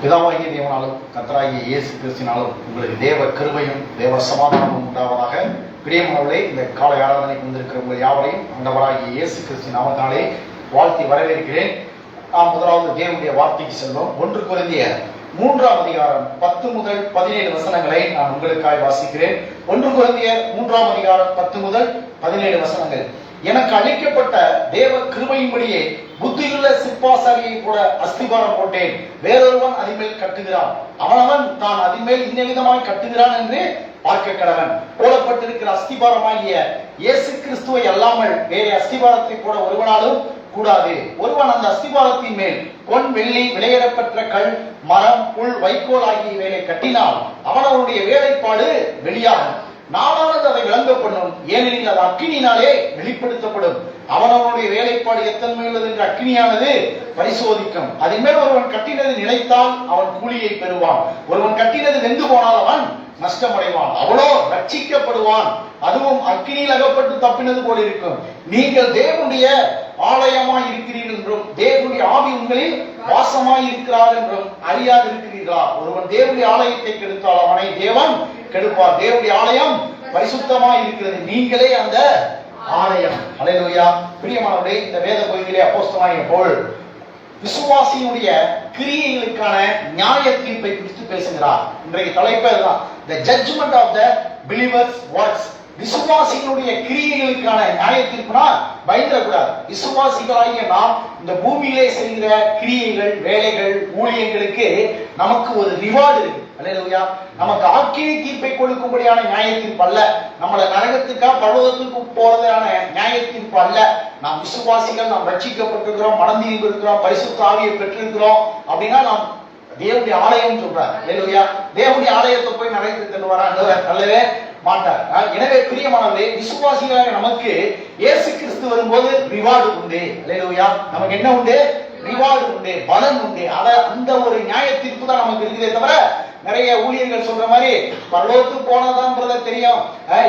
பிதாவாகிய தேவனாலும் கர்த்தராகிய இயேசு கிறிஸ்தினாலும் உங்களுக்கு தேவ கிருபையும் தேவ சமாதானமும் உண்டாவதாக. பிரியமானவர்களே, இந்த காலை ஆராதனைக்கு வந்திருக்கிற உங்கள் யாவரையும் ஆண்டவராகிய இயேசு கிறிஸ்து நாமத்தினாலே வாழ்த்தி வரவேற்கிறேன். நாம் முதலாவது தேவனுடைய வார்த்தைக்கு செல்வோம். 1 கொரிந்தியர் 3ஆம் அதிகாரம் 10 முதல் 17 வசனங்களை நான் உங்களுக்காக வாசிக்கிறேன். 1 கொரிந்தியர் 3ஆம் அதிகாரம் 10 முதல் 17 வசனங்கள். எனக்கு அளிக்கப்பட்ட தேவ கிருபையின்படியே புத்தியுள்ள சிற்பாசாரியை கூட அஸ்திபாரம் போட்டேன். வேறொருவன் அதின்மேல் கட்டுகிறான், அவனவன் தான் அதின்மேல் இந்த விதமாய் கட்டுகிறான் என்று பார்க்க கடவன். போடப்பட்டிருக்கிற அஸ்திபாரமாகிய இயேசு கிறிஸ்துவை அல்லாமல் வேறு அஸ்திபாரத்தை போட ஒருவனாலும் கூடாது. ஒருவன் அந்த அஸ்திபாரத்தின் மேல் பொன் வெள்ளி விலையிடப்பட்ட கல் மரம் புல் வைக்கோல் ஆகியவைகளை கட்டினால் அவனவனுடைய வேலைப்பாடு வெளியாகும். நாளானது அதை விளங்க பண்ணும், ஏனெனில் அது அக்கினியினாலே வெளிப்படுத்தப்படும். அவனவனுடைய வேலைப்பாடு எத்தன்மை உள்ளது என்று அக்கினியானது பரிசோதிக்கும். அதன் மேல் ஒருவன் கட்டினது நிலைத்தால் அவன் கூலியை பெறுவான், ஒருவன் கட்டினது வெந்து போனால் அவன் நஷ்டமடைவான். அவனோ ரட்சிக்கப்படுவான், அதுவும் அக்கினியில் அகப்பட்டு தப்பினது போல இருக்கும். நீங்கள் தேவனுடைய ஆலயமாய் இருக்கிறீர்கள் என்றும் தேவனுடைய ஆவி உங்களில் வாசமாய் இருக்கிறார் என்றும் அறியாது இருக்கிறீர்களா? ஒருவன் தேவனுடைய ஆலயத்தை கெடுத்தால் அவனை தேவன் கெடுப்பார். தேவனுடைய ஆலயம் பரிசுத்தமாய் இருக்கிறது, நீங்களே அந்த ஆலயம். அல்லேலூயா. பிரியமானவர்களே, இந்த வேத பகுதியிலே அப்போஸ்தலனாகிய பவுல் விசுவாசியினுடைய கிரியைகளுக்கான நியாய தீர்ப்பை குறித்து பேசுகிறார். இன்றைக்கு தலைப்பு அதுதான், the judgment of the believers works. விசுவாசிகளுடைய கிரியைகளுக்கான நியாய தீர்ப்புனா பயந்துடக்கூடாது. விசுவாசிகளாகிய நாம் இந்த பூமியிலே செய்கிற கிரியைகள், வேலைகள், ஊழியங்களுக்கு நமக்கு ஒரு ரிவார்டு இருக்கு. அல்லேலூயா. நமக்கு ஆக்கினை தீர்ப்பை கொடுக்கும்படியான நியாய தீர்ப்பு அல்ல, நம்மளை நரகத்துக்கா பரலோகத்துக்கு போறதான நியாய தீர்ப்பு அல்ல. நாம் விசுவாசிகள், நாம் ரட்சிக்கப்பட்டிருக்கிறோம், மனம் திரும்பி இருக்கிறோம், பரிசுத்த ஆவியை பெற்றிருக்கிறோம் அப்படின்னா நாம் தேவனுடைய ஆலயம் சொல்றாரு. அல்லேலூயா. தேவனுடைய ஆலயத்தை போய் நரகத்துக்கு கொண்டு வராங்க அல்லவே மாட்டார். எனவே பிரியமானவர்களே, விசுவாசிகளாக நமக்கு இயேசு கிறிஸ்து வரும்போது ரிவார்டு உண்டு. அல்லேலூயா. நமக்கு என்ன உண்டு? ரிவார்டு உண்டு, பலன் உண்டு. அந்த ஒரு நியாய தீர்ப்பு தான் நமக்கு இருக்குதே தவிர, நிறைய ஊழியர்கள் சொல்ற மாதிரி பரலோகத்துக்கு போனதான் தெரியும்,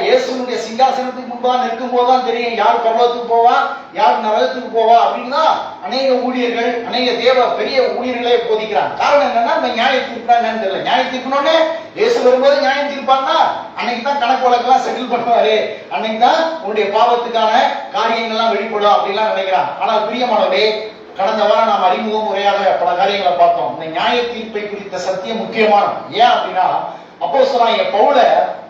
இயேசுனுடைய சிங்காசனத்துக்கு முன்பாக நிற்கும் போதுதான் தெரியும் யார் பரலோகத்துக்கு போவா யார் நரகத்துக்கு போவா அப்படின்னு அநேக ஊழியர்கள், அநேக தேவ பெரிய ஊழியர்களே போதிக்கிறாங்க. காரணம் என்னன்னா, இந்த நியாய தீர்ப்பு என்னன்னு தெரியல. நியாய தீர்ப்புனோடனே இயேசு வரும்போது நியாயம் தீர்ப்பான்னா அன்னைக்கு தான் கணக்கு வழக்கெல்லாம் செட்டில் பண்ணுவாரு, அன்னைக்கு தான் உன்னுடைய பாவத்துக்கான காரியங்கள்லாம் வெளிப்படும் அப்படின்லாம் நினைக்கிறாங்க. ஆனால் பிரியமானவரே, கடந்த வாரம் நாம் அறிமுகம் முறையாக பல காரியங்களை பார்த்தோம். இந்த நியாய தீர்ப்பை குறித்த சத்தியம் முக்கியமானது. ஏன் அப்படின்னா, அப்போஸ்தலனாகிய பவுலை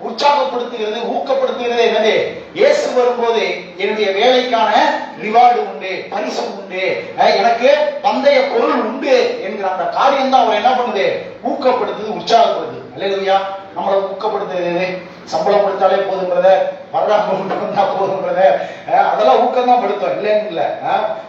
உற்சாகப்படுத்துகிறது, ஊக்கப்படுத்துகிறது என்னது? இயேசு வரும்போது என்னுடைய வேலைக்கான ரிவார்டு உண்டு, பரிசு உண்டு, எனக்கு பந்தய பொருள் உண்டு என்கிற அந்த காரியம் தான் அவர் என்ன பண்ணுது? ஊக்கப்படுத்துது, உற்சாகப்படுத்துது. அல்லேலூயா. நம்மளை ஊக்கப்படுத்துறது சம்பளம் கொடுத்தாலே போதுங்கிறத, வர்றாங்க போதுங்கிறத, அதெல்லாம் ஊக்கம் தான் படுத்தும், இல்லைன்னு இல்ல.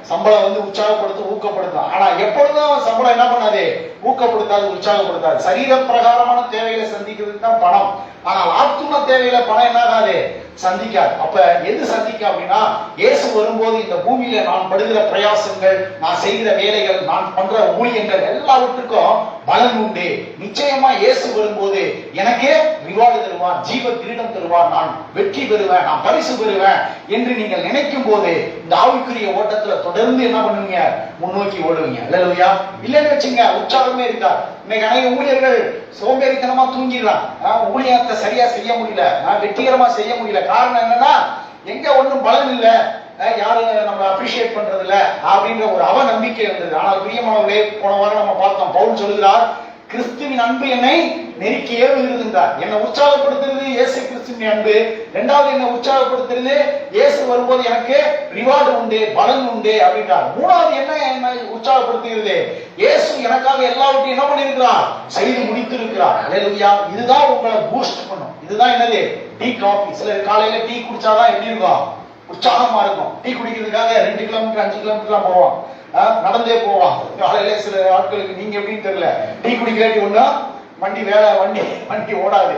சம்பளம் உற்சாகப்படுத்தும், ஊக்கப்படுத்தும். ஆனா எப்பொழுதும் சம்பளம் என்ன பண்ணாது? ஊக்கப்படுத்தாது, உற்சாகப்படுத்தாது. சரீர பிரகாரமான தேவைகளை சந்திக்கிறதுக்கு தான் பணம். ஆனால் ஆத்தும தேவையில பணம் என்ன ஆகாது? சந்திக்காது. அப்ப எது சந்திக்க அப்படின்னா, இயேசு வரும்போது இந்த பூமியில நான் படுகிற பிரயாசங்கள், நான் செய்கிற வேலைகள், நான் பண்ற ஊழியங்கள் எல்லாவற்றுக்கும் பலன் உண்டு. நிச்சயமா இயேசு வரும்போது எனக்கே ரிவார்டு தருவார், ஜீவ கிரீடம் தருவார், நான் வெற்றி பெறுவேன், நான் பரிசு பெறுவேன் என்று நீங்கள் நினைக்கும் போது இந்த ஆவிக்குரிய ஓட்டத்துல தொடர்ந்து என்ன பண்ணுவீங்க? முன்னோக்கி ஓடுவீங்க. அல்லேலூயா. இல்லைன்னு வச்சுங்க, உற்சாகமே இருக்கா. இன்னைக்கு அநேக ஊழியர்கள் சோம்பேறித்தனமா தூங்கிடலாம், ஊழியத்தை சரியா செய்ய முடியல, வெற்றிகரமா செய்ய முடியல. காரணம் என்னன்னா, எங்க ஒண்ணும் பலன் இல்ல, யாரும் நம்ம அப்ரிஷியேட் பண்றது இல்ல அப்படின்ற ஒரு அவநம்பிக்கை இருந்தது. ஆனால் பிரியமானவர்களே, போன வாரம் நம்ம பார்த்தோம், பவுல் சொல்லுகிறார், கிறிஸ்துவின் அன்பு என்னை நெருக்கி ஏவுகிறதுன்றார். என்னை உற்சாகப்படுத்துறது இயேசு கிறிஸ்துவின் அன்பு. இரண்டாவது என்ன உற்சாகப்படுத்துறது? இயேசு வரும்போது எனக்கு ரிவார்டு உண்டு, பலன் உண்டு அப்படின்றார். மூணாவது என்ன என்னை உற்சாகப்படுத்துகிறது? இயேசு எனக்காக எல்லாவற்றையும் என்ன பண்ணிருக்கிறார்? செய்து முடித்திருக்கிறார். அல்லேலூயா. இதுதான் உங்களை பூஸ்ட் பண்ணும். இதுதான் என்னது? Tea, coffee. சிலர் காலையில டீ குடிச்சாதான் எப்படி இருக்கும்? உற்சாகமா இருக்கும். டீ குடிக்கிறதுக்காக 2 கிலோமீட்டர் 5 கிலோமீட்டர்லாம் போவான், நடந்தே போவான். காலையில சில ஆட்களுக்கு நீங்க எப்படின்னு தெரியல, டீ குடிக்காட்டி ஒண்ணா வண்டி ஓடாது.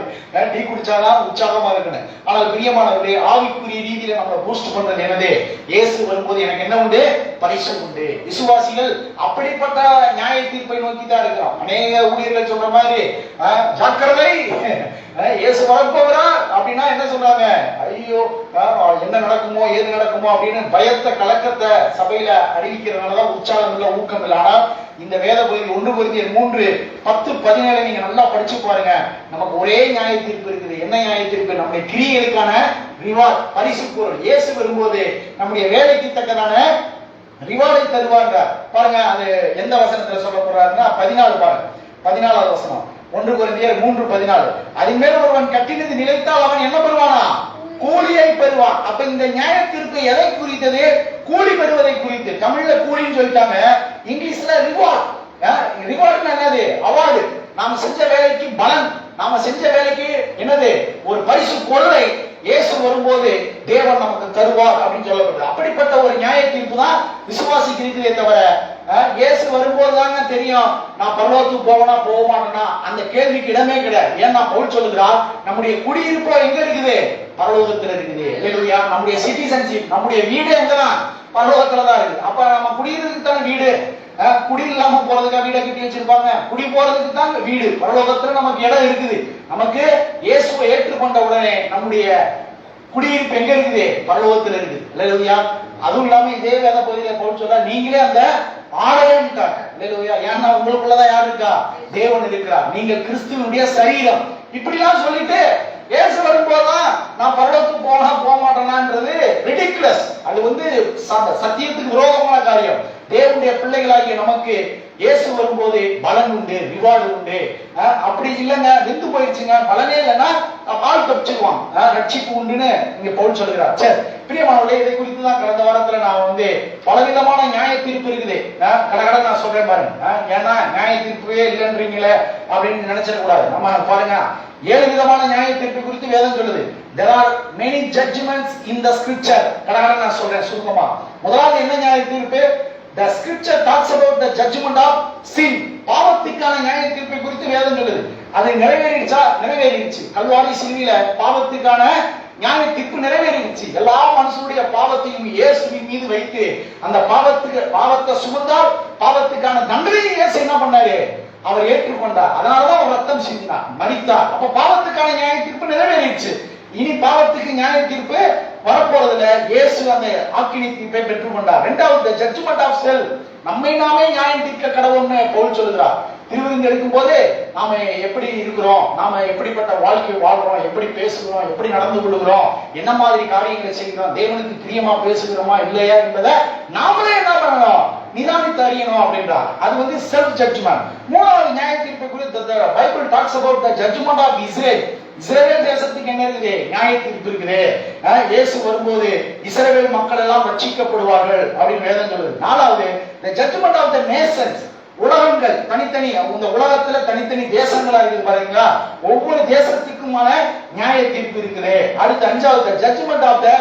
டீ குடிச்சாதான் உற்சாகமா இருக்கணும். ஆனால் பிரியமானவர்களே, ஆவிக்குரிய ரீதியில நம்ம பூஸ்ட் பண்றது என்னது? இயேசு வரும்போது எனக்கு என்ன உண்டு? பரிசு உண்டு. விசுவாசிகள் அப்படிப்பட்ட நியாய தீர்ப்பை நோக்கி தான் இருக்கிறோம். அநேக ஊழியர்கள் சொல்ற மாதிரி ஜாக்கிரதை இயேசு வரப்போகிறா அப்படின்னா என்ன சொல்றாங்க, ஐயோ என்ன நடக்குமோ ஏது நடக்குமோ அப்படின்னு பயத்தை கலக்கத்தை சபையில அறிவிக்கிறதுனாலதான் உற்சாகம் இல்ல, ஊக்கம் இல்லை. ஆனா இந்த வேத பகுதி 1 Corinthians 3:10-17 நீங்க நல்லா படிச்சு பாருங்க. நமக்கு ஒரே நியாய தீர்ப்பு இருக்குது. என்ன நியாய தீர்ப்பு? நம்முடைய கிரியைகளுக்கான ரிவார்ட், பரிசு பொருள். இயேசு வரும்போது நம்முடைய வேலைக்கு தக்கதான ரிவார்டை தருவாங்க. பாருங்க அது எந்த வசனத்துல சொல்ல போறாருன்னா 14 பாருங்க, 14வது வசனம் 1 Corinthians 3:14. அதன் மேல் ஒருவன் கட்டினது நிலைத்தால் அவன் என்ன பெறுவானா? கூலியை பெறுவான். அப்ப இந்த நியாய தீர்ப்பு எதை குறித்தது? கூலி பெறுவதை குறித்து. தமிழ்ல கூலின்னு சொல்லிட்டாங்க, இங்கிலீஷ்ல ரிவார்ட். ரிவார்ட் என்னது? அவார்டு. நாம செஞ்ச வேலைக்கு பலன், நாம செஞ்ச வேலைக்கு என்னது? ஒரு பரிசு பொருளை இயேசு வரும்போது தேவன் நமக்கு தருவார் அப்படின்னு சொல்லப்படுது. அப்படிப்பட்ட ஒரு நியாய தீர்ப்பு தான் விசுவாசிக்கு இருக்கிறதே தவிர இயேசு வரும்போது தாங்க தெரியும் நான் பரலோகத்துக்கு போவனா போக மாட்டேனா அந்த கேள்விக்கு இடமே கிடையாது. ஏன்னா பவுல் சொல்லுகிறார், நம்முடைய குடியிருப்பு எங்க இருக்குது? பரலோகத்துல இருக்குது. இல்லையா? நம்முடைய சிட்டிசன்ஷிப், நம்முடைய வீடு எங்கதான்? பரலோகத்துலதான் இருக்குது. அப்ப நம்ம குடியிருக்கிறதுக்கு தானே வீடு. குடி இல்லாம போறதுக்காக வீடை கட்டி வச்சிருப்பாங்க, குடி போறதுக்கு தான் வீடு. பரலோகத்துல நமக்கு இடம் இருக்குது. நமக்கு இயேசுவை ஏற்றுக்கொண்ட உடனே நம்முடைய குடியிருப்பு எங்க இருக்குது? பரலோகத்துல இருக்குது. இல்லையா? அதுவும் இல்லாம இதே வேத பகுதியில பவுல் சொல்ல, நீங்களே அந்த ஆலயம். இல்லையா? ஏன்னா உங்களுக்குள்ளதான் யாரு இருக்கா? தேவன் இருக்கிறார். நீங்க கிறிஸ்துவனுடைய சரீரம். இப்படி எல்லாம் சொல்லிட்டு இயேசு வரும்போதுதான் நான் பரலோகத்துக்கு போக மாட்டேனான்றது ரிடிகுலஸ். அது சத்தியத்துக்கு விரோதமான காரியம். தேவனுடைய பிள்ளைகளாகிய நமக்கு இயேசு வரும்போது பலன் உண்டு, ரிவார்டு உண்டு. அப்படி இல்லைங்க, வெந்து போயிடுச்சுங்க, பலனே இல்லைன்னா ஆள் தப்பிச்சுக்குவாங்க, ரட்சிப்பு உண்டுன்னு இங்க பவுல் சொல்கிறார். சரி பிரியமானவர்களே, இதை குறித்து தான் கடந்த வாரத்துல நான் பலவிதமான நியாய தீர்ப்பு இருக்குது. கடை நான் சொல்றேன் பாருங்க. ஏன்னா நியாய தீர்ப்பே இல்லைன்றீங்களே அப்படின்னு நினைச்சிடக்கூடாது. நம்ம பாருங்க 7 விதமான நியாய தீர்ப்பு குறித்து வேதம் சொல்லுது. There are many judgments in the scripture. கடை நான் சொல்றேன் சுருக்கமா. முதலாவது என்ன நியாய தீர்ப்பு? The scripture talks about the judgment of sin. பாவத்துக்கான நியாய தீர்ப்பை குறித்து வேதம் சொல்லுது. அது நிறைவேறிடுச்சா? நிறைவேறிடுச்சு. கல்வாரி சிலுவையில பாவத்துக்கான நியாய தீர்ப்பு நிறைவேறிடுச்சு. எல்லா மனுஷனுடைய பாவத்தையும் இயேசுவின் மீது வைத்து அந்த பாவத்தை சுமந்தால் பாவத்துக்கான தண்டனையை இயேசு என்ன பண்ணாரு? அவர் ஏற்றுக்கொண்டார். அதனாலதான் அவர் ரத்தம் சிந்தினார், மரித்தார். அப்ப பாவத்துக்கான நியாய தீர்ப்பு நிறைவேறிடுச்சு. இனி பாவத்துக்கு நியாய தீர்ப்பு வரப்போறதுல இயேசு அந்த ஆக்கினை தீர்ப்பை பெற்றுக்கொண்டார். இரண்டாவது ஜட்ஜ்மெண்ட் ஆஃப் செல்ஃப். நம்மை நாமே நியாயம் தீர்க்க கடவுள்னு பவுல் சொல்லுகிறார். திருவிருந்து எடுக்கும் போது நாம எப்படி இருக்கிறோம், நாம எப்படிப்பட்ட வாழ்க்கை வாழ்றோம், எப்படி பேசுகிறோம், எப்படி நடந்து கொள்கிறோம், என்ன மாதிரி காரியங்களை செய்கிறோம், தேவனுக்கு பிரியமா பேசுகிறோமா இல்லையா என்பதை நாமளே என்ன பண்ணணும்? நிதானித்து அறியணும் அப்படின்றார். அது செல்ஃப் ஜட்ஜ்மெண்ட். மூணாவது நியாய தீர்ப்பை குறித்து Bible talks about the judgment of Israel. இஸ்ரவேல் தேசத்துக்கு என்ன இருக்குது? நியாய தீர்ப்பு இருக்குது. இயேசு வரும்போது இஸ்ரவேல் மக்கள் எல்லாம் ரட்சிக்கப்படுவார்கள் அப்படின்னு வேதம் சொல்லுது. நாலாவது the judgment of the nations. உலகங்கள் தனித்தனி, இந்த உலகத்துல தனித்தனி தேசங்களா இருக்குது பாருங்களா, ஒவ்வொரு தேசத்துக்குமான நியாய தீர்ப்பு இருக்குது. அடுத்து அஞ்சாவது judgment of the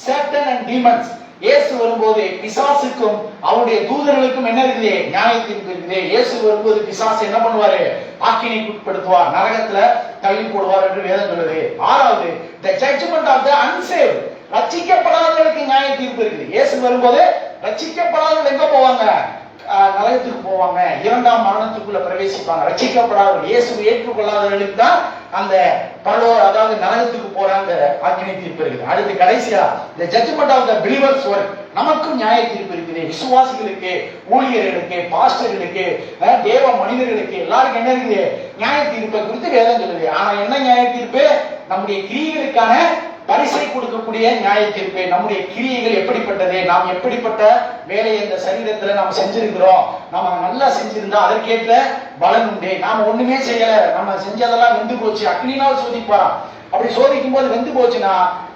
Satan and demons. இயேசு வரும்போது பிசாசுக்கும் அவருடைய தூதர்களுக்கும் என்ன இருக்குது? நியாய தீர்ப்பு இருக்குது. இயேசு வரும்போது பிசாசு என்ன பண்ணுவாரு? ஆக்கினைக்கு உட்படுத்துவார், நரகத்துல தள்ளி போடுவார் என்று வேதம் சொல்லுது. ஆறாவது the judgment of the unsaved. ரட்சிக்கப்படாதவர்களுக்கு நியாய தீர்ப்பு இருக்குது. இயேசு வரும்போது ரட்சிக்கப்படாதவர்கள் எங்க போவாங்க? நரகத்துக்கு போவாங்க, இரண்டாம் மரணத்துக்குள்ள பிரவேசிப்பாங்க. ரட்சிக்கப்படாதவர்கள், இயேசுவை ஏற்றுக்கொள்ளாதவர்களுக்கு தான் அந்த அதாவது நரகத்துக்கு போற அந்த ஆக்கினை தீர்ப்பு இருக்குது. அடுத்து கடைசியா the judgment of the believers work. நமக்கும் நியாய தீர்ப்பு இருக்குது. விசுவாசிகளுக்கு, ஊழியர்களுக்கு, பாஸ்டர்களுக்கு, தேவ மனிதர்களுக்கு எல்லாருக்கும் என்ன இருக்குது? நியாய தீர்ப்பை குறித்து வேதம் சொல்லுது. ஆனா என்ன நியாய தீர்ப்பு? நம்முடைய கிரியைகளுக்கான பரிசை கொடுக்கக்கூடிய நியாய தீர்ப்பு. நம்முடைய கிரியைகள் எப்படிப்பட்டது, நாம் எப்படிப்பட்ட வேலையை இந்த சரீரத்துல நாம் செஞ்சிருக்கிறோம், நாம நல்லா செஞ்சிருந்தா அதற்கேற்ற பலன் உண்டு. நாம ஒண்ணுமே செய்யல, நம்ம செஞ்சதெல்லாம் வெந்து போச்சு, அக்னினால் சோதிப்பாராம். அப்படி சோதிக்கும் போது வெந்து போச்சுன்னா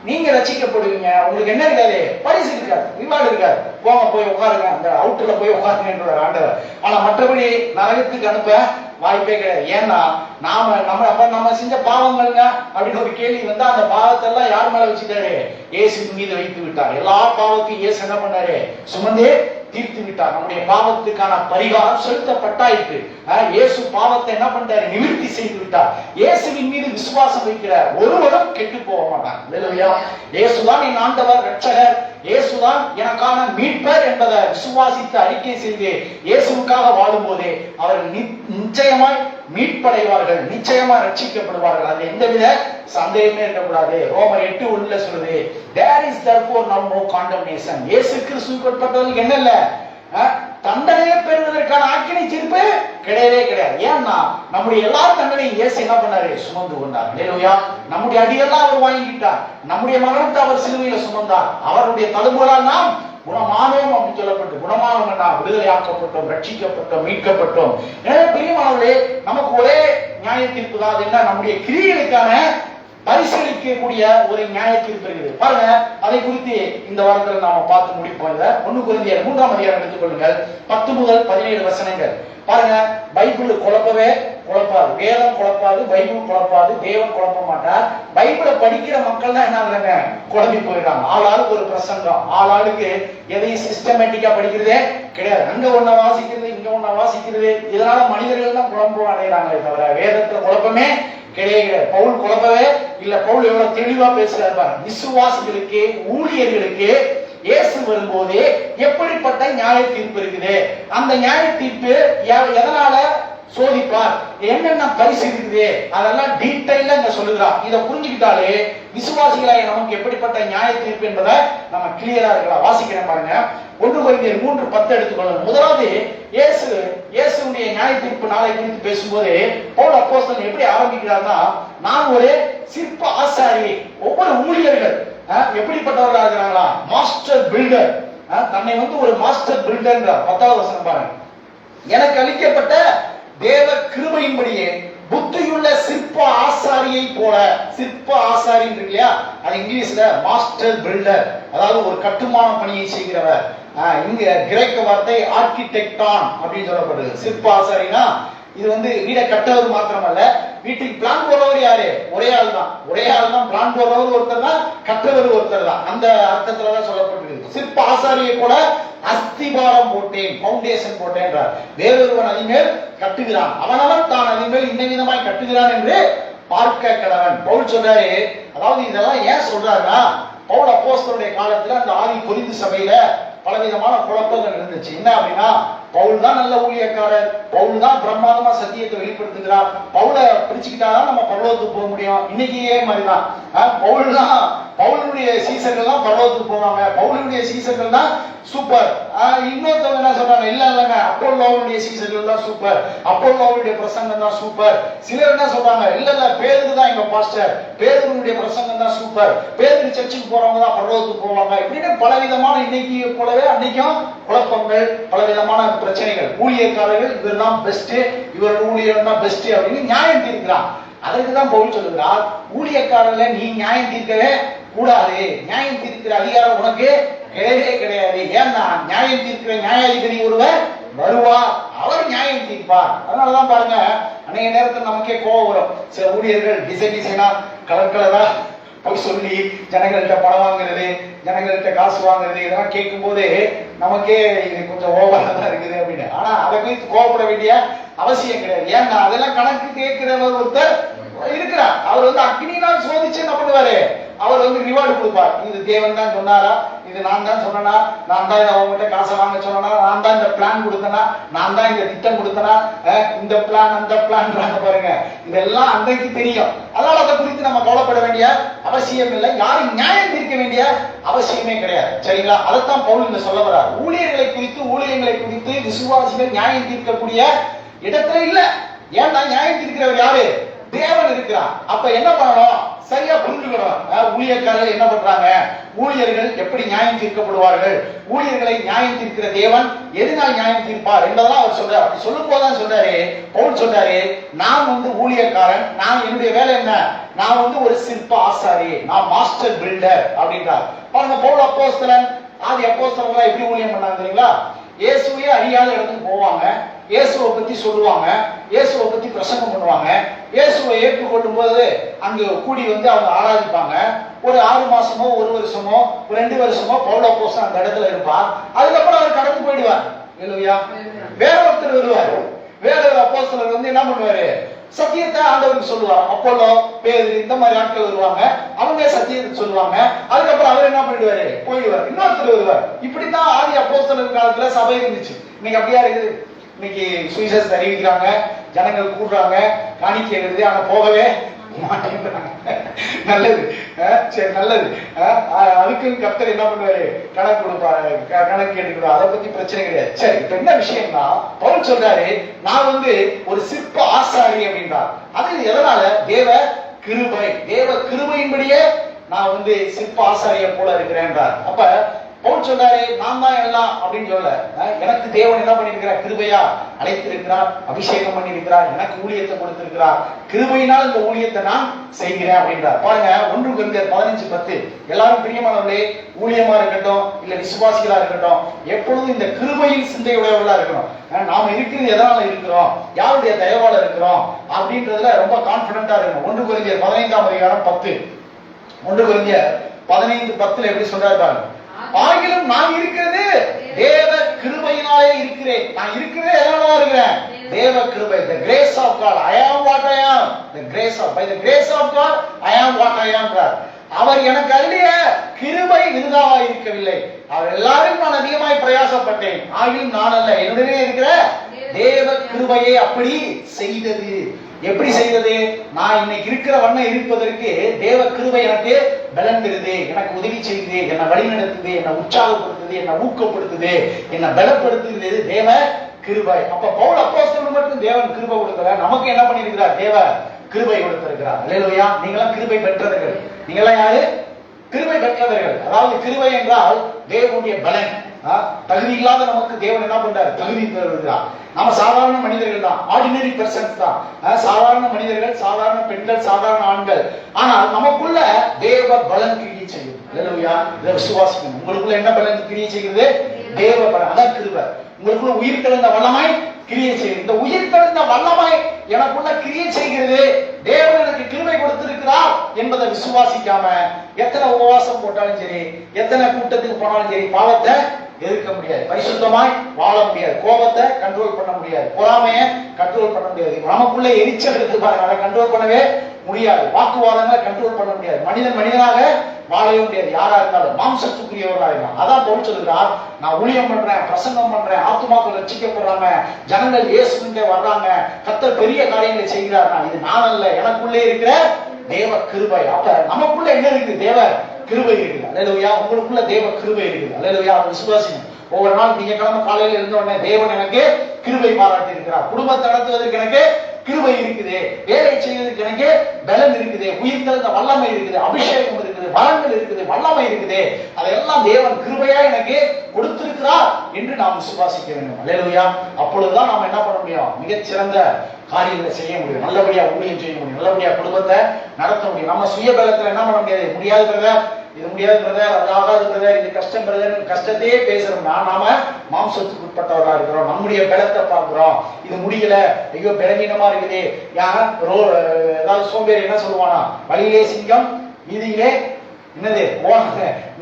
நீங்க ரட்சிக்கப்படுவீங்க. உங்களுக்கு என்ன இருக்காது? பரிசு இருக்காது, ரிவார்டு இருக்காது. போங்க போய் உட்காருங்க, அந்த அவுட்டர்ல போய் உட்காருங்க ஆண்டவர். ஆனா மற்றபடி நரகத்துக்கு அனுப்ப வாய்ப்பே கிடையாது. ஏன்னா நம்ம செஞ்ச பாவங்கள்ங்க அப்படின்னு ஒரு கேள்வி வந்தா அந்த பாவத்தை எல்லாம் யார் மேல வச்சுட்டாரு? இயேசுவின் மீது வைத்து விட்டார். எல்லா பாவத்தையும் இயேசு என்ன பண்ணாரு? சுமந்தே தீர்த்து விட்டார். நம்முடைய பாவத்துக்கான பரிகாரம் செலுத்தப்பட்டாயிற்று. இயேசு பாவத்தை என்ன பண்ணிட்டாரு? நிவர்த்தி செய்து விட்டார். இயேசுவின் மீது விசுவாசம் வைக்கிற ஒருவரும் கெட்டு போக மாட்டார். இயேசுதான் என் ஆண்டவர், ரட்சகர், இயேசுதான் எனக்கான மீட்பர் என்பதை விசுவாசித்து அறிக்கை செய்து இயேசுவுக்காக வாழும் போதே அவர்கள் நிச்சயமாய் மீட்படைவார்கள், நிச்சயமா ரட்சிக்கப்படுவார்கள். அது எந்தவித சந்தேகமே இருக்கக்கூடாது. ரோமர் 8:1 சொல்லுது, there is therefore now no condemnation. இயேசு கிறிஸ்துவுக்கு உட்பட்டவர்களுக்கு என்ன இல்ல, தண்டனையை பெறுவதற்கான ஆக்கினை தீர்ப்பு கிடையவே கிடையாது. ஏன்னா நம்முடைய எல்லா தண்டனையும் இயேசு என்ன பண்ணாரு, சுமந்து கொண்டார். அல்லேலூயா. நம்முடைய அடியெல்லாம் அவர் வாங்கிட்டார், நம்முடைய மரணத்தை அவர் சிலுவையில சுமந்தார். அவருடைய தழும்புகளால் நாம் குணமானோம் அப்படின்னு சொல்லப்பட்டு, குணமானோம் நாம் விடுதலையாக்கப்பட்டோம், ரட்சிக்கப்பட்டோம், மீட்கப்பட்டோம். எனவே பிரியமானவர்களே, நமக்கு ஒரே நியாய தீர்ப்பு தான். அது என்ன, நம்முடைய கிரியைகளுக்கான பரிசீலிக்கக்கூடிய ஒரு நியாய தீர்ப்பு இருக்குது. பாருங்க, அதை குறித்து இந்த வாரத்தில் நாம பார்த்து முடிப்போம். 1 கொரிந்தியர் 3ஆம் அதிகாரம் எடுத்துக்கொள்ளுங்கள், 10 முதல் 17 வசனங்கள். பாருங்க, பைபிள் குழப்பவே குழப்பாது, வேதம் குழப்பாது, பைபிள் குழப்பாது, தேவன் குழப்ப மாட்டார். பைபிளை படிக்கிற மக்கள் தான் என்ன குழம்பி போயிடுறாங்க. ஆளாளுக்கு ஒரு பிரசங்கம், ஆளாளுக்கு எதையும் சிஸ்டமேட்டிக்கா படிக்கிறதே கிடையாது. அங்க ஒன்ன வாசிக்கிறது, இங்க ஒன்ன வாசிக்கிறது. இதனால மனிதர்கள் தான் குழம்பு அடைகிறாங்களே தவிர வேதத்துல குழப்பமே கிடையாது. பவுல் குழப்பவே இல்ல. பவுல் எவ்வளவு தெளிவா பேசுறாரு பாருங்க. விசுவாசிகளுக்கு, ஊழியர்களுக்கு இயேசு வரும்போது எப்படிப்பட்ட நியாய தீர்ப்பு இருக்குது, அந்த நியாய தீர்ப்பு எதனால சோதிப்பார், என்னென்ன பரிசு இருக்குது, அதெல்லாம் டீடைலா இங்க சொல்லுகிறார். இதை புரிஞ்சுக்கிட்டாலே விசுவாசிகளாக நமக்கு எப்படிப்பட்ட நியாய தீர்ப்பு என்பதை நம்ம கிளியரா இருக்கலாம். வாசிக்கிறேன் பாருங்க. 1 கொரிந்தியர் 3:10 எடுத்துக்கொள்ளுங்க. முதலாவது இயேசுடைய நியாய தீர்ப்பு நாளை குறித்து பேசும்போது பவுல் அப்போஸ்தலன் எப்படி ஆரம்பிக்கிறார்னா, நான் ஒரு சிற்ப ஆசாரி. ஒவ்வொரு ஊழியர்கள் எப்படிப்பட்டவர்களாக இருக்கிறாங்களா, மாஸ்டர் பில்டர். தன்னை ஒரு மாஸ்டர் பில்டர். 10வது வசனம் பாருங்க. எனக்கு அளிக்கப்பட்ட தேவ கிருபையின்படியே புத்தியுள்ள சிற்ப ஆசாரியை போல. சிற்ப ஆசாரி இருக்கு இல்லையா, அது இங்கிலீஷ்ல மாஸ்டர் பில்டர், அதாவது ஒரு கட்டுமான பணியை செய்கிறவர். இங்க கிரேக்க வார்த்தை ஆர்கிடெக்டான் அப்படின்னு சொல்லப்படுது. சிற்ப ஆசாரினா இது வீடை கட்டவர் மாத்திரமல்ல, வீட்டுக்கு பிளான் போடுறவர் யாரு, ஒரே ஆள் தான். ஒரே ஆள் தான் பிளான் போடுறவர் ஒருத்தர் தான், கட்டவர் ஒருத்தர் தான். அந்த அர்த்தத்துலதான் சொல்லப்பட்டிருக்கு. சிற்ப ஆசாரியை கூட அஸ்திபாரம் போட்டேன், பவுண்டேஷன் போட்டேன். வேறொருவன் அதிமேல் கட்டுகிறான், அவனவன் தான் அதிமேல் இந்த விதமாய் கட்டுகிறான் என்று பார்க்க கடவன். பவுல் சொல்றாரு. அதாவது இதெல்லாம் ஏன் சொல்றாருன்னா, பவுல் அப்போஸ்தலனுடைய காலத்துல அந்த ஆதி கொரிந்து சபையில பலவிதமான குழப்பங்கள் இருந்துச்சு. என்ன அப்படின்னா, பவுல் தான் நல்ல ஊழியக்காரர், பவுல் தான் பிரம்மாண்டமா சத்தியத்தை வெளிப்படுத்துகிறார், பவுலை பிடிச்சுக்கிட்டாதான் நம்ம பரலோகத்துக்கு போக முடியும். இன்னைக்கு மாதிரிதான் பவுலுடைய சீசர்கள் தான் பரலோகத்துக்கு போவாங்க, பவுலுடைய சீசர்கள் தான் சூப்பர். இன்னொருத்தவங்க என்ன சொல்றாங்க, இல்லங்க அப்போலோவுடைய சீசர்கள் தான் சூப்பர், அப்போலோவுடைய பிரசங்கம் தான் சூப்பர். சிலர் என்ன சொல்றாங்க, இல்ல பேதுரு தான் எங்க பாஸ்டர், பேதுருடைய பிரசங்கம் தான் சூப்பர், பேதுரு சர்ச்சுக்கு போறவங்க தான் பரலோகத்துக்கு போவாங்க. இப்படின்னு பலவிதமான இன்னைக்கு போலவே அன்னைக்கும் குழப்பங்கள், பலவிதமான பிரச்சனைகள். ஊழியக்காரர்கள் இவர் தான் பெஸ்ட், இவரோட ஊழியர் தான் பெஸ்ட் அப்படின்னு நியாயம் தீர்க்கிறான். அதற்குதான் பவுல் சொல்லுகிறார், ஊழியக்காரர்ல நீ நியாயம் தீர்க்கவே கூடாது, நியாயம் தீர்க்கிற அதிகாரம் உனக்கு கிடையவே கிடையாது. ஏன்னா நியாயம் தீர்க்கிற நியாயாதிபதி ஒருவர் வருவார், அவர் நியாயம் தீர்ப்பார். அதனாலதான் பாருங்க, அநேக நேரத்தில் நமக்கே கோபம் வரும். சில ஊழியர்கள் டிசைனா கலர் கலரா போய் சொல்லி ஜனங்கள்கிட்ட பணம் வாங்குறது, ஜனங்கள்கிட்ட காசு வாங்குறது, இதெல்லாம் கேட்கும் போது நமக்கே இது கொஞ்சம் ஓவரா தான் இருக்குது அப்படின்னு. ஆனா அதை குறித்து கோவப்பட வேண்டிய அவசியம் கிடையாது. ஏன்னா அதெல்லாம் கணக்கு கேட்கிறவர் ஒருத்தர் இருக்கிறார். அவர் அக்னினால் சோதிச்சு என்ன பண்ணுவாரு, அவர் ரிவார்டு கொடுப்பார். இது தேவன் தான் சொன்னாரா, இது நான் தான் சொன்னா, நான் தான் அவங்ககிட்ட காசை வாங்க சொன்னா, நான் தான் இந்த பிளான் கொடுத்தனா, நான் தான் இந்த திட்டம் கொடுத்தனா, இந்த பிளான் அந்த பிளான் பாருங்க, இதெல்லாம் அன்றைக்கு தெரியும். அதனால அதை குறித்து நம்ம கவலைப்பட வேண்டிய அவசியம் இல்லை, யாரும் நியாயம் தீர்க்க வேண்டிய அவசியமே கிடையாது. சரிங்களா? அதைத்தான் பவுல் இங்க சொல்ல வர்றார். ஊழியர்களை குறித்து, ஊழியர்களை குறித்து விசுவாசிகள் நியாயம் தீர்க்கக்கூடிய இடத்துல இல்ல. ஏன்னா நியாயம் தீர்க்கிறவர் யாரு, தேவன் இருக்கிறார். அப்ப என்ன பண்ணணும், சரியா புரிஞ்சுக்கணும். ஊழியர்கள் என்ன பண்றாங்க, ஊழியர்கள் எப்படி நியாயம் தீர்க்கப்படுவார்கள், ஊழியர்களை நியாயம் தீர்க்கிற தேவன் எதனால் நியாயம் தீர்ப்பார் என்பதெல்லாம் அவர் சொல்றார். அப்படி சொல்லும் போதுதான் சொல்றாரு, பவுல் சொல்றாரு, நான் ஊழியக்காரன், நான் என்னுடைய வேலை என்ன, நான் ஒரு சிற்ப ஆசாரி, நான் மாஸ்டர் பில்டர் அப்படின்றார். பாருங்க, பவுல் அப்போஸ்தலன், ஆதி அப்போஸ்தலர்கள் எப்படி ஊழியம் பண்ணாங்க தெரியுங்களா? இயேசுவே அறியாத இடத்துக்கு போவாங்க, இயேசுவை பத்தி சொல்லுவாங்க, இயேசுவை பத்தி பிரசங்கம் பண்ணுவாங்க. இயேசுவை ஏற்றுக்கொள்ளும் போது அங்கு கூடி அவங்க ஆராதிப்பாங்க. ஒரு 6 மாசமோ 1 வருஷமோ 2 வருஷமோ பவுல் அப்போஸ்தலன் அந்த இடத்துல இருப்பார். அதுக்கப்புறம் அவர் கடந்து போயிடுவார். இல்லையா? வேற ஒருத்தர் வருவார். வேற ஒரு அப்போஸ்தலர் என்ன பண்ணுவாரு, சத்தியத்தை ஆண்டவருக்கு சொல்லுவார். அப்போலோ, பேதுரு இந்த மாதிரி ஆட்கள் வருவாங்க. அவங்க சத்தியத்தை சொல்லுவாங்க. அதுக்கப்புறம் அவர் என்ன பண்ணிடுவாரு, போயிடுவார், இன்னொருத்தர் வருவார். இப்படித்தான் ஆதி அப்போஸ்தலர் காலத்துல சபை இருந்துச்சு. இன்னைக்கு அப்படியா இருக்குது? இன்னைக்கு சுவிசேஷத்தை அறிவிக்கிறாங்க, ஜனங்கள் கூடுறாங்க, காணிக்கை எழுது, ஆனா போகவே மாட்டேங்கிறாங்க. நல்லது, சரி நல்லது. அதுக்கு கர்த்தர் என்ன பண்ணுவாரு, கணக்கு கொடுப்பாரு, கணக்கு கேட்டுக்கிறார். அதை பத்தி பிரச்சனை கிடையாது. சரி, இப்ப என்ன விஷயம்னா பவுல் சொல்றாரு, நான் ஒரு சிற்ப ஆசாரி அப்படின்றார். அது எதனால? தேவ கிருபை, தேவ கிருபையின்படியே நான் சிற்ப ஆசாரிய போல இருக்கிறேன்றார். அப்ப பவுல் சொல்றாரு, நான் தான் எல்லாம் அப்படின்னு சொல்ல, எனக்கு தேவன் என்ன பண்ணிருக்கிறார், கிருபையா அழைத்திருக்கிறார், அபிஷேகம் பண்ணிருக்கிறார், எனக்கு ஊழியத்தை கொடுத்திருக்கிறார், கிருபையினால் இந்த ஊழியத்தை நான் செய்கிறேன் அப்படின்றார். பாருங்க, 1 கொரிந்தியர் 15:10. எல்லாரும் பிரியமானவர்களே, ஊழியமா இருக்கட்டும் இல்ல விசுவாசிகளா இருக்கட்டும், எப்பொழுதும் இந்த கிருபையின் சிந்தையுடையவர்களா இருக்கணும். நாம இருக்கிறது எதனால இருக்கிறோம், யாருடைய தயவால இருக்கிறோம் அப்படின்றதுல ரொம்ப கான்பிடண்டா இருக்கணும். 1 கொரிந்தியர் 15:10. 1 கொரிந்தியர் 15:10 எப்படி சொல்றாரு பாருங்க, ஆகிலும் நான் இருக்கிறது தேவ கிருபையினாலே இருக்கிறேன். நான் இருக்கிறதே எதனால இருக்கிறேன், தேவ கிருபை. the grace of God, I am what I am. the grace of, by the grace of God I am what I am. அவர் எனக்கு அருளிய கிருபை விருதாவா இருக்கவில்லை. அவர் எல்லாரும் நான் அதிகமாய் பிரயாசப்பட்டேன், ஆகிலும் நான் அல்ல, என்னுடைய இருக்கிற தேவ கிருபையை அப்படி செய்தது. எப்படி செய்தது? நான் இன்னைக்கு இருக்கிற வண்ணம் இருப்பதற்கு தேவ கிருபை எனக்கு பலன் தருது, எனக்கு உதவி செய்யுது, என்னை வழி நடத்துது, என்னை உற்சாகப்படுத்துது, என்னை ஊக்கப்படுத்துது, என்னை பலப்படுத்துது தேவ கிருபை. அப்ப பவுல் அப்போஸ்தலனுக்கு மட்டும் தேவன் கிருபை கொடுக்கல, நமக்கு என்ன பண்ணிருக்கிறார், தேவ கிருபை கொடுத்திருக்கிறார். அல்லேலூயா. நீங்களாம் கிருபை பெற்றவர்கள். நீங்களாம் யாரு? கிருபை பெற்றவர்கள். அதாவது கிருபை என்றால் தேவனுடைய பலன். தகுதி இல்லாத நமக்கு தேவன் என்ன பண்றாரு, தகுதி தருகிறார். நம்ம சாதாரண மனிதர்கள் தான், ஆர்டினரி பர்சன்ஸ் தான், சாதாரண மனிதர்கள், சாதாரண பெண்கள், சாதாரண ஆண்கள். ஆனால் நமக்குள்ள தேவ பலன் கிரியை செய்யும். அல்லேலூயா. இதை விசுவாசிக்கணும். உங்களுக்குள்ள என்ன பலன் கிரியை செய்கிறது, தேவ பலன். அதான் கிருபை. உங்களுக்குள்ள உயிர் தெழுந்த வல்லமை கிரியை செய்யுது. இந்த உயிர் தெழுந்த வல்லமை எனக்குள்ள கிரியை செய்கிறது, தேவன் எனக்கு கிருபை கொடுத்திருக்கிறார் என்பதை விசுவாசிக்காம எத்தனை உபவாசம் போட்டாலும் சரி, எத்தனை கூட்டத்துக்கு போனாலும் சரி, பாவத்தை எதிர்க்க முடியாது, பரிசுத்தமாய் வாழ முடியாது, கோபத்தை கண்ட்ரோல் பண்ண முடியாது, பொறாமையை கண்ட்ரோல் பண்ண முடியாது, நமக்குள்ள எரிச்சல் இருக்கு பாருங்க, அதை கண்ட்ரோல் பண்ணவே முடியாது, வாக்குவாதங்களை கண்ட்ரோல் பண்ண முடியாது, மனிதனாக வாழவே முடியாது. யாரா இருந்தாலும் மாம்சத்துக்குரியவர்களா இருக்கலாம். அதான் பவுல் சொல்கிறார், நான் ஊழியம் பண்றேன், பிரசங்கம் பண்றேன், ஆத்துமாக்கள் ரட்சிக்கப்படுறாங்க, ஜனங்கள் இயேசுவிலே வர்றாங்க, கர்த்தர் பெரிய காரியங்களை செய்கிறார். இது நான் அல்ல, எனக்குள்ளே இருக்கிற தேவ கிருபை. அப்ப நமக்குள்ள என்ன இருக்கு, தேவ கிருபை இருக்குது. அல்லேலூயா. உங்களுக்குள்ள தேவ கிருபை இருக்குது. அல்லேலூயா. விசுவாசிங்க. ஒவ்வொரு நாள் திங்கட்கிழமை காலையில இருந்த உடனே தேவன் எனக்கு கிருபை பாராட்டி இருக்கிறார், குடும்பத்தை நடத்துவதற்கு எனக்கு கிருபை இருக்குது, வேலை செய்வதற்கு எனக்கு பலன் இருக்குது, உயிர் தெழுந்த வல்லமை இருக்குது, அபிஷேகம் இருக்குது, வரங்கள் இருக்குது, வல்லமை இருக்குது, அதெல்லாம் தேவன் கிருபையா எனக்கு கொடுத்திருக்கிறார் என்று நாம் விசுவாசிக்க வேண்டும். அல்லேலூயா. அப்பொழுதுதான் நாம் என்ன பண்ண முடியும், மிகச்சிறந்த காரியங்களை செய்ய முடியும், நல்லபடியா ஊழியம் செய்ய முடியும், நல்லபடியா குடும்பத்தை நடத்த முடியும். நம்ம சுய பலத்துல என்ன பண்ண முடியாது, முடியாது பிரதர், இது முடியாது பிரதர், அது ஆகாது பிரதர், இது கஷ்டம் பிரதர், கஷ்டத்தையே பேசுறோம்னா நாம மாம்சத்துக்கு உட்பட்டவர்களா இருக்கிறோம், நம்முடைய பலத்தை பார்க்கிறோம். இது முடியல, ஐயோ பலவீனமா இருக்குது, ஏதாவது சோம்பேறி என்ன சொல்லுவானா, வழியிலே சிங்கம் வீதியிலே என்னது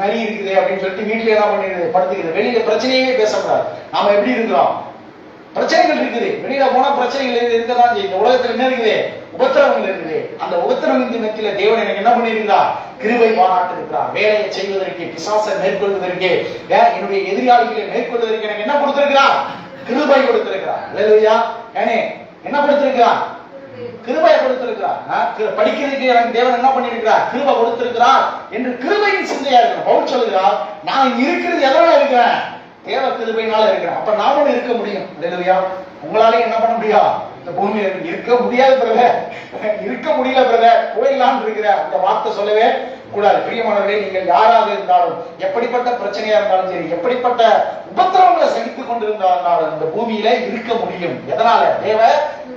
நரி இருக்குது அப்படின்னு சொல்லிட்டு வீட்டுல என்ன பண்ணிடுது, படுத்துக்குது. வெளியில பிரச்சனையே பேசக்கூடாது. நாம எப்படி இருக்கிறோம், பிரச்சனைகள் இருக்குது, வெளியில போனா பிரச்சனைகள் இருக்கதான் செய்யும். இந்த உலகத்துல என்ன இருக்குது, உபத்திரவங்கள் இருக்குது. அந்த உபத்திரவத்தின் மத்தியில தேவன் எனக்கு என்ன பண்ணிருக்கிறார், கிருபை பாராட்டு இருக்கிறார். வேலையை செய்வதற்கு, பிசாசை மேற்கொள்வதற்கு, என்னுடைய எதிராளிகளை மேற்கொள்வதற்கு எனக்கு என்ன கொடுத்திருக்கிறார், கிருபை கொடுத்திருக்கிறார். அல்லேலூயா. ஏனே என்ன கொடுத்திருக்கிறார், கிருபையை கொடுத்திருக்கிறார். படிக்கிறதுக்கு எனக்கு தேவன் என்ன பண்ணிருக்கிறார், கிருபை கொடுத்திருக்கிறார் என்று கிருபையின் சிந்தையா இருக்கணும். பவுல் சொல்லுகிறார், நான் இருக்கிறது எதனால இருக்கிறேன், தேவ கிருபையினால இருக்கிறேன். அப்ப நாமும் இருக்க முடியும். அல்லேலூயா. உங்களால என்ன பண்ண முடியும், இந்த பூமியில இருக்க முடியாது பிரதர், இருக்க முடியல பிரதர், போயிடலான்னு இருக்கிற அந்த வார்த்தை சொல்லவே கூடாது. பிரியமானவர்களே, நீங்கள் யாராக இருந்தாலும், எப்படிப்பட்ட பிரச்சனையா இருந்தாலும் சரி, எப்படிப்பட்ட உபத்திரவங்களை சகித்துக் கொண்டிருந்தாலும் இந்த பூமியில இருக்க முடியும். எதனால, தேவ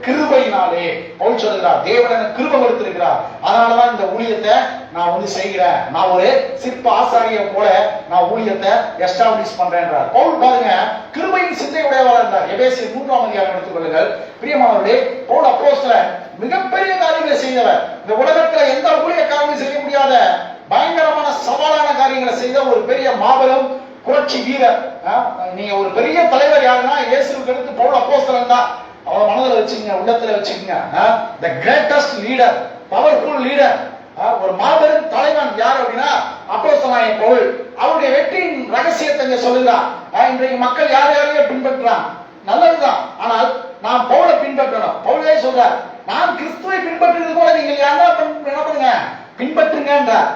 கிருபையினாலே. பவுல் சொல்லுகிறார், தேவன் எனக்கு கிருபை கொடுத்திருக்கிறார், அதனாலதான் இந்த ஊழியத்தை நான் செய்கிறேன், நான் ஒரு சிற்ப ஆசாரிய போல நான் ஊழியத்தை எஸ்டாப்ளிஷ் பண்றேன்றார். பவுல் பாருங்க, கிருபையின் சிந்தையுடையவராக இருந்தார். எபேசியர் 3ஆம் அதிகாரம் எடுத்துக் கொள்ளுங்கள். பிரியமானவர்களே, பவுல் அப்போஸ்தலன் மிகப்பெரிய காரியங்களை செய்தவர். இந்த உலகத்துல எந்த ஊழியக்காரங்களும் செய்ய முடியாத பயங்கரமான சவாலான காரியங்களை செய்த ஒரு பெரிய மாபெரும் புரட்சி வீரர். நீங்க ஒரு பெரிய தலைவர் யாருன்னா இயேசுவுக்கு அடுத்து பவுல் அப்போஸ்தலன் தான். அவரை மனதில் வச்சுக்கங்க, உள்ளத்துல வச்சுக்கங்க. the greatest leader, powerful leader, ஒரு மாபெரும் தலைவன் யார் அப்படின்னா அப்போஸ்தலனாகிய பவுல். அவருடைய வெற்றியின் ரகசியத்தை சொல்லுகிறார். இன்றைக்கு மக்கள் யார் யாரையும் பின்பற்றுறான், நல்லதுதான். ஆனால் நாம் பவுலை பின்பற்றணும். பவுலே சொல்றார், நான் கிறிஸ்துவை பின்பற்றுவது போல நீங்கள் என்ன பண்ணுங்க, பின்பற்றுங்க என்றார்.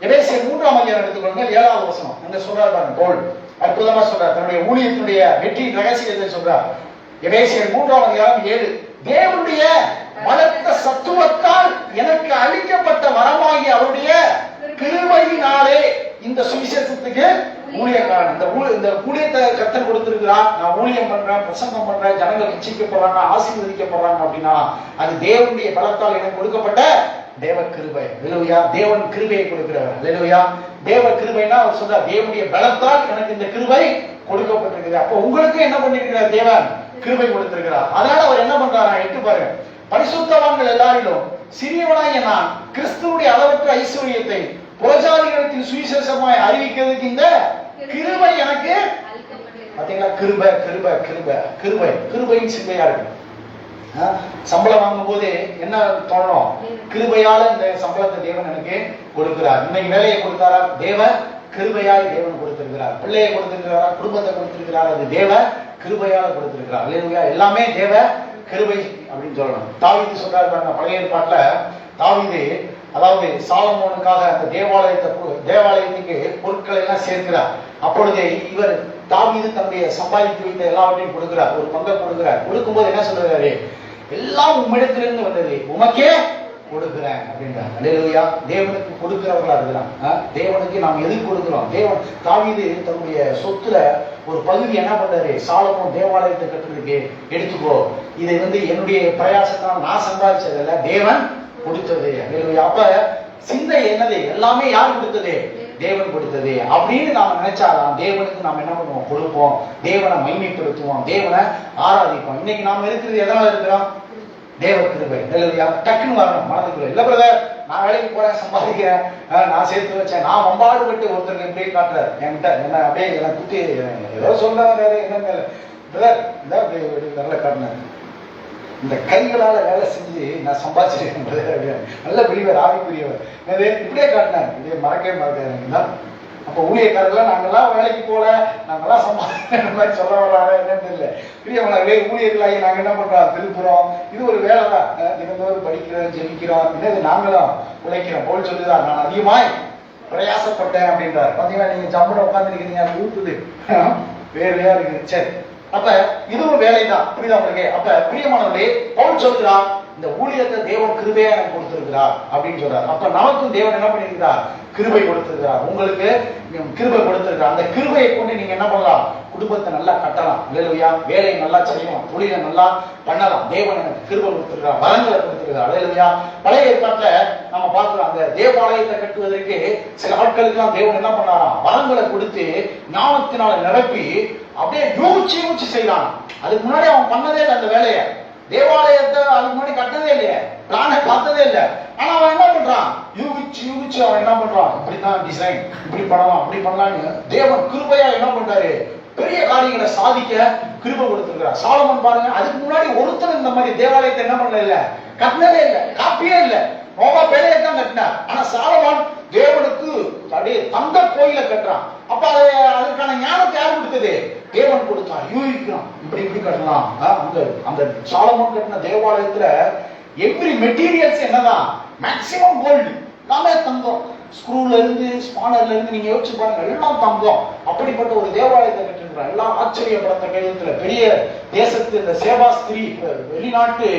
எபேசியர் 3ஆம் அதிகாரம் எடுத்துக்கொள்ளுங்க, 7வது வசனம். அங்க சொல்றார் பாருங்க, பவுல் அற்புதமா சொல்றார். தன்னுடைய ஊழியத்தினுடைய வெற்றியின் ரகசியத்தை சொல்றார். எபேசியர் 3ஆம் அதிகாரம் 7. தேவனுடைய பலத்த சத்துவத்தால் எனக்கு அளிக்கப்பட்ட வரமாகி அவருடைய கிருபையினாலே இந்த சுவிசேஷத்துக்கு ஊழியக்காரன். இந்த ஊழியத்தை கர்த்தர் கொடுத்திருக்கிறார். நான் ஊழியம் பண்றேன், பிரசங்கம் பண்றேன், ஜனங்கள் ரட்சிக்கப்படுறாங்க, ஆசீர்வதிக்கப்படுறாங்க அப்படின்னா அது தேவனுடைய பலத்தால் எனக்கு கொடுக்கப்பட்ட தேவ கிருபை. ஹல்லேலூயா. தேவன் கிருபையை கொடுக்கிறவர். ஹல்லேலூயா. தேவ கிருபைனா அவர் சொல்றார், தேவனுடைய பலத்தால் எனக்கு இந்த கிருபை கொடுக்கப்பட்டிருக்கிறது. அப்ப உங்களுக்கு என்ன பண்ணிருக்கிறார்? தேவன் கிருபை கொடுத்திருக்கிறார். அதனால அவர் என்ன பண்றாரா, எட்டு பாருங்க. பரிசுத்தவான்கள் எல்லாரிலும் சிறியவனாகிய நான் கிறிஸ்துவுடைய அளவற்ற ஐஸ்வர்யத்தை புறஜாதிகளுக்கு சுவிசேஷமாய் அறிவிக்கிறதுக்கு இந்த கிருபை எனக்கு பாத்தீங்களா? கிருபை கிருபை கிருபை கிருபை கிருபையின் சிந்தையா இருக்கு. சம்பளம் வாங்கும் போது என்ன தோணும்? கிருபையால இந்த சம்பளத்தை தேவன் எனக்கு கொடுக்கிறார். இன்னைக்கு வேலையை கொடுத்தாரா? தேவ கிருபையாய் தேவன் கொடுத்திருக்கிறார். பிள்ளையை கொடுத்திருக்கிறாரா? குடும்பத்தை கொடுத்திருக்கிறார். அது தேவ கிருபையால கொடுத்திருக்கிறார். அல்லேலூயா. எல்லாமே தேவ கிருபை அப்படின்னு சொல்லணும். தாவீது சொல்றாரு பாருங்க, பழைய ஏற்பாட்டுல தாவீது அதாவது சாலமோனுக்காக அந்த தேவாலயத்துக்கு பொருட்களை எல்லாம் சேர்க்கிறார். அப்பொழுது இவர் தாவீது தன்னுடைய சம்பாதித்து வைத்த எல்லாவற்றையும் கொடுக்கிறார், ஒரு பங்கை கொடுக்கிறார். கொடுக்கும்போது என்ன சொல்றாரு? எல்லாம் உம்மிடத்திலிருந்து வந்தது, உமக்கே கொடுக்கிறேன் அப்படின்றார். அல்லேலூயா. தேவனுக்கு கொடுக்கிறவர்களா இருக்கிறான். தேவனுக்கு நாம் எதுக்கு கொடுக்கிறோம்? தேவன் தாவீது தன்னுடைய சொத்துல ஒரு பகுதி என்ன பண்றாரு? சாலமோன் தேவாலயத்தை கட்டுறதுக்கு எடுத்துக்கோ, இது என்னுடைய பிரயாசத்தால் நான் சம்பாதிச்சதில்ல, தேவன் கொடுத்தது. அல்லேலூயா. அப்ப சிந்தை என்னது? எல்லாமே யார் கொடுத்தது? தேவன் கொடுத்தது அப்படின்னு நாம நினைச்சாதான் தேவனுக்கு நாம் என்ன பண்ணுவோம்? கொடுப்போம், தேவனை மகிமைப்படுத்துவோம், தேவனை ஆராதிப்போம். இன்னைக்கு நாம இருக்கிறது எதனால இருக்கிறோம்? தேவ கிருபை. அல்லேலூயா. டக்குன்னு வரணும் மனதுக்குள்ள. இல்ல பிரதர், நான் வேலைக்கு போறேன், சம்பாதிக்கிறேன், நான் சேர்த்து வச்சேன், நான் வம்பாடுபட்டு ஒருத்தருக்கு இப்படியே காட்டுறாரு என்கிட்ட, என்ன அப்படியே எனக்கு குத்தி ஏதோ சொல்றாரு என்ன பிரதர், இந்த அப்படியே வரல காட்டினாரு, இந்த கைகளால வேலை செஞ்சு நான் சம்பாதிச்சிருக்கேன், நல்ல பெரியவர், ஆவிக்குரியவர், இப்படியே காட்டினார். இதே மறக்கவே மறக்காதுங்களா? அப்ப ஊழியக்காரர்கள் நாங்கெல்லாம் வேலைக்கு போல, நாங்கெல்லாம் சம்பாதிக்கிற மாதிரி சொல்ல வர்றாங்க என்னன்னு தெரியல. பெரியவங்களே ஊழியர்களாகி நாங்க என்ன பண்றோம்? திருப்புறோம். இது ஒரு வேலை தான். தினந்தோறும் படிக்கிறோம், ஜெபிக்கிறோம், என்னது நாங்களும் உழைக்கிறோம். போல் சொல்லுதான், நான் அதிகமாய் பிரயாசப்பட்டேன் அப்படின்றார். பாத்தீங்கன்னா நீங்க ஜம்முன உட்காந்துருக்கீங்க, ஊத்துது, வேலையா இருக்குது. சரி, அப்ப இதுவும் வேலைதான். புரியுதா உங்களுக்கு? அப்ப பிரியமானவர்களே, பவுல் சொல்கிறார், இந்த ஊழியத்தை தேவன் கிருபையா எனக்கு கொடுத்திருக்கிறார் அப்படின்னு சொல்றார். அப்ப நமக்கும் தேவன் என்ன பண்ணிருக்கிறார்? கிருபை கொடுத்திருக்கிறார். உங்களுக்கு கிருபை கொடுத்திருக்கிறார். அந்த கிருபையை கொண்டு நீங்க என்ன பண்ணலாம்? குடும்பத்தை நல்லா கட்டலாம். அல்லேலூயா. வேலையை நல்லா செய்யலாம், தொழிலை நல்லா பண்ணலாம். தேவன் எனக்கு கிருபை கொடுத்திருக்கிறார், வரங்களை கொடுத்திருக்கிறார். அல்லேலூயா. பழைய ஏற்பாட்டுல நம்ம பார்க்கிறோம், அந்த தேவாலயத்தை கட்டுவதற்கு சில ஆட்களுக்கு தேவன் என்ன பண்ணாராம்? வரங்களை கொடுத்து ஞானத்தினால நிரப்பி அப்படியே யூகிச்சு செய்யலாம். அதுக்கு முன்னாடி அவன் பண்ணதே இல்லை அந்த வேலையை. தேவாலயத்தை அதுக்கு முன்னாடி கட்டதே இல்லையே, பிளானை பார்த்ததே இல்லை. ஆனா அவன் என்ன பண்றான்? யூகிச்சு அவன் என்ன பண்றான்? இப்படிதான் டிசைன், இப்படி பண்ணலாம், அப்படி பண்ணலாம்னு தேவன் கிருபையா என்ன பண்றாரு? பெரிய காரியங்களை சாதிக்க கிருபை கொடுத்திருக்கிறார். சாலமோன் பாருங்க, அதுக்கு முன்னாடி ஒருத்தர் இந்த மாதிரி தேவாலயத்தை என்ன பண்ணல, இல்ல கட்டினதே இல்லை, காப்பியே இல்லை. நோவா பேழையை தான் கட்டினார். ஆனா சாலமோன் தேவனுக்கு அப்படியே தங்க கோயிலை கட்டுறான். அப்ப அதுக்கான ஞானத்தை யார் கொடுத்தது? தேவன் கொடுத்தார். யூகிக்கிறான், இப்படி இப்படி கட்டலாம். அந்த சாலமோன் கட்டின தேவாலயத்துல எவ்ரி மெட்டீரியல்ஸ் என்னதான்? மேக்சிமம் கோல்டு, எல்லாமே தங்கம். ஸ்க்ரூல இருந்து ஸ்பானர்ல இருந்து நீங்க யோசிச்சு பாருங்க, எல்லாம் தங்கம். அப்படிப்பட்ட ஒரு தேவாலயத்தை கட்டிருக்கிறார். எல்லாம் ஆச்சரியப்படத்த கையத்துல பெரிய தேசத்து இந்த சேபாஸ்திரி வெளிநாட்டு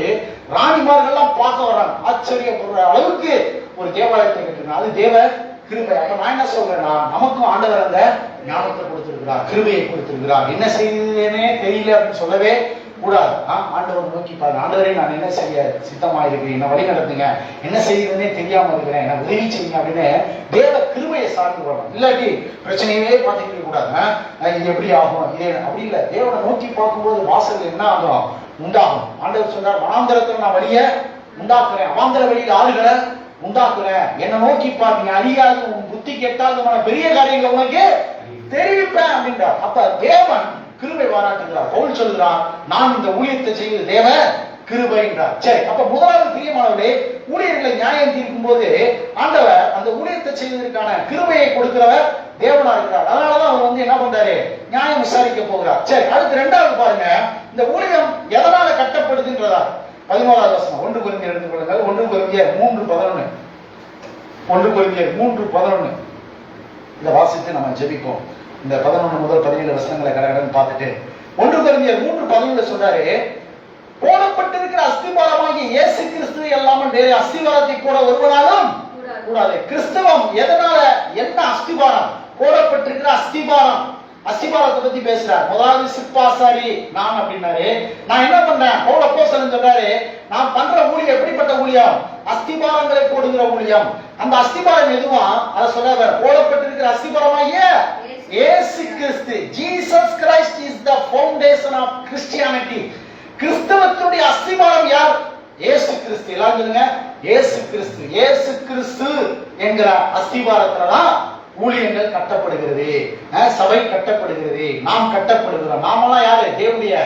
ராணிமார்கள்லாம் பார்க்க வர்றாங்க, ஆச்சரியப்படுற அளவுக்கு ஒரு தேவாலயத்தை கட்டிருக்கிறார். அது தேவ கிருபை. அப்ப நான் என்ன சொல்றேன்னா, நமக்கும் ஆண்டவர் அந்த ஞானத்தை கொடுத்திருக்கிறார், கிருபையை கொடுத்திருக்கிறார். என்ன செய்யுதுன்னே தெரியல அப்படின்னு சொல்லவே கூடாது. ஆண்டவர் நோக்கி பாருங்க, ஆண்டவரே நான் என்ன செய்ய சித்தமா இருக்கிறேன், என்ன வழி நடத்துங்க, என்ன செய்யுதுன்னே தெரியாம இருக்கிறேன், என்ன உதவி செய்யுங்க அப்படின்னு தேவ கிருபையை சார்ந்து வரணும். இல்லாட்டி பிரச்சனையே பார்த்துக்க கூடாது. இது எப்படி ஆகும், இதே அப்படி இல்லை. தேவனை நோக்கி பார்க்கும்போது வாசல் என்ன ஆகும்? உண்டாகும். ஆண்டவர் சொன்னார், வனாந்தரத்தில் நான் வழிய உண்டாக்குறேன், அவாந்தர வழியில் ஆளுகளை உண்டாக்குறேன், என்னை நோக்கி பாருங்க, அறியாது உன் புத்தி கெட்டாதமான பெரிய காரியங்களை உனக்கு தெரிவிப்பேன் அப்படின்றார். அப்ப தேவன் கிருபை பாராட்டுகிறார். பவுல் சொல்கிறார், நான் இந்த ஊழியத்தை செய்வது தேவ கிருபைன்றார். சரி, அப்ப முதலாவது பிரியமானவர்களே, ஊழியர்களை நியாயம் தீர்க்கும் போது ஆண்டவர் அந்த ஊழியத்தை செய்வதற்கான கிருபையை கொடுக்கிறவர் தேவனா இருக்கிறார். அதனாலதான் அவர் வந்து என்ன பண்றாரு, நியாயம் விசாரிக்க போகிறார். சரி, அடுத்து இரண்டாவது பாருங்க, இந்த ஊழியம் எதனால கட்டப்படுதுன்றதா 11வது வசனம். 1 கொரிந்தியர் எடுத்துக்கொள்ளுங்கள். 1 கொரிந்தியர் 3:11. 1 கொரிந்தியர் 3:11 இதை வாசித்து நம்ம ஜெபிப்போம். இந்த 11 முதல் 17 வசனங்களை கடகடன் பார்த்துட்டு 1 கொரிந்தியர் 3:11 சொல்றாரு, போடப்பட்டிருக்கிற அஸ்திபாரமாகிய இயேசு கிறிஸ்து எல்லாமல் வேறு அஸ்திபாரத்தை போட ஒருவனாலும் கூடாது. கிறிஸ்தவம் எதனால, என்ன அஸ்திபாரம்? போடப்பட்டிருக்கிற அஸ்திபாரம். அஸ்திபாரத்தை பத்தி பேசுறார். முதலாவது சிப்பாசாரி நான் அப்படின்னாரு. நான் என்ன பண்றேன், பவுல் அப்போஸ்தலன் சொல்றாரு, நான் பண்ற ஊழியம் எப்படிப்பட்ட ஊழியம்? அஸ்திபாரங்களை போடுகிற ஊழியம். அந்த அஸ்திபாரம் எதுவா அதை சொல்றாரு. போடப்பட்டிருக்கிற அஸ்திபாரமாகிய இயேசு கிறிஸ்து. Jesus Christ is the foundation of Christianity. கிறிஸ்தவத்துடைய அஸ்திபாரம் யார்? இயேசு கிறிஸ்து. எல்லாரும் சொல்லுங்க, இயேசு கிறிஸ்து. இயேசு கிறிஸ்து என்கிற அஸ்திபாரத்துலதான் ஊழியங்கள் கட்டப்படுகிறது, சபை கட்டப்படுகிறது, நாம் கட்டப்படுகிறோம். நாமெல்லாம் யாரு? தேவனுடைய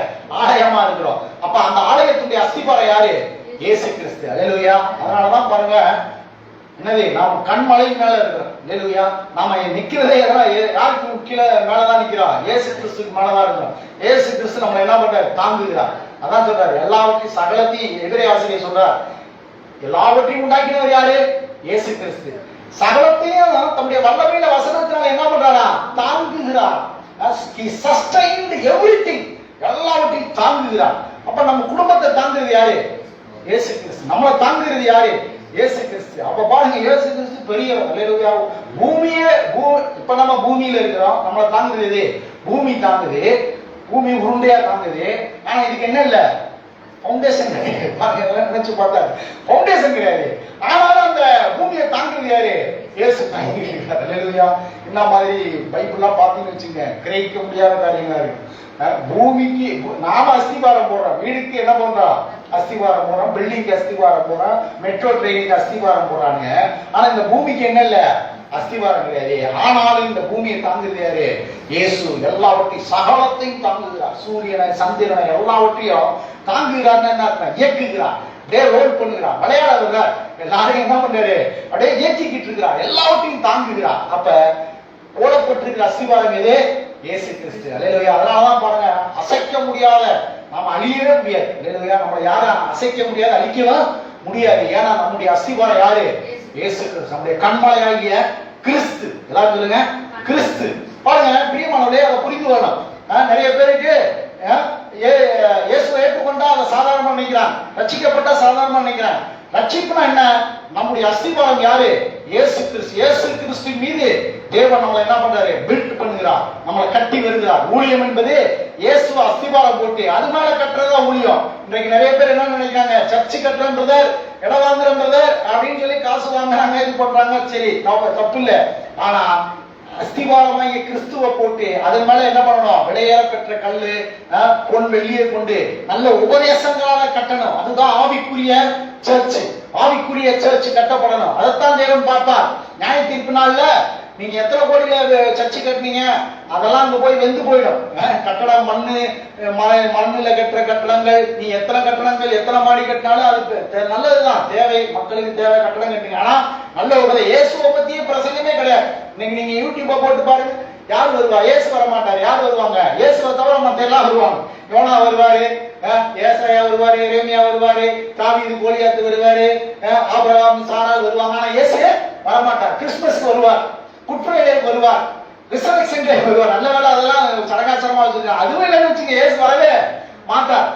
ஆலயமா இருக்கிறோம். அப்ப அந்த ஆலயத்துடைய அஸ்திபாரம் யாரு? இயேசு கிறிஸ்து. அல்லேலூயா. அதனாலதான் பாருங்க, என்னது, நாம் கண்மலை மேல இருக்கிறோம். அல்லேலூயா. நாம நிக்கிறதே யாருக்கு கீழே மேலதான் நிக்கிறோம்? இயேசு கிறிஸ்துக்கு மேலதான் இருக்கிறோம். இயேசு கிறிஸ்து நம்ம என்ன பண்றாரு? தாங்குகிறார். அதான் சொல்றாரு, எல்லாவற்றையும் சகலத்தையும், எதிரே ஆசிரியர் சொல்றார், எல்லாவற்றையும் உண்டாக்கினவர் யாரு? இயேசு கிறிஸ்து. சகலத்தையும் தம்முடைய வல்லமையில வசனத்தினால என்ன பண்றாரா? தாங்குகிறார். He sustained everything. எல்லாவற்றையும் தாங்குகிறார். அப்ப நம்ம குடும்பத்தை தாங்குறது யாரு? இயேசு கிறிஸ்து. நம்மளை தாங்குகிறது யாரு? இயேசு கிறிஸ்து. அப்ப பாருங்க, இயேசு கிறிஸ்து பெரியவர். அல்லேலூயா. பூமியே, இப்ப நம்ம பூமியில இருக்கிறோம், நம்மளை தாங்குறது பூமி தாங்குது. பூமி உருண்டையா தாங்குது. ஆனா இதுக்கு என்ன இல்ல? பவுண்டேஷன் கிடையாது. நினைச்சு பார்த்தா பவுண்டேஷன் கிடையாது. ஆனாலும் அந்த பூமியை தாங்குறது யாரு? இயேசு தாங்கிருக்காரு. அல்லேலூயா. என்ன மாதிரி பைபிள்லாம் பார்த்தீங்கன்னு வச்சுங்க, கிரகிக்க முடியாத காரியங்களா இருக்கு. பூமிக்கு நாம அஸ்திவாரம் போடுறோம், வீடுக்கு என்ன பண்றோம்? அஸ்திவாரம் போடுறோம், பில்டிங்க்கு அஸ்திவாரம் போடுறோம், மெட்ரோ ட்ரெயினுக்கு அஸ்திவாரம் போடுறாங்க. ஆனா இந்த பூமிக்கு என்ன இல்ல? அஸ்திவாரம் கிடையாது. ஆனாலும் இந்த பூமியை தாங்குறது யாரு? இயேசு. எல்லாவற்றையும் சகலத்தையும் தாங்குகிறார். சூரியனை, சந்திரனை எல்லாவற்றையும் தாங்குகிறார். என்ன அர்த்தம்? இயக்குகிறார், அப்படியே ரோல் பண்ணுகிறார். விளையாடுறார், எல்லாரையும் என்ன பண்றாரு? அப்படியே இயக்கிக்கிட்டு இருக்கிறார், எல்லாவற்றையும் தாங்குகிறார். அப்ப போடப்பட்டிருக்கிற அஸ்திவாரம் எது? இயேசு கிறிஸ்து. அல்லேலூயா. அதனாலதான் பாருங்க, அசைக்க முடியாத, நாம அழியவே முடியாது. அல்லேலூயா. நம்ம யாரும் அசைக்க முடியாது, அழிக்கவும் முடியாது. ஏன்னா நம்முடைய அஸ்திவாரம் யாரு? இயேசு கிறிஸ்து. நம்முடைய கண்மலையாகிய கிறிஸ்து. எல்லாரும் சொல்லுங்க, கிறிஸ்து. பாருங்க பிரியமானவர்களே, அதை புரிந்து வரணும். நிறைய பேருக்கு இயேசுவை ஏற்றுக்கொண்டா அதை சாதாரணமா நினைக்கிறான், ரட்சிக்கப்பட்டா சாதாரணமா நினைக்கிறான். ரட்சிப்புனா என்ன? நம்முடைய அஸ்திபாரம் யாரு? இயேசு கிறிஸ்து. இயேசு கிறிஸ்து மீது தேவன் நம்மளை என்ன பண்றாரு? பில்ட் பண்ணுகிறார், நம்மளை கட்டி வருகிறார். ஊழியம் என்பது இயேசு அஸ்திபாரம் போட்டு அது மேல கட்டுறதா ஊழியம். இன்றைக்கு நிறைய பேர் என்ன நினைக்கிறாங்க? சர்ச்சு கட்டுறன்றது, இடம் வாங்குறன்றது அப்படின்னு சொல்லி காசு வாங்குறாங்க, இது பண்றாங்க. சரி, தப்பு இல்லை. ஆனா அஸ்திவாரமாகிய கிறிஸ்துவ போட்டு அதன் மேல என்ன பண்ணணும்? விலையேற பெற்ற கல்லு, பொன் வெள்ளியை கொண்டு நல்ல உபதேசங்களால கட்டணும். அதுதான் ஆவிக்குரிய சர்ச். ஆவிக்குரிய சர்ச் கட்டப்படணும். அதைத்தான் தேவன் பார்ப்பார். நியாய தீர்ப்பு நாள்ல நீங்க எத்தனை கோடியில சர்ச்சு கட்டினீங்க, அதெல்லாம் அங்க போய் வெந்து போயிடும். கட்டடம் மண்ணுல கட்டுற கட்டடங்கள், நீ எத்தனை கட்டடங்கள் எத்தனை மாடி கட்டினாலும் அது நல்லதுதான், தேவை, மக்களுக்கு தேவை, கட்டடம் கட்டுங்க. ஆனா நல்ல ஒரு இயேசுவை பத்தியே பிரசங்கமே கிடையாது. இன்னைக்கு நீங்க யூடியூப போட்டு பாருங்க, யார் வருவா? இயேசு வர மாட்டார். யார் வருவாங்க? இயேசுவை தவிர மத்த எல்லாம் வருவாங்க. யோனா வருவாரு, ஏசாயா வருவாரு, எரேமியா வருவாரு, தாவீது கோலியாத்து வருவாரு, ஆபிரகாம் சாராள் வருவாங்க. ஆனா இயேசு வரமாட்டார். கிறிஸ்துமஸ்க்கு வருவார், குட் ஃப்ரைடேக்கு வருவார், ரிசர்வேஷன் டே வருவார். நல்ல வேலை அதெல்லாம் சடங்காச்சரமா வச்சிருக்காங்க. அதுவும் இல்லைன்னு வச்சுங்க, இயேசு வரவே மாட்டார்.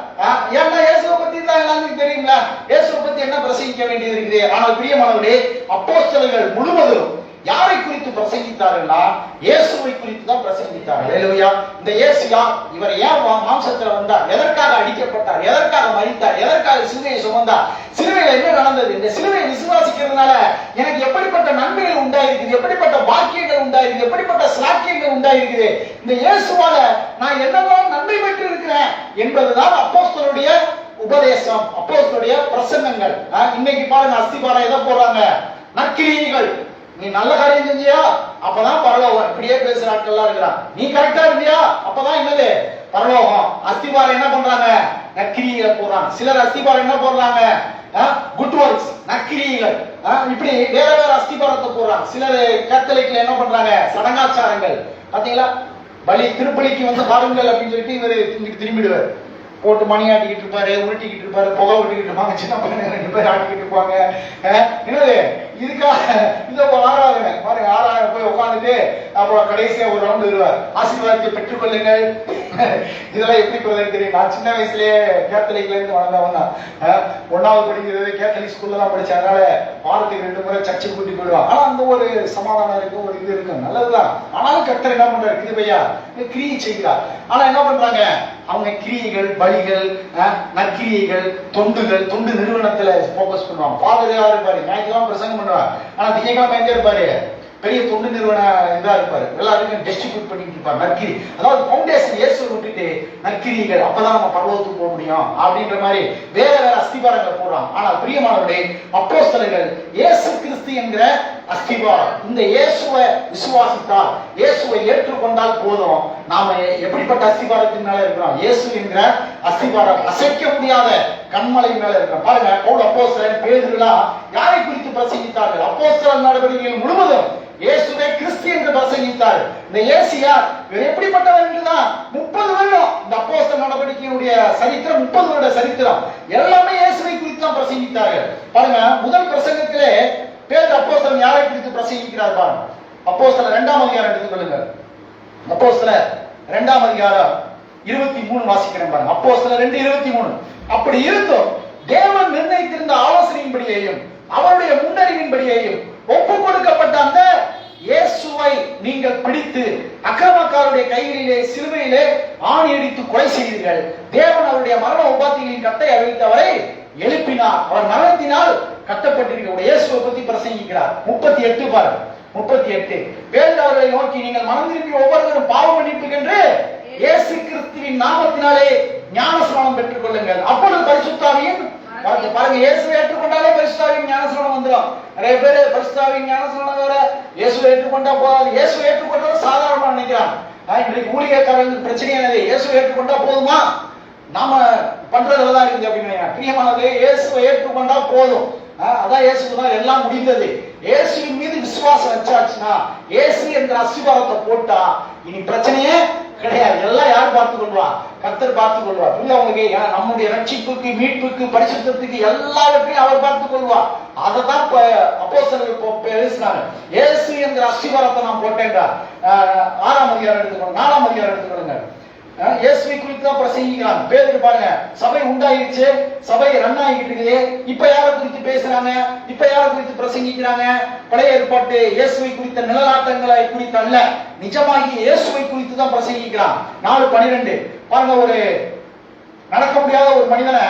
ஏன்னா இயேசுவை பத்தி தான் எல்லாருக்கும் தெரியுங்களா? இயேசுவை பத்தி என்ன பிரசங்கிக்க வேண்டியது இருக்குது? ஆனால் பிரியமானவர்களே, அப்போஸ்தலர்கள் முழுவதும் யாரை குறித்து பிரசங்கித்தார்கள்னா இயேசுவை குறித்து தான் பிரசங்கித்தார்கள். அல்லேலூயா. இந்த இயேசு யார்? இவர் ஏன் மாம்சத்துல வந்தார்? எதற்காக அடிக்கப்பட்டார்? எதற்காக மரித்தார்? எதற்காக சிலுவையை சுமந்தார்? சிலுவையில் என்ன நடந்தது? இந்த சிலுவையை விசுவாசிக்கிறதுனால எனக்கு எப்படிப்பட்ட நன்மைகள் உண்டாயிருக்குது, எப்படிப்பட்ட பாக்கியங்கள் உண்டாயிருக்குது, எப்படிப்பட்ட சாக்கியங்கள் உண்டாயிருக்குது, இந்த இயேசுவால நான் என்னெல்லாம் நன்மை பெற்று இருக்கிறேன் என்பதுதான் அப்போஸ்தலருடைய உபதேசம், அப்போஸ்தலருடைய பிரசங்கங்கள். இன்னைக்கு பாருங்க, அஸ்திபாரம் எதை போடுறாங்க? நற்கிரியைகள். நீ நல்ல காரியம் செஞ்சியா அப்பதான் பரலோகம். இப்படியே பேசுற ஆட்கள் எல்லாம் இருக்கிறான். நீ கரெக்டா இருந்தியா அப்பதான் என்னது? பரலோகம். அஸ்திபாரம் என்ன பண்றாங்க? நற்கிரிகளை போடுறாங்க. சிலர் அஸ்திபாரம் என்ன போடுறாங்க? குட் ஒர்க்ஸ், நற்கிரிகள். இப்படி வேற வேற அஸ்திபாரத்தை போடுறாங்க. சிலர் கத்தோலிக்ல என்ன பண்றாங்க? சடங்காச்சாரங்கள். பாத்தீங்களா, பலி திருப்பலிக்கு வந்து பாருங்கள் அப்படின்னு சொல்லிட்டு இவரு திரும்பிடுவார். போட்டு மணி ஆட்டிக்கிட்டு இருப்பாரு, உருட்டிக்கிட்டு இருப்பாரு, புகை விட்டுக்கிட்டு இருப்பாங்க, சின்ன பையன் 2 பேர் ஆட்டிக்கிட்டு இருப்பாங்க. என்னது இதுக்காக இந்த ஆறாவது பாருங்க, ஆறாவது போய் உட்காந்துட்டு அப்புறம் கடைசியா ஒரு ரவுண்ட் வருவார், ஆசீர்வாதத்தை பெற்றுக்கொள்ளுங்கள். இதெல்லாம் எப்படி சொல்றது தெரியும்? நான் சின்ன வயசுலயே கேத்தலிக்ல இருந்து வளர்ந்தவன் தான். 1வது படிக்கிறது கேத்தலிக் ஸ்கூல்ல தான் படிச்சேன். அதனால வாரத்துக்கு 2 முறை சர்ச்சுக்கு கூட்டி போயிடுவான். ஆனா அந்த ஒரு சமாதானம் இருக்கும், ஒரு இது இருக்கும், நல்லதுதான். ஆனாலும் கர்த்தர் என்ன பண்றாரு? கிருபையா கிரியை செய்கிறார். ஆனா என்ன பண்றாங்க? அவங்க கிரியைகள், பலிகள், நற்கிரியைகள், தொண்டுகள், தொண்டு நிறுவனத்துல போக்கஸ் பண்ணுவாங்க. ஃபாதரா இருப்பாரு, ஞாயிற்றுக்கிழமை பிரசங்கம் பண்ணுவார். ஆனா திங்கட்கிழமை எங்க இருப்பாரு? பெரிய தொண்டு நிறுவன இதா இருப்பாரு, எல்லாருக்கும் டிஸ்ட்ரிபியூட் பண்ணிட்டு இருப்பாரு நற்கிரி. அதாவது பவுண்டேஷன் இயேசுவை விட்டுட்டு நற்கிரிகள், அப்பதான் நம்ம பரலோகத்துக்கு போக முடியும் அப்படின்ற மாதிரி வேற வேற அஸ்திபாரங்களை போடுறாங்க. ஆனால் பிரியமானவர்களே, அப்போஸ்தலர்கள் இயேசு கிறிஸ்து என்கிற அஸ்திபாரம், இந்த இயேசுவை விசுவாசித்தால், இயேசுவை ஏற்றுக்கொண்டால் போதும். நாம எப்படிப்பட்ட அஸ்திபாரத்தின் மேல இருக்கிறோம்? இயேசு என்கிற அஸ்திபாரம், அசைக்க முடியாத கண்மலை மேல இருக்கிறோம். பாருங்க, பவுல் அப்போஸ்தலன், பேதுருலாம் யாரை குறித்து பிரசங்கித்தார்கள்? அப்போஸ்தலர் நடவடிக்கைகள் முழுவதும் இயேசுவை கிறிஸ்து என்று பிரசங்கித்தார். இந்த இயேசு யார்? இவர் எப்படிப்பட்டவர் என்றுதான் 30 வருடம் இந்த அப்போஸ்தலர் நடவடிக்கையுடைய சரித்திரம், 30 வருட சரித்திரம் எல்லாமே இயேசுவை குறித்து தான் பிரசங்கித்தார்கள். பாருங்க, முதல் பிரசங்கத்திலே பேதுரு அப்போஸ்தலன் யாரை குறித்து பிரசங்கிக்கிறார் பாருங்க. அப்போஸ்தலர் 2ஆம் அதிகாரம் எடுத்துக்கொள்ளுங்கள். அப்போஸ்தலர் 2ஆம் அதிகாரம் 23 வாசிக்கிறேன் பாருங்க. அப்போஸ்தலர் 2:23. அப்படி இருந்தும் தேவன் நிர்ணயித்திருந்த ஆலோசனையின்படியேயும் அவருடைய முன்னறிவின்படியேயும் ஒப்பு கொடுக்கப்பட்ட அந்த இயேசுவை நீங்கள் பிடித்து அக்கிரமக்காரருடைய கைகளிலே சிலுவையிலே ஆணி அடித்து கொலை செய்தீர்கள். தேவன் அவருடைய மரண உபாத்திகளின் கட்டை அவிழ்த்து அவரை எழுப்பினார். அவர் மரணத்தினால் கட்டப்பட்டிருக்கிற இயேசுவை பத்தி பிரசங்கிக்கிறார். 38 பாருங்க. 38 பேதுரு அவர்களை நோக்கி, நீங்கள் மனம் திரும்பி ஒவ்வொருவரும் பாவ மன்னிப்புக்கென்று இயேசு கிறிஸ்துவின் நாமத்தினாலே ஞானஸ்நானம் பெற்றுக் கொள்ளுங்கள், அப்பொழுது பரிசுத்தாவியின் பாருங்க, இயேசுவை ஏற்றுக்கொண்டாலே பரிசுத்தாவின் ஞானஸ்நானம் வந்துடும். நிறைய பேரு பரிசுத்தாவின் ஞானஸ்நானம் வர இயேசுவை ஏற்றுக்கொண்டா போதாது, இயேசுவை ஏற்றுக்கொண்டது சாதாரணமா நினைக்கிறான். இன்றைக்கு ஊழியக்காரர்களுக்கு பிரச்சனை என்னது? இயேசுவை ஏற்றுக்கொண்டா போதுமா, நாம பண்றதுலதான் இருக்குது அப்படின்னு. பிரியமானது, இயேசுவை ஏற்றுக்கொண்டா போதும், அதான் இயேசுக்கு தான் எல்லாம் முடிந்தது. இயேசுவின் மீது விசுவாசம் வச்சாச்சுன்னா, இயேசு என்ற அஸ்திபாரத்தை போட்டா இனி பிரச்சனையே கிடையாது. எல்லாம் யார் பார்த்துக் கொள்வா? கர்த்தர் பார்த்துக் கொள்வார். இல்ல உங்களுக்கு நம்முடைய ரட்சிப்புக்கு, மீட்புக்கு, பரிசுத்தத்துக்கு எல்லாவற்றையும் அவர் பார்த்துக் கொள்வார். அததான் அப்போஸ்தலர்கள் பேசினாங்க. இயேசு என்ற அஸ்திபாரத்தை நான் போட்டேன்றார். 6ஆம் அதிகாரம் எடுத்துக்கணும், 4ஆம் அதிகாரம் எடுத்துக்கொள்ளுங்க. இயேசுவை குறித்து தான் பிரசங்கிக்கிறாங்க. பேதுரு பாருங்க, சபை உண்டாயிருச்சு, சபை ரன் ஆகிட்டு இருக்குது. இப்ப யாரை குறித்து பேசுறாங்க? இப்ப யாரை குறித்து பிரசங்கிக்கிறாங்க? பழைய ஏற்பாட்டு இயேசுவை குறித்த நிழலாட்டங்களை குறித்து அல்ல, நிஜமாகி இயேசுவை குறித்து தான் பிரசங்கிக்கிறான். 4:12 பாருங்க, ஒரு நடக்க முடியாத ஒரு மனிதனை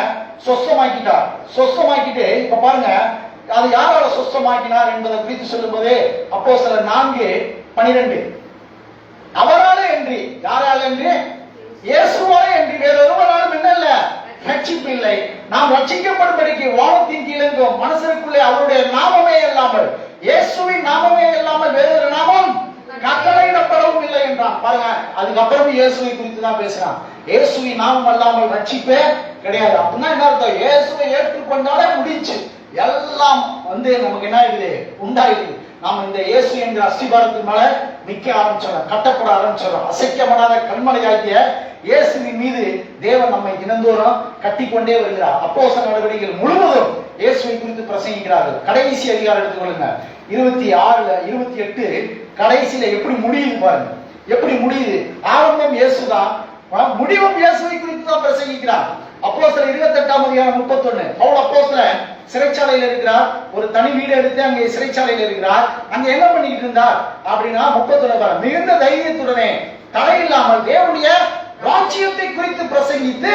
சொஸ்தமாக்கிட்டார். சொஸ்தமாக்கிட்டு இப்ப பாருங்க, அது யாரால சொஸ்தமாக்கினார் என்பதை குறித்து சொல்லும் போது அப்போஸ்தலர் 4:12 அவராலே என்று, யாரால என்று? இயேசுவாலே என்று, வேறொருவராலும் என்ன இல்ல, ரட்சிப்பு இல்லை. நாம் ரட்சிக்கப்படும்படிக்கு வானத்தின் கீழெங்கும் மனுஷருக்குள்ளே அவருடைய நாமமே இல்லாமல், இயேசுவின் நாமமே இல்லாமல் வேறொரு நாமம் கட்டளையிடப்படவும் இல்லை என்றான். பாருங்க, அதுக்கப்புறம் இயேசுவை குறித்து தான் பேசுறான். இயேசுவின் நாமம் அல்லாமல் ரட்சிப்பே கிடையாது. அப்படின்னா என்ன அர்த்தம்? இயேசுவை ஏற்றுக்கொண்டாலே முடிச்சு, எல்லாம் நமக்கு என்ன ஆயிடுது? உண்டாயிடுது. நாம இந்த இயேசு என்ற அஸ்திபாரத்தின் மேல நிக்க ஆரம்பிச்சோம், கட்டப்பட ஆரம்பிச்சோம். அசைக்கப்படாத கண்மலையாகிய இயேசுவின் மீது தேவன் நம்மை தினந்தோறும் கட்டிக்கொண்டே வருகிறார். அப்போஸ்தலர் நடவடிக்கைகள் முழுவதும் இயேசுவை குறித்து பிரசங்கிக்கிறார்கள். கடைசி அதிகாரம் எடுத்துக்கொள்ளுங்க, 26-28 கடைசியில எப்படி முடியுது பாருங்க. எப்படி முடியுது? ஆரம்பம் இயேசுதான், முடிவும் இயேசுவை குறித்து தான் பிரசங்கிக்கிறார். அப்போஸ்தலர் 28ஆம் அதிகாரம் 31 பவுல் அப்போஸ்தலன் சிறைச்சாலையில் இருக்கிறார். ஒரு தனி வீடு எடுத்து அங்கே சிறைச்சாலையில் இருக்கிறார். அங்க என்ன பண்ணிட்டு இருந்தார் அப்படின்னா 31 மிகுந்த தைரியத்துடனே தடையில்லாமல் தேவனுடைய ராஜ்யத்தை குறித்து பிரசங்கித்து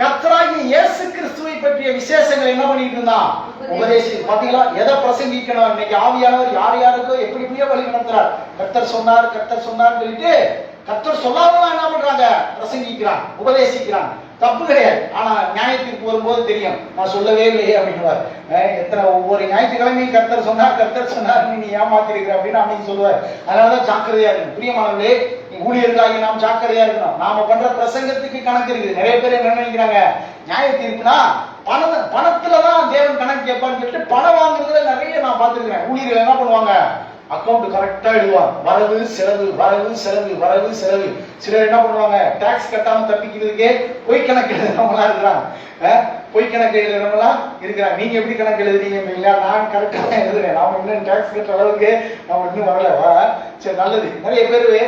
கர்த்தராகிய இயேசு கிறிஸ்துவை பற்றிய விசேஷங்களை என்ன பண்ணிட்டு இருந்தான்? உபதேசி. பாத்தீங்களா, எதை பிரசங்கிக்கணும்? இன்னைக்கு ஆவியானவர் யார் யாருக்கோ எப்படி எப்படியோ வழி நடத்துறார். கர்த்தர் சொன்னார், கர்த்தர் சொன்னார் சொல்லிட்டு கர்த்தர் சொல்லாமலாம் என்ன பண்றாங்க? பிரசங்கிக்கிறான், உபதேசிக்கிறான். தப்பு கிடையாது. ஆனா நியாய தீர்ப்பு வரும்போது தெரியும், நான் சொல்லவே இல்லையே அப்படின்னுவார். எத்தனை ஒவ்வொரு ஞாயிற்றுக்கிழமையும் கர்த்தர் சொன்னார் நீ ஏமாத்திருக்கிற அப்படின்னு அன்னைக்கு சொல்லுவார். அதனாலதான் ஜாக்கிரதையா இருக்கணும். பிரியமானவர்களே, ஊழியர்களாகி நாம் ஜாக்கிரதையா இருக்கணும். நாம பண்ற பிரசங்கத்துக்கு கணக்கு இருக்குது. நிறைய பேர் என்ன நினைக்கிறாங்க, நியாய தீர்ப்புனா பணத்துலதான் தேவன் கணக்கு கேட்பான்னு சொல்லிட்டு பணம் வாங்குறதுல நிறைய நான் பார்த்திருக்கிறேன். ஊழியர்கள் என்ன பண்ணுவாங்க, அக்கௌண்ட் கரெக்டா எழுதுவாங்க, வரவு செலவு வரவு செலவு வரவு செலவு. சிலர் என்ன பண்ணுவாங்க, டாக்ஸ் கட்டாம தப்பிக்கிறதுக்கே பொய் கணக்கு எழுதுறவங்களா இருக்கிறாங்க. பொய் கணக்கு எழுதுறவங்களாம் இருக்கிறாங்க. நீங்க எப்படி கணக்கு எழுதுறீங்க? இல்ல, நான் கரெக்டா தான் எழுதுறேன், நாம இன்னும் டாக்ஸ் கட்டுற அளவுக்கு நம்ம இன்னும் வரல. சரி, நல்லது. நிறைய பேரு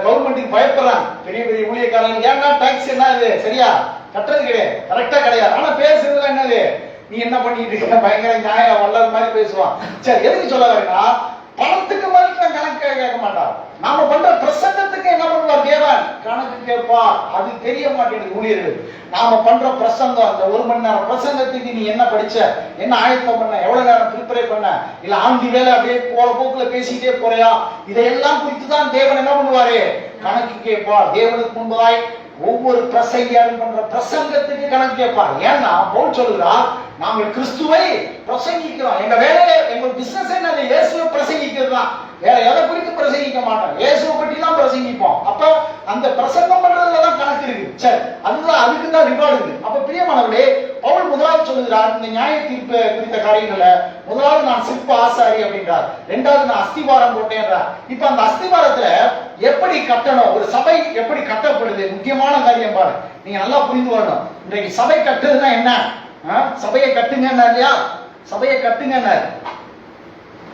கவர்மெண்ட்டுக்கு பயப்படுறாங்க. பெரிய பெரிய ஊழியக்காரங்க, ஏன்னா டாக்ஸ் என்ன இது சரியா கட்டுறது கிடையாது, கரெக்டா கிடையாது. ஆனா பேசுறதுல என்னது, நீ என்ன பண்ணிட்டு இருக்க, பயங்கர நியாயம் வல்லது மாதிரி பேசுவான். சரி, எதுக்கு சொல்ல வரேன்னா, பணத்துக்கு மாதிரி கணக்கு கேட்க மாட்டார். நாம பண்ற பிரசங்கத்துக்கு என்ன பண்ணுவார் தேவன், கணக்கு கேட்பார். அது தெரிய மாட்டேங்குது ஊழியர்கள். நாம பண்ற பிரசங்கம், அந்த 1 மணி நேரம் பிரசங்கத்துக்கு நீ என்ன படிச்ச, என்ன ஆயத்தம் பண்ண, எவ்வளவு நேரம் ப்ரிப்பேர் பண்ண, இல்ல ஆண்டி வேலை அப்படியே போற போக்குல பேசிட்டே போறியா, இதையெல்லாம் குறித்து தான் தேவன் என்ன பண்ணுவாரு, கணக்கு கேட்பார். தேவனுக்கு முன்பதாய் ஒவ்வொரு பிரசங்கியாரும் பண்ற பிரசங்கத்துக்கு கணக்கு கேட்பார். ஏன்னா பவுல் சொல்லுகிறார், நாங்கள் கிறிஸ்துவை பிரசங்கிக்கிறோம். எங்க வேலையை, எங்க பிசினஸ் என்ன, இயேசுவை பிரசங்கிக்கிறது தான். வேற எதை குறித்து பிரசங்கிக்க மாட்டோம், இயேசுவை பற்றி தான் பிரசங்கிப்போம். அப்ப அந்த பிரசங்கம் பண்றதுலதான் கணக்கு இருக்கு. சரி, அதுதான், அதுக்கு தான் ரிவார்டு இருக்கு. அப்ப பிரியமானவர்களே, பவுல் முதலாவது சொல்லுகிறார், இந்த நியாய தீர்ப்பு குறித்த காரியங்கள முதலாவது நான் சிற்ப ஆசாரி அப்படின்றார், இரண்டாவது நான் அஸ்திவாரம் போட்டேன்றார். இப்ப அந்த அஸ்திவாரத்துல எப்படி கட்டணும், ஒரு சபை எப்படி கட்டப்படுது, முக்கியமான காரியம் பாரு, நீங்க நல்லா புரிந்து கொள்ளணும். இன்றைக்கு சபை கட்டுறதுன்னா என்ன, சபையை கட்டுங்க இல்லையா, சபையை கட்டுங்க.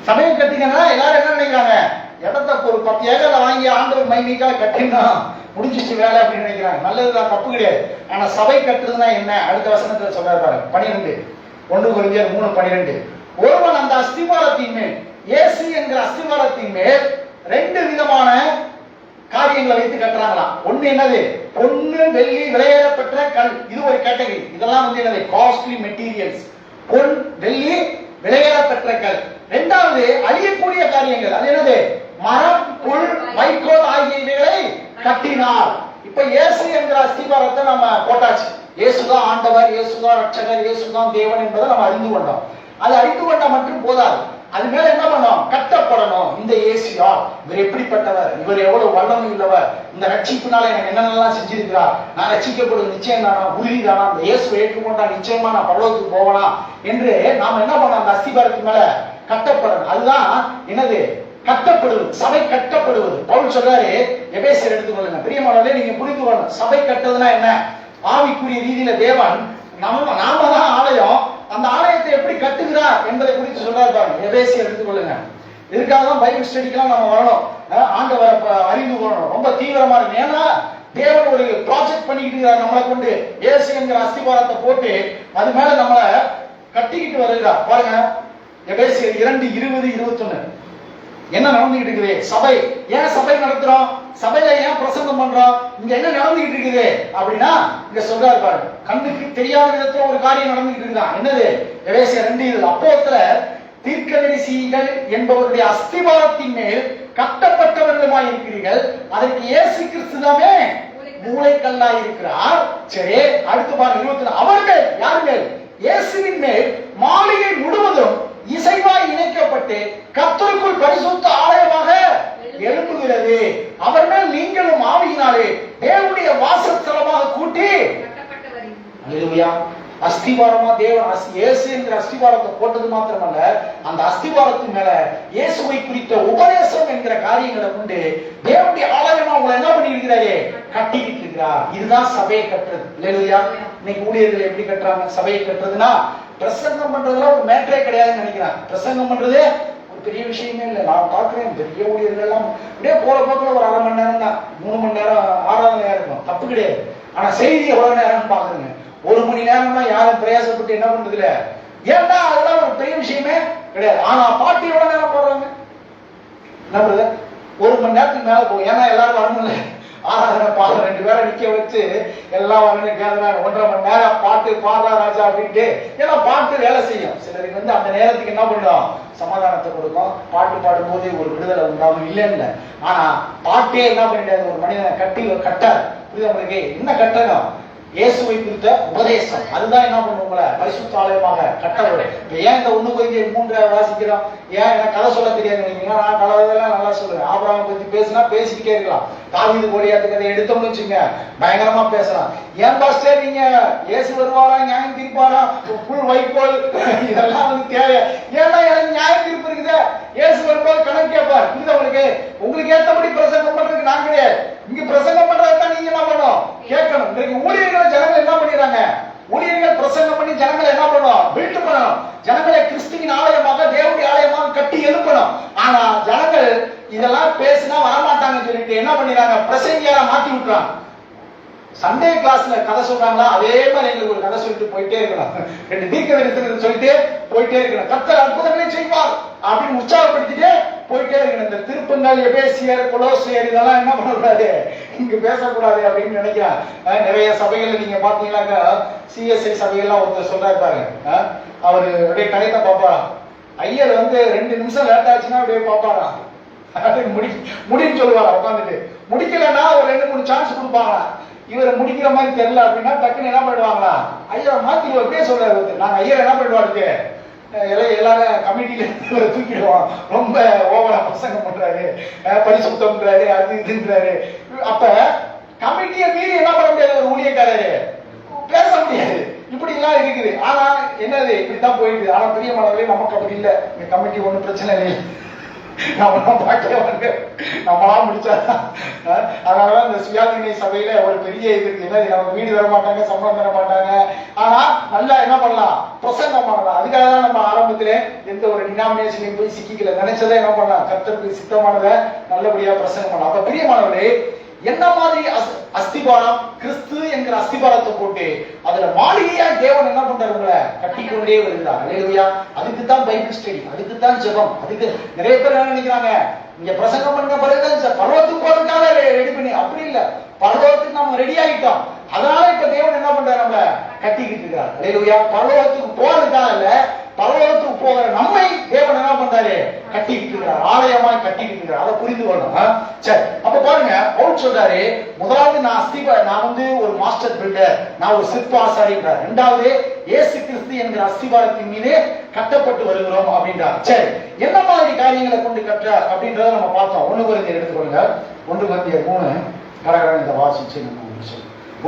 சபையை கட்டுங்கன்னா எல்லாரும் என்ன நினைக்கிறாங்க, இடத்த ஒரு 10 ஏக்கர்ல வாங்கி ஆண்டவர் மைமிக்காக கட்டினா முடிஞ்சிச்சு வேலை அப்படின்னு நினைக்கிறாங்க. நல்லதுதான், தப்பு கிடையாது. ஆனா சபை கட்டுறதுன்னா என்ன, அடுத்த வசனத்துல சொல்றாரு பாருங்க, 12 1 கொரிந்தியர் 3:12. ஒருவன் அந்த அஸ்திவாரத்தின் மேல், இயேசு என்கிற அஸ்திவாரத்தின் மேல் 2 விதமான காரியங்களை வைத்து கட்டுறாங்களாம். ஒண்ணு என்னது, பொன்னு வெள்ளி விலையேறப்பெற்ற கல், இது ஒரு கேட்டகரி. இதெல்லாம் வந்து என்னது, காஸ்ட்லி மெட்டீரியல்ஸ், பொன் வெள்ளி விலையேறப்பெற்ற கல். இரண்டாவது அழியக்கூடிய காரியங்கள், அது என்னது, மரம் புல் வைக்கோல் ஆகியவைகளை கட்டினார். இப்ப இயேசு என்கிற அஸ்திவாரத்தை நம்ம போட்டாச்சு. இயேசுதான் ஆண்டவர், இயேசுதான் ரட்சகர், இயேசுதான் தேவன் என்பதை நம்ம அறிந்து கொண்டோம். அது அறிந்து கொண்டா மட்டும் போதாது, அது மேல என்ன பண்ணணும், கட்டப்படணும். இந்த இயேசுயா, இவர் எப்படிப்பட்டவர், இவர் எவ்வளவு வல்லமை உள்ளவர், இந்த ரட்சிப்புனால எனக்கு என்னென்னலாம் செஞ்சிருக்கிறார், நான் ரட்சிக்கப்படுவது நிச்சயம் தானா, உறுதி தானா, இந்த இயேசுவை ஏற்றுக்கொண்டா நிச்சயமா நான் பரலோகத்துக்கு போவனா என்று நாம என்ன பண்ணோம், அந்த அஸ்திவாரத்துக்கு மேல கட்டப்படணும். அதுதான் என்னது, கட்டப்படுவது, சபை கட்டப்படுவது. பவுல் சொல்றாரு, எபேசியர் எடுத்துக்கொள்ளுங்க. பிரியமானவர்களே, நீங்க புரிந்து கொள்ளணும், சபை கட்டுறதுனா என்ன. ஆவிக்குரிய ரீதியில தேவன் நாம தான் ஆலயம், அந்த ஆலயத்தை எப்படி கட்டுகிறார் என்பதை குறித்து சொல்றாரு பாருங்க. எபேசியர் எடுத்துக்கொள்ளுங்க. இதுக்காக தான் பைபிள் ஸ்டடிக்கெல்லாம் நம்ம வரணும், ஆண்டவரை அறிந்து கொள்ளணும், ரொம்ப தீவிரமா இருக்கு. ஏன்னா தேவன் ஒரு ப்ராஜெக்ட் பண்ணிக்கிட்டு இருக்கிறார் நம்மளை கொண்டு. இயேசு என்கிற அஸ்திவாரத்தை போட்டு அது மேல நம்மளை கட்டிக்கிட்டு வருகிறார் பாருங்க. எபேசியர் 2:20-21 என்ன நடந்துகிட்டு இருக்குது, சபை ஏன் சபை நடத்துறோம், சபையில ஏன் பிரசங்கம் பண்றோம், இங்க என்ன நடந்துகிட்டு இருக்குது அப்படின்னா, இங்க சொல்றாரு பாருங்க, கண்ணுக்கு தெரியாத விதத்துல ஒரு காரியம் நடந்துகிட்டு இருக்குதான். என்னது, எபேசியர் 2:20, அப்போஸ்தலர் தீர்க்கதரிசிகள் என்பவருடைய அஸ்திவாரத்தின் மேல் கட்டப்பட்டவர்களுமாய் இருக்கிறீர்கள், அதற்கு இயேசு கிறிஸ்துவே மூளைக்கல்லாய் இருக்கிறார். சரி, அடுத்து பாருங்க 24, அவர்கள் யார்கள், இயேசுவின் மேல் மாளிகை முழுவதும் இசைவாய் இணைக்கப்பட்டு கர்த்தருக்குள் பரிசுத்த ஆலயமாக எழுப்புகிறது. அவர் மேல் நீங்களும் ஆவியினாலே தேவனுடைய வாசஸ்தலமாக கூட்டி அல்லேலூயா. அஸ்திவாரமா தேவன் இயேசு என்கிற அஸ்திவாரத்தை போட்டது மாத்திரமல்ல, அந்த அஸ்திவாரத்தின் மேல இயேசுவை குறித்த உபதேசம் என்கிற காரியங்களை கொண்டு தேவனுடைய ஆலயமா உங்களை என்ன பண்ணி இருக்கிறாரே, கட்டிக்கிட்டு இருக்கிறார். இதுதான் சபையை கட்டுறது. அல்லேலூயா. இன்னைக்கு ஊழியர்கள் எப்படி கட்டுறாங்க, சபையை கட்டுறதுன்னா பிரசங்கம் பண்றதுல ஒரு மேட்டரே கிடையாதுன்னு நினைக்கிறாங்க. பிரசங்கம் பண்றதே ஒரு பெரிய விஷயமே இல்லை. நான் பார்க்கிறேன் பெரிய ஊழியர்கள் எல்லாம் அப்படியே போற போக்குல ஒரு 1/2 மணி நேரம் தான், 3 மணி நேரம் ஆராதனையா இருக்கும், தப்பு கிடையாது. ஆனா செய்தி எவ்வளவு நேரம் பாக்குறேங்க, 1 மணி நேரம்னா யாரும் பிரயாசப்பட்டு என்ன பண்றது இல்ல. ஏன்னா அதெல்லாம் ஒரு பெரிய விஷயமே கிடையாது. ஆனா பாட்டு எவ்வளவு நேரம் போடுறாங்க, என்ன பண்றது, 1 மணி நேரத்துக்கு மேல போகும். ஏன்னா எல்லாரும் வரணும்ல, ஆராதனை பாடுற 2 பேரை நிக்க வச்சு எல்லாம் வரணும் கேட்கறாங்க. 1.5 மணி நேரம் பாட்டு பாடுறா ராஜா அப்படின்ட்டு. ஏன்னா பாட்டு வேலை செய்யும். சிலருக்கு வந்து அந்த நேரத்துக்கு என்ன பண்ணும், சமாதானத்தை கொடுக்கும். பாட்டு பாடும்போது ஒரு விடுதலை உண்டாகும், இல்லைன்னு. ஆனா பாட்டே என்ன பண்ணிட்டாரு, ஒரு மனிதனை கட்டாரு. புரியுது உங்களுக்கு, என்ன கட்டணும், இயேசுவை குறித்த உபதேசம். அதுதான் என்ன பண்ணும், உங்களை பரிசுத்த ஆலயமாக கட்டப்படும். ஏன் இந்த 1 Corinthians 3 வாசிக்கிறோம்? ஏன் எனக்கு கதை சொல்ல தெரியாது நினைக்கிறீங்க? நான் கதையெல்லாம் நல்லா சொல்லுவேன். ஆபிரகாம் பத்தி பேசினா பேசிக்கிட்டே இருக்கலாம். தாவீது கோலியாத்து கதை எடுத்தோம்னு வச்சுங்க, பயங்கரமா பேசலாம். ஏன் பாஸ்டர் நீங்க இயேசு வருவாரா, நியாயம் தீர்ப்பாரா, புல் வைக்கோல் இதெல்லாம் வந்து தேவை? ஏன்னா எனக்கு நியாயம் தீர்ப்பு இருக்குது, இயேசு வரும்போது கணக்கு கேட்பார். இது உங்களுக்கு ஏற்றபடி பிரசங்கம் பண்றதுக்கு நான் கிடையாது. இங்க பிரசங்கம் பண்றதுதான் நீங்க என்ன பண்ணணும், கேட்கணும். இன்றைக்கு ஊழியர்களை ஜனங்கள் என்ன பண்ணிடுறாங்க, ஊழியர்கள் பிரசங்கம் பண்ணி ஜனங்களை என்ன பண்ணணும், பில்ட் பண்ணணும். ஜனங்களை கிறிஸ்துவின் ஆலயமாக, தேவனுடைய ஆலயமாக கட்டி எழுப்பணும். ஆனா ஜனங்கள் இதெல்லாம் பேசினா வரமாட்டாங்கன்னு சொல்லிட்டு என்ன பண்ணிடுறாங்க, பிரசங்கியார மாத்தி விட்டுறாங்க. சண்டே கிளாஸ்ல கதை சொல்றாங்களா, அதே மாதிரி எங்களுக்கு ஒரு கதை சொல்லிட்டு போயிட்டே இருக்கலாம். 2 தீர்க்கதரிசனங்கள் சொல்லிட்டு போயிட்டே இருக்கணும். கர்த்தர் அற்புதங்களை செய்வார் அப்படின்னு உற்சாகப்படுத்திட்டே போயிட்டே இருக்கணும். இந்த திருப்பங்கள், எபேசியர், கொலோசியர் இதெல்லாம் என்ன பண்ணக்கூடாது, இங்க பேசக்கூடாது அப்படின்னு நினைக்கிறேன். நிறைய சபைகள்ல நீங்க பாத்தீங்கன்னாக்கா, CSI சபைகள்லாம் ஒருத்தர் சொல்றாரு பாருங்க, அவரு அப்படியே கடையில பாப்பாராம். ஐயர் வந்து 2 நிமிஷம் லேட் ஆச்சுன்னா அப்படியே பாப்பாராம், முடின்னு சொல்லுவாரா உட்காந்துட்டு. முடிக்கலன்னா ஒரு 2-3 சான்ஸ் கொடுப்பாங்க. இவரை முடிக்கிற மாதிரி தெரியல அப்படின்னா டக்குன்னு என்ன பண்ணுவாங்களா, ஐயா மாத்திடுவோம். அப்படியே சொல்றாரு, நாங்க ஐயர் என்ன பண்ணுவாருக்கு, எல்லாரும் கமிட்டியில தூக்கிடுவோம், ரொம்ப ஓவரா பிரசங்கம் பண்றாரு, பரிசுத்தம்ன்றாரு, அது இதுன்றாரு. அப்ப கமிட்டியை மீறி என்ன பண்ண முடியாது, ஒரு ஊழியக்காரரு பேச முடியாது. இப்படி எல்லாம் இருக்குது. ஆனா என்னது, இப்படித்தான் போயிடுது. ஆனா பிரியமானவர்களே, நமக்கு அப்படி இல்லை. இந்த கமிட்டி ஒன்றும் பிரச்சனை இல்லை, நம்மளா முடிச்சாதான். அதனாலதான் இந்த சுயாதீன சபையில ஒரு பெரிய இது இருக்கு. நம்ம வீடு தர மாட்டாங்க, சம்பளம் தர மாட்டாங்க. ஆனா நல்லா என்ன பண்ணலாம், பிரசங்கம் பண்ணலாம். அதுக்காக தான் நம்ம ஆரம்பத்திலே எந்த ஒரு டினாமினேஷனையும் போய் சிக்கிக்கல. நினைச்சதை என்ன பண்ணலாம், கர்த்தருக்கு சித்தமானதை நல்லபடியா பிரசங்கம் பண்ணலாம். அப்ப பிரியமானவர்களே, என்ன மாதிரி அஸ்திபாரம், கிறிஸ்து என்கிற அஸ்திபாரத்தை போட்டு அதுல மாளிகையா தேவன் என்ன பண்றாரு, உங்களை கட்டிக்கொண்டே வருகிறார். அல்லேலூயா. அதுக்கு தான் பைபிள் ஸ்டடி, அதுக்கு தான் ஜெபம். அதுக்கு நிறைய பேர் என்ன நினைக்கிறாங்க, இங்க பிரசங்கம் பண்ண பிறகுதான் பரலோகத்துக்கு போறதுக்காக ரெடி பண்ணி, அப்படி இல்ல. பரலோகத்துக்கு நம்ம ரெடி ஆகிட்டோம். அதனால இப்ப தேவன் என்ன பண்றாரு, நம்மள கட்டிக்கிட்டு இருக்காரு. அல்லேலூயா. பரலோகத்துக்கு போறதுக்காக இல்ல, பரலோகத்துக்கு போகிற நம்மை தேவன் என்ன பண்றாரு, கட்டிக்கிட்டு இருக்கிறார், ஆலயமாய் கட்டிக்கிட்டு இருக்கிறார். அதை புரிந்து கொள்ளணும். சரி, அப்ப பாருங்க, பவுல் சொல்றாரு, முதலாவது நான் வந்து ஒரு மாஸ்டர் பில்டர், நான் ஒரு சிற்ப ஆசாரின்றார். 2வது இயேசு கிறிஸ்து என்கிற அஸ்திபாரத்தின் மீது கட்டப்பட்டு வருகிறோம் அப்படின்றார். சரி, என்ன மாதிரி காரியங்களை கொண்டு கட்டுறார் அப்படின்றத நம்ம பார்த்தோம். 1 Corinthians எடுத்துக்கொள்ளுங்க. 1 Corinthians 3 கடகடன் இதை வாசிச்சு நம்ம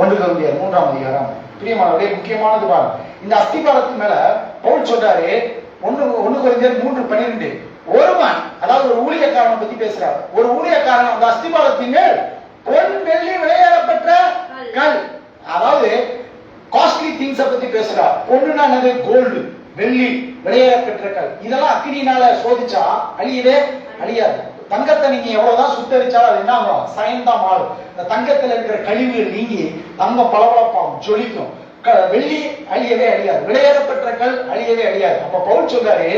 1 Corinthians 3ஆம் அதிகாரம். பிரியமானவர்களே, முக்கியமானது பாருங்க. இந்த அஸ்திபாரத்தின் மேல பவுல் சொல்றாரு, 1 Corinthians 3:12, ஒருவன், அதாவது ஒரு ஊழியக்காரனை பத்தி பேசுறாரு. ஒரு ஊழியக்காரன் அந்த அஸ்திபாரத்தின் மேல் பொன் வெள்ளி விளையாடப்பட்ட கல், அதாவது காஸ்ட்லி திங்ஸ் பத்தி பேசுறார். பொண்ணுனா என்னது, கோல்டு, வெள்ளி, விளையாடப்பட்ட கல். இதெல்லாம் அக்கினியினால சோதிச்சா அழியவே அழியாது. தங்கத்தை நீங்க எவ்வளவுதான் சுத்தரிச்சாலும் அது என்ன ஆகும், சயன் தான் மாறும். இந்த தங்கத்துல இருக்கிற கழிவுகள் நீங்கி தங்கம் பளபளப்பாகும், ஜொலிக்கும். வெள்ளி அழியவே அழியாது, விளையாடப்பட்ட கல் அழியவே அழியாது. அப்ப பவுல் சொல்றாரு,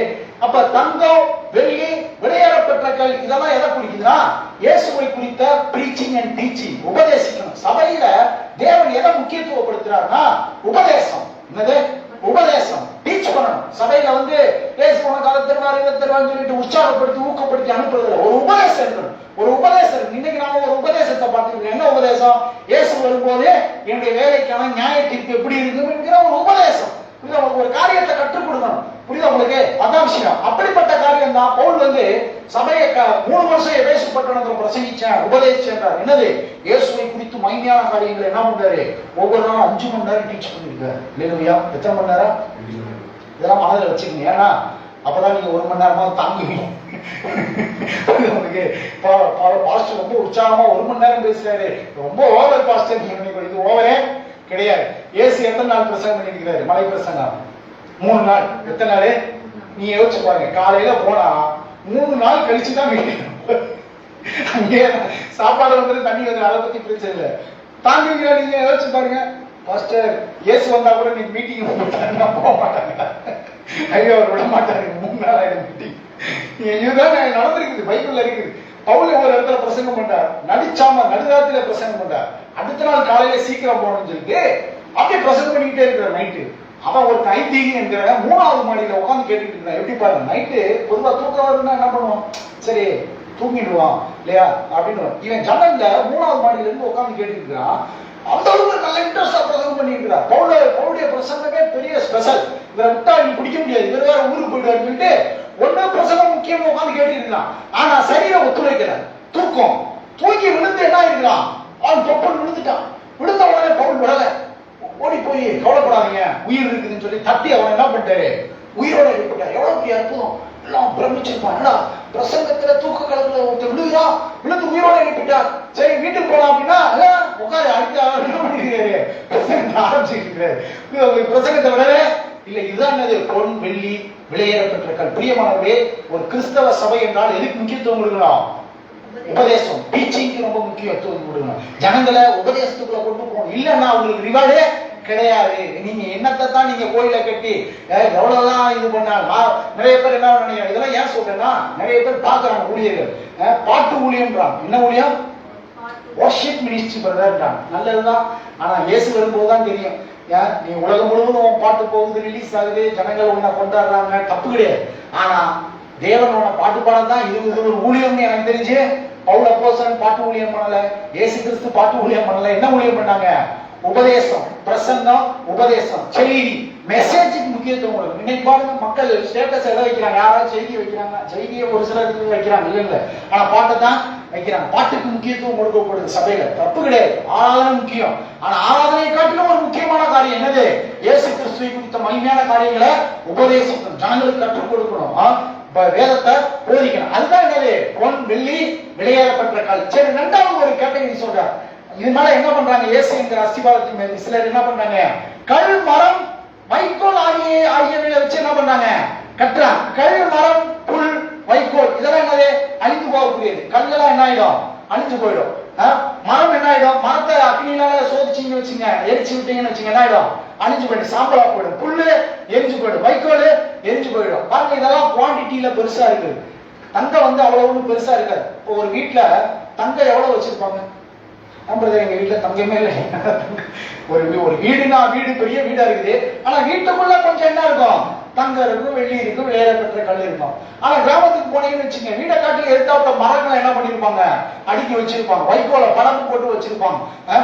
அப்ப தங்கம், வெள்ளி, விளையாடப்பட்ட கல் இதெல்லாம் எதை குறிக்குதுன்னா, இயேசுவை குறித்த பிரீச்சிங் அண்ட் டீச்சிங், உபதேசிக்கணும். சபையில தேவன் எதை முக்கியத்துவப்படுத்துறாருன்னா, உபதேசம். என்னது, உபதேசம், டீச் பண்ணணும். சபையில வந்து இயேசு போன காலத்திற்கு சொல்லிட்டு உற்சாகப்படுத்தி ஊக்கப்படுத்தி அனுப்புறதுல ஒரு உபதேசம் இருக்கணும். ஒரு உபதேசம். இன்னைக்கு நாம ஒரு உபதேசத்தை பார்த்துருக்கோம். என்ன உபதேசம், இயேசு வரும்போது என்னுடைய வேலைக்கான நியாய தீர்ப்பு எப்படி இருக்குங்கிற ஒரு உபதேசம். ஒரு காரியத்தை கற்றுக் கொடுக்கணும். புரியுதா உங்களுக்கு? அதான் விஷயம். அப்படிப்பட்ட காரியம் தான் பவுல் வந்து சபையை 3 வருஷம் எபேசு பட்டணத்துல பிரசங்கிச்சேன், உபதேசிச்சார். என்னது, இயேசுவை குறித்து மைமையான காரியங்களை என்ன பண்றாரு, ஒவ்வொரு நாளும் 5 மணி நேரம் டீச் பண்ணிருக்காரு. இல்லையா? எத்தனை மணி நேரம்? இதெல்லாம் மனதில் வச்சுக்கோங்க. ஏன்னா அப்பதான் நீங்க 1 மணி நேரமா தாங்குவீங்க. உங்களுக்கு பாஸ்டர் ரொம்ப உற்சாகமா 1 மணி நேரம் பேசுறாரு, ரொம்ப ஓவர் பாஸ்டர். இது ஓவரே கிடையாது. இயேசு எத்தனை நாள் பிரசங்கம் பண்ணிருக்கிறாரு, மலை பிரசங்கம் 3 நாள். எத்தனை நாள் நீ யோசிச்சு பாருங்க. காலையில போனா 3 நாள் கழிச்சுதான் வீட்டுக்கு. அங்கே சாப்பாடு வந்து தண்ணி வந்து அதை பத்தி பிரச்சனை இல்லை, தாங்குவீங்களா? நீங்க யோசிச்சு பாருங்க. பாஸ்டர் இயேசு வந்தா கூட நீ மீட்டிங் போக மாட்டாங்க, ஐயோ அவர் விட மாட்டாரு. 3 நாள் ஆயிடும் மீட்டிங். இதுதான் நடந்திருக்குது, பைபிள்ல இருக்குது. பவுல் ஒரு இடத்துல பிரசங்கம் பண்றார், நடிச்சாம நடுராத்திரில பிரசங்கம் பண்றார். அடுத்த நாள் காலையில சீக்கிரம் போகணும்னு சொல்லிட்டு அப்படியே பிரசங்கம் பண்ணிக்கிட்டே இருக்கிறார். நைட்டு அவன் ஒரு ஐதீகி என்கிற 3வது மாடியில உட்காந்து கேட்டுட்டு இருந்தான். எப்படி பாருங்க, நைட்டு பொதுவா தூக்கம் வருதுன்னா என்ன பண்ணுவோம், சரி தூங்கிடுவான் இல்லையா அப்படின்னு. இவன் ஜன்னல்ல 3வது மாடியில இருந்து உட்காந்து கேட்டுட்டு இருக்கான். அந்த அளவுக்கு நல்ல இன்ட்ரெஸ்டா பிரசங்கம் பண்ணியிருக்கிறார். பவுலுடைய பிரசங்கமே பெரிய ஸ்பெஷல். இவரை விட்டா நீ பிடிக்க முடியாது, இவர் வேற ஊருக்கு போயிடுவாருன்னு சொல்லிட்டு ஒண்ணு பிரசங்கம் முக்கியமா உட்காந்து கேட்டு இருக்கான். ஆனா சரீரம் ஒத்துழைக்கல, தூக்கம், தூக்கி விழுந்து என்ன ஆயிருக்கிறான், அவன் தொப்பல் விழுந்துட்டான். விழுந்த உடனே பவுல் விடல, ஓடி போய் கவலைப்படாதீங்க உயிர் இருக்குதுன்னு சொல்லி தட்டி அவன் என்ன பண்ணிட்டாரு, உயிரோட எழுப்பிட்டார். எவ்வளவு பெரிய அற்புதம்! எல்லாம் பிரமிச்சிருப்பான். பிரசங்கத்துல தூக்க கலத்துல ஒருத்தர் விழுகிறா, விழுந்து உயிரோட எழுப்பிட்டார். சரி வீட்டுக்கு போலாம் அப்படின்னா உட்காரு, அடுத்த பிரசங்கத்தை ஆரம்பிச்சிருக்கிறாரு. பிரசங்கத்தை விடவே இல்ல. இதுதான் என்னது, பொன் வெள்ளி விலையேறப்பெற்ற கல். பிரியமானவர்களே, ஒரு கிறிஸ்தவ சபை என்றால் எதுக்கு முக்கியத்துவம் கொடுக்கணும்? உபதேசம், டீச்சிங்க்கு ரொம்ப முக்கியத்துவம் கொடுக்கணும். ஜனங்களை உபதேசத்துக்குள்ள கொண்டு போகணும். இல்லன்னா அவங்களுக்கு ரிவார்டே கிடையாது. நீங்க என்னத்தை தான் நீங்க கோயில கட்டி எவ்வளவுதான் இது பண்ணாலும் நிறைய பேர் என்ன நினைக்கிறாங்க. இதெல்லாம் ஏன் சொல்றேன்னா, நிறைய பேர் பாக்குறாங்க ஊழியர்கள் பாட்டு ஊழியம்ன்றாங்க. என்ன ஊழியம்? வொர்ஷிப் மினிஸ்ட்ரி பிரதர்ன்றாங்க. நல்லதுதான். ஆனா இயேசு வரும்போதுதான் தெரியும். ஏன் நீ உலகம் முழுவதும் பாட்டு போகுது, ரிலீஸ் ஆகுது, ஜனங்கள் உன்னை கொண்டாடுறாங்க, தப்பு கிடையாது. ஆனா தேவன் உன்னை பாட்டு பாடத்தான் இது ஒரு ஊழியம்னு எனக்கு தெரிஞ்சு பவுல் அப்போஸ்தலன் பாட்டு ஊழியம் பண்ணல, இயேசு கிறிஸ்து பாட்டு ஊழியம் பண்ணல. என்ன ஊழியம் பண்ணாங்க? உபதேசம், பிரசங்கம், உபதேசம், செய்தி, மெசேஜுக்கு முக்கியத்துவம் கொடுக்கும். இன்னைக்கு பாருங்க, மக்கள் ஸ்டேட்டஸ் எதை வைக்கிறாங்க? யாராவது செய்தி வைக்கிறாங்க, செய்தியை ஒரு சிலருக்கு வைக்கிறாங்க, இல்ல ஆனா பாட்டை தான் வைக்கிறாங்க. பாட்டுக்கு முக்கியத்துவம் கொடுக்கப்படுது சபையில, தப்பு கிடையாது. ஆராதனை முக்கியம். ஆனா ஆராதனை காட்டிலும் ஒரு முக்கியமான காரியம் என்னது? இயேசு கிறிஸ்துவை குறித்த மகிமையான காரியங்களை உபதேசம் ஜனங்களுக்கு கற்றுக் கொடுக்கணும், வேதத்தை போதிக்கணும். அதுதான் என்னது? பொன் வெள்ளி விலையேறப்பெற்ற கல். சரி, ரெண்டாவது ஒரு கேட்டகரி சொல்றார். இது மேல என்ன பண்றாங்க? இயேசு என்கிற அஸ்திபாரத்தின் மேல் சிலர் என்ன பண்றாங்க? கல், மரம், வைக்கோல் ஆகியவைகளை வச்சு என்ன பண்றாங்க? கட்டுறாங்க. கல், மரம், புல், வைக்கோல் இதெல்லாம் என்னது? அழிந்து போகக்கூடியது. கல்லெல்லாம் என்ன ஆயிடும்? அழிஞ்சு போயிடும். மரம் என்ன ஆயிடும்? மரத்தை அக்னியினால சோதிச்சிங்க வச்சுங்க, எரிச்சு விட்டீங்கன்னு வச்சுங்க, என்ன ஆயிடும்? அழிஞ்சு போயிடும், சாம்பலா போயிடும். புல்லு எரிஞ்சு போயிடும், வைக்கோல் எரிஞ்சு போயிடும். பாருங்க, இதெல்லாம் குவான்டிட்டியில பெருசா இருக்கு. தங்கம் வந்து அவ்வளவு பெருசா இருக்காது. இப்போ ஒரு வீட்டுல தங்கம் எவ்வளவு வச்சிருப்பாங்க? எங்க வீட்டுல தங்கமே இல்லை. ஒரு வீடுனா வீடு பெரிய வீடா இருக்குது. ஆனா வீட்டுக்குள்ள கொஞ்சம் என்ன இருக்கும்? தங்கம் இருக்கும், வெள்ளி இருக்கும், விலையேறப்பெற்ற கல் இருக்கும். ஆனா கிராமத்துக்கு போனீங்கன்னு வச்சுங்க, வீட்டை காட்டி எடுத்தாப்புல மரங்களை என்ன பண்ணிருப்பாங்க? அடுக்கி வச்சிருப்பாங்க. வைக்கோலை படப்பு போட்டு வச்சிருப்பாங்க.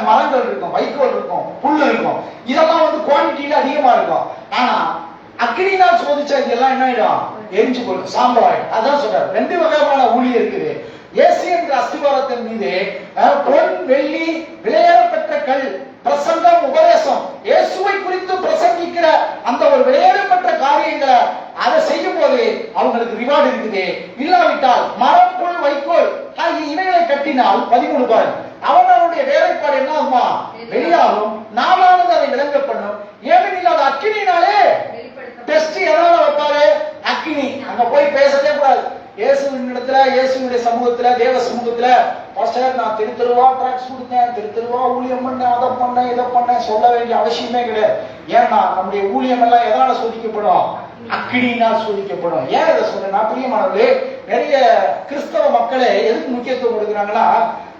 மரங்கள் இருக்கும், வைக்கோல் இருக்கும், புல் இருக்கும். இதெல்லாம் வந்து குவான்டிட்டியில அதிகமா இருக்கும். ஆனா அக்னினால் சோதிச்சா இதெல்லாம் என்ன ஆயிடும்? எரிஞ்சு போயிடும், சாம்பலாயிடும். அதான் சொல்றாரு. ரெண்டு வகையான ஊழியம் இருக்குது. இயேசு என்ற அஸ்திவாரத்தின் மீது பொன் வெள்ளி விலையேறப்பெற்ற கல், பிரசங்கம், உபதேசம், இயேசுவை குறித்து பிரசங்கிக்கிற அந்த ஒரு விலையேறப்பெற்ற காரியங்களை அதை செய்யும் போது அவங்களுக்கு ரிவார்டு இருக்குது. இல்லாவிட்டால் மரம், புல், வைக்கோல் ஆகிய இவைகளை கட்டினால் 13 பாருங்க, அவனுடைய வேலைப்பாடு என்ன ஆகுமா? வெளியாகும். நாமானது அதை விளங்க பண்ணும். ஏனெனில் அது அக்கினினாலே டெஸ்ட் எதனால வைப்பாரு? அக்கினி. அங்க போய் பேசவே கூடாது. இயேசுவின் இடத்துல, இயேசுடைய சமூகத்துல, தேவ சமூகத்துல, பாஸ்டர் நான் தெருவா டிராக்ஸ் கொடுத்தேன், தெருவா ஊழியம் பண்ணேன், அதை பண்ணேன், இதை பண்ணேன் சொல்ல வேண்டிய அவசியமே கிடையாது. ஏன்னா நம்முடைய ஊழியம் எல்லாம் எதனால சோதிக்கப்படும்? அக்கினியினால் சோதிக்கப்படும். ஏன் இதை சொல்றேன்னா, பிரியமானவர்களே, நிறைய கிறிஸ்தவ மக்களே எதுக்கு முக்கியத்துவம் கொடுக்குறாங்கன்னா,